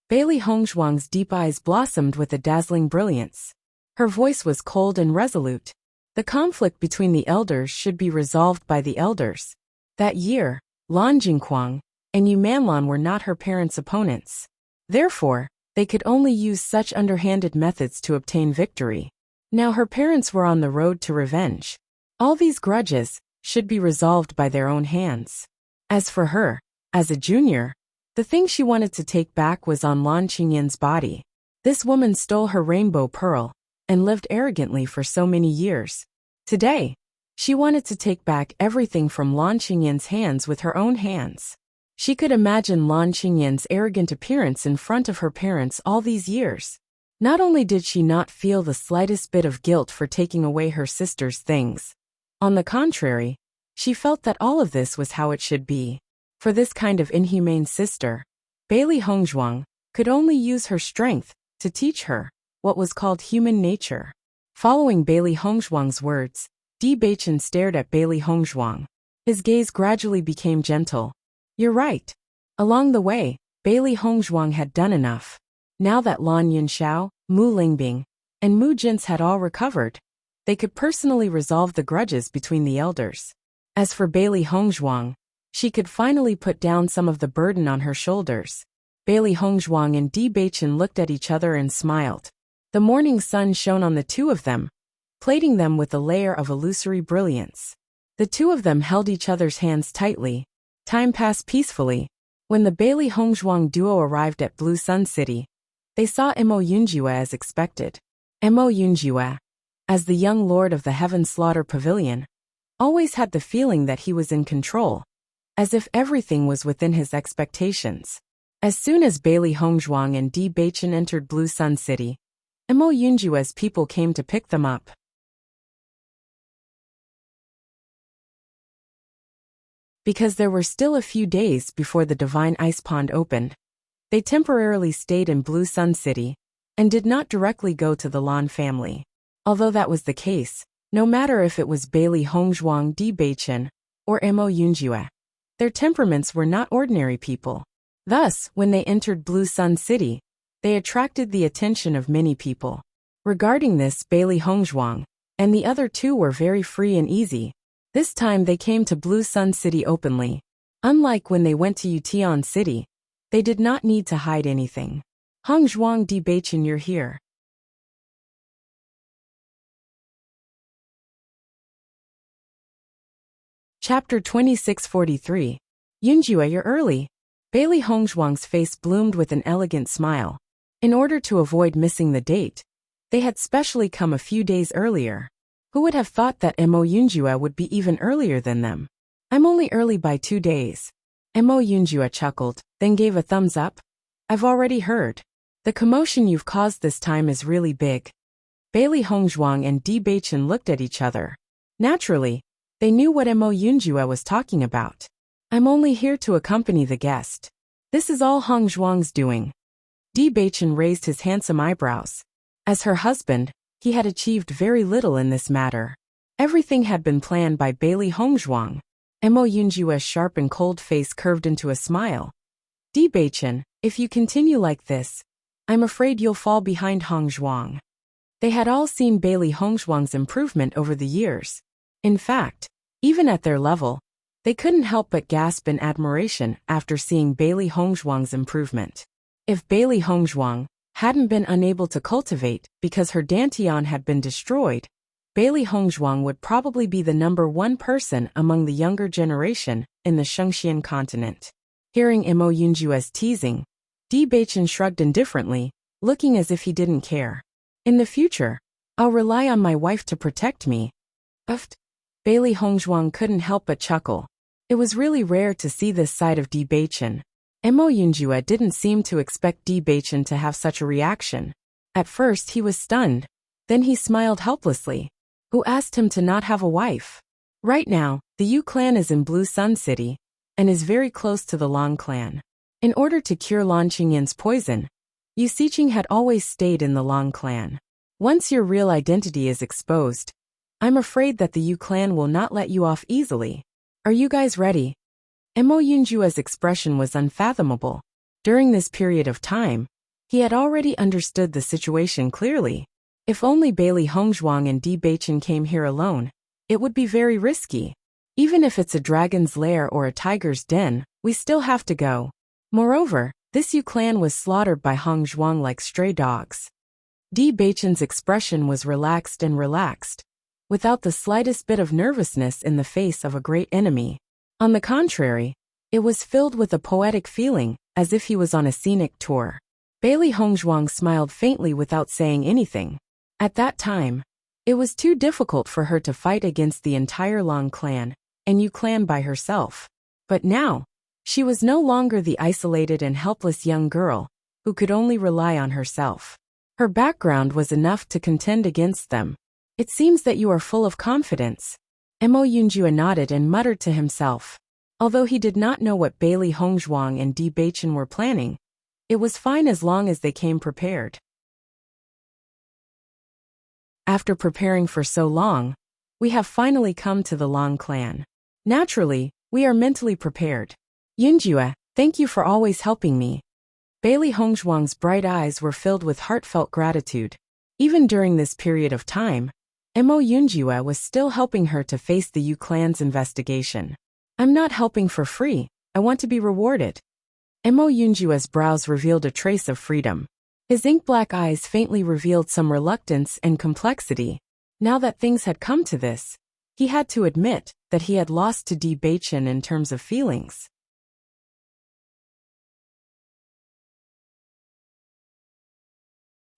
Bailey Hongzhuang's deep eyes blossomed with a dazzling brilliance. Her voice was cold and resolute. The conflict between the elders should be resolved by the elders. That year, Lan Jingquang and Yu Manlan were not her parents' opponents. Therefore, they could only use such underhanded methods to obtain victory. Now her parents were on the road to revenge. All these grudges should be resolved by their own hands. As for her, as a junior, the thing she wanted to take back was on Lan Qingyan's body. This woman stole her rainbow pearl and lived arrogantly for so many years. Today, she wanted to take back everything from Lan Qingyan's hands with her own hands. She could imagine Lan Qingyan's arrogant appearance in front of her parents all these years. Not only did she not feel the slightest bit of guilt for taking away her sister's things, on the contrary, she felt that all of this was how it should be. For this kind of inhumane sister, Bailey Hongzhuang could only use her strength to teach her what was called human nature. Following Bailey Hongzhuang's words, Di Beichen stared at Bailey Hongzhuang. His gaze gradually became gentle. You're right. Along the way, Bailey Hongzhuang had done enough. Now that Lan Yunxiao, Mu Lingbing, and Mu Jins had all recovered, they could personally resolve the grudges between the elders. As for Bailey Hongzhuang, she could finally put down some of the burden on her shoulders. Bailey Hongzhuang and Di Beichen looked at each other and smiled. The morning sun shone on the two of them, plating them with a layer of illusory brilliance. The two of them held each other's hands tightly. Time passed peacefully. When the Bailey Hongzhuang duo arrived at Blue Sun City, they saw Mo Yunjue as expected. Mo Yunjue, as the young lord of the Heaven Slaughter Pavilion, always had the feeling that he was in control, as if everything was within his expectations. As soon as Bailey Hongzhuang and Di Beichen entered Blue Sun City, Mo Yunjue's people came to pick them up. Because there were still a few days before the Divine Ice Pond opened, they temporarily stayed in Blue Sun City and did not directly go to the Lan family. Although that was the case, no matter if it was Bailey Hongzhuang, Di Beichen, or Mo Yunjue, their temperaments were not ordinary people. Thus, when they entered Blue Sun City, they attracted the attention of many people. Regarding this, Bailey Hongzhuang and the other two were very free and easy. This time they came to Blue Sun City openly. Unlike when they went to Yutian City, they did not need to hide anything. Hongzhuang, Di Beichen, you're here. Chapter 2643. Yunjue, you're early. Bailey Hongzhuang's face bloomed with an elegant smile. In order to avoid missing the date, they had specially come a few days earlier. Who would have thought that Mo Yunjue would be even earlier than them? I'm only early by 2 days. Mo Yunjue chuckled, then gave a thumbs up. I've already heard. The commotion you've caused this time is really big. Bailey Hongzhuang and Di Beichen looked at each other. Naturally, they knew what Mo Yunjue was talking about. I'm only here to accompany the guest. This is all Hongzhuang's doing. Di Beichen raised his handsome eyebrows. As her husband, he had achieved very little in this matter. Everything had been planned by Bailey Hongzhuang. Mo Yunjue's sharp and cold face curved into a smile. Di Beichen, if you continue like this, I'm afraid you'll fall behind Hongzhuang. They had all seen Bailey Hongzhuang's improvement over the years. In fact, even at their level, they couldn't help but gasp in admiration after seeing Bailey Hongzhuang's improvement. If Bailey Hongzhuang hadn't been unable to cultivate because her dantian had been destroyed, Bailey Hongzhuang would probably be the #1 person among the younger generation in the Shengxian continent. Hearing Mo Yunjue's teasing, Di Beichen shrugged indifferently, looking as if he didn't care. In the future, I'll rely on my wife to protect me. Uft. Bailey Hongzhuang couldn't help but chuckle. It was really rare to see this side of Di Beichen. Mo Yunjue didn't seem to expect Di Beichen to have such a reaction. At first he was stunned, then he smiled helplessly. Who asked him to not have a wife? Right now, the Yu clan is in Blue Sun City, and is very close to the Lan clan. In order to cure Lan Qingyin's poison, Yu Xiqing had always stayed in the Lan clan. Once your real identity is exposed, I'm afraid that the Yu clan will not let you off easily. Are you guys ready? Mo Yunjue's expression was unfathomable. During this period of time, he had already understood the situation clearly. If only Bailey Hongzhuang and Di Beichen came here alone, it would be very risky. Even if it's a dragon's lair or a tiger's den, we still have to go. Moreover, this Yu clan was slaughtered by Hongzhuang like stray dogs. Di Beichen's expression was relaxed, without the slightest bit of nervousness in the face of a great enemy. On the contrary, it was filled with a poetic feeling, as if he was on a scenic tour. Bailey Hongzhuang smiled faintly without saying anything. At that time, it was too difficult for her to fight against the entire Lan clan and Yu clan by herself. But now, she was no longer the isolated and helpless young girl who could only rely on herself. Her background was enough to contend against them. It seems that you are full of confidence. Mo Yunjue nodded and muttered to himself. Although he did not know what Bailey Hongzhuang and Di Beichen were planning, it was fine as long as they came prepared. After preparing for so long, we have finally come to the Long clan. Naturally, we are mentally prepared. Yunjue, thank you for always helping me. Bailey Hongzhuang's bright eyes were filled with heartfelt gratitude. Even during this period of time, Mo Yunjue was still helping her to face the Yu clan's investigation. I'm not helping for free, I want to be rewarded. Mo Yunjue's brows revealed a trace of freedom. His ink-black eyes faintly revealed some reluctance and complexity. Now that things had come to this, he had to admit that he had lost to Di Beichen in terms of feelings.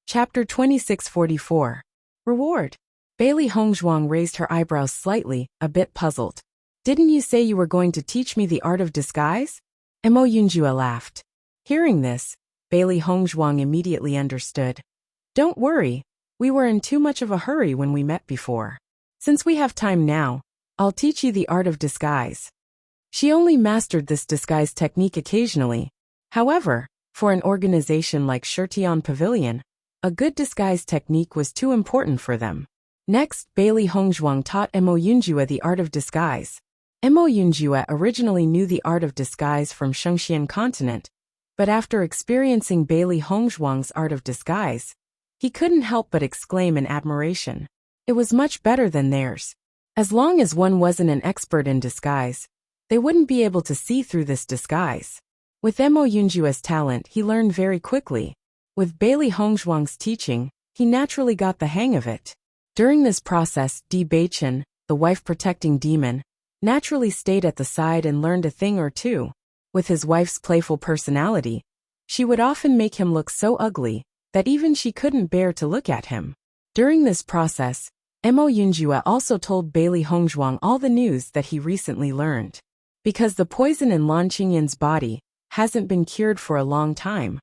Chapter 2644. Reward. Bailey Hongzhuang raised her eyebrows slightly, a bit puzzled. Didn't you say you were going to teach me the art of disguise? Mo Yunjue laughed. Hearing this, Bailey Hongzhuang immediately understood. Don't worry, we were in too much of a hurry when we met before. Since we have time now, I'll teach you the art of disguise. She only mastered this disguise technique occasionally. However, for an organization like Shirtian Pavilion, a good disguise technique was too important for them. Next, Bailey Hongzhuang taught Mo Yunjue the art of disguise. Mo Yunjue originally knew the art of disguise from Shengxian continent, but after experiencing Bailey Hongzhuang's art of disguise, he couldn't help but exclaim in admiration. It was much better than theirs. As long as one wasn't an expert in disguise, they wouldn't be able to see through this disguise. With Mo Yunjue's talent, he learned very quickly. With Bailey Hongzhuang's teaching, he naturally got the hang of it. During this process, Di Beichen, the wife-protecting demon, naturally stayed at the side and learned a thing or two. With his wife's playful personality, she would often make him look so ugly that even she couldn't bear to look at him. During this process, Mo Yunjue also told Bailey Hongzhuang all the news that he recently learned. Because the poison in Lan Qingyan's body hasn't been cured for a long time,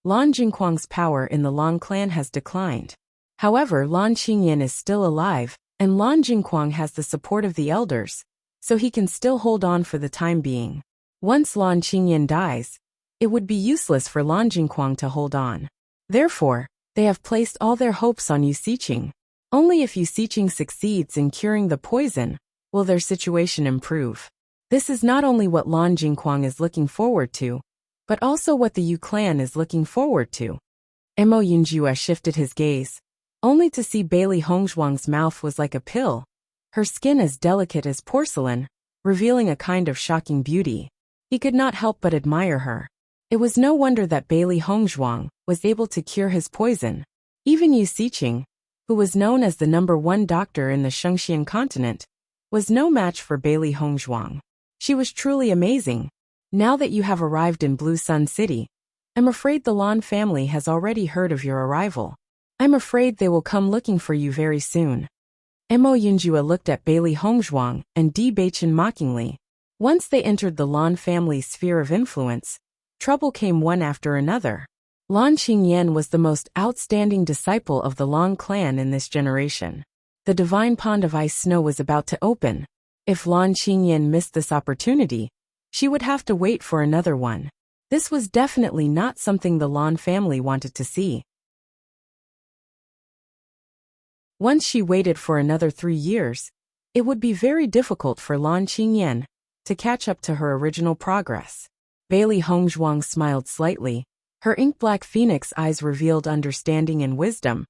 Lan Jingquang's power in the Long clan has declined. However, Lan Qingyan is still alive, and Lan Jingquang has the support of the elders, so he can still hold on for the time being. Once Lan Qingyan dies, it would be useless for Lan Jingquang to hold on. Therefore, they have placed all their hopes on Yu Xiqing. Only if Yu Xiqing succeeds in curing the poison will their situation improve. This is not only what Lan Jingquang is looking forward to, but also what the Yu clan is looking forward to. Mo Yunjue shifted his gaze, only to see Bailey Hongzhuang's mouth was like a pill, her skin as delicate as porcelain, revealing a kind of shocking beauty. He could not help but admire her. It was no wonder that Bailey Hongzhuang was able to cure his poison. Even Yu Xiqing, who was known as the #1 doctor in the Shengxian continent, was no match for Bailey Hongzhuang. She was truly amazing. Now that you have arrived in Blue Sun City, I'm afraid the Lan family has already heard of your arrival. I'm afraid they will come looking for you very soon. Mo Yunjue looked at Bailey Hongzhuang and Di Beichen mockingly. Once they entered the Lan family's sphere of influence, trouble came one after another. Lan Qingyan was the most outstanding disciple of the Long clan in this generation. The divine pond of ice snow was about to open. If Lan Qingyan missed this opportunity, she would have to wait for another one. This was definitely not something the Lan family wanted to see. Once she waited for another 3 years, it would be very difficult for Lan Qingyan to catch up to her original progress. Bailey Hongzhuang smiled slightly. Her ink-black phoenix eyes revealed understanding and wisdom.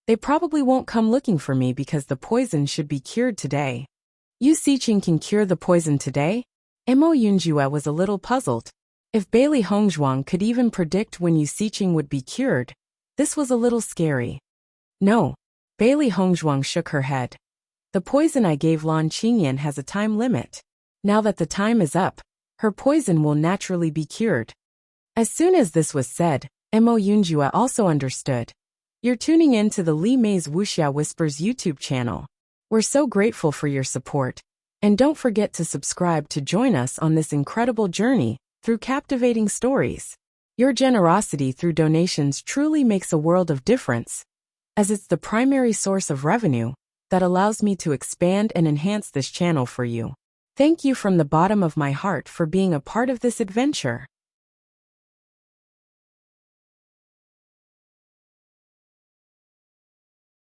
They probably won't come looking for me because the poison should be cured today. Yu Xiqing can cure the poison today? Mo Yunjue was a little puzzled. If Bailey Hongzhuang could even predict when Yu Xiqing would be cured, this was a little scary. No. Bailey Hongzhuang shook her head. The poison I gave Lan Qingyan has a time limit. Now that the time is up, her poison will naturally be cured. As soon as this was said, Mo Yunjue also understood. You're tuning in to the Li Mei's Wuxia Whispers YouTube channel. We're so grateful for your support. And don't forget to subscribe to join us on this incredible journey through captivating stories. Your generosity through donations truly makes a world of difference, as it's the primary source of revenue that allows me to expand and enhance this channel for you. Thank you from the bottom of my heart for being a part of this adventure.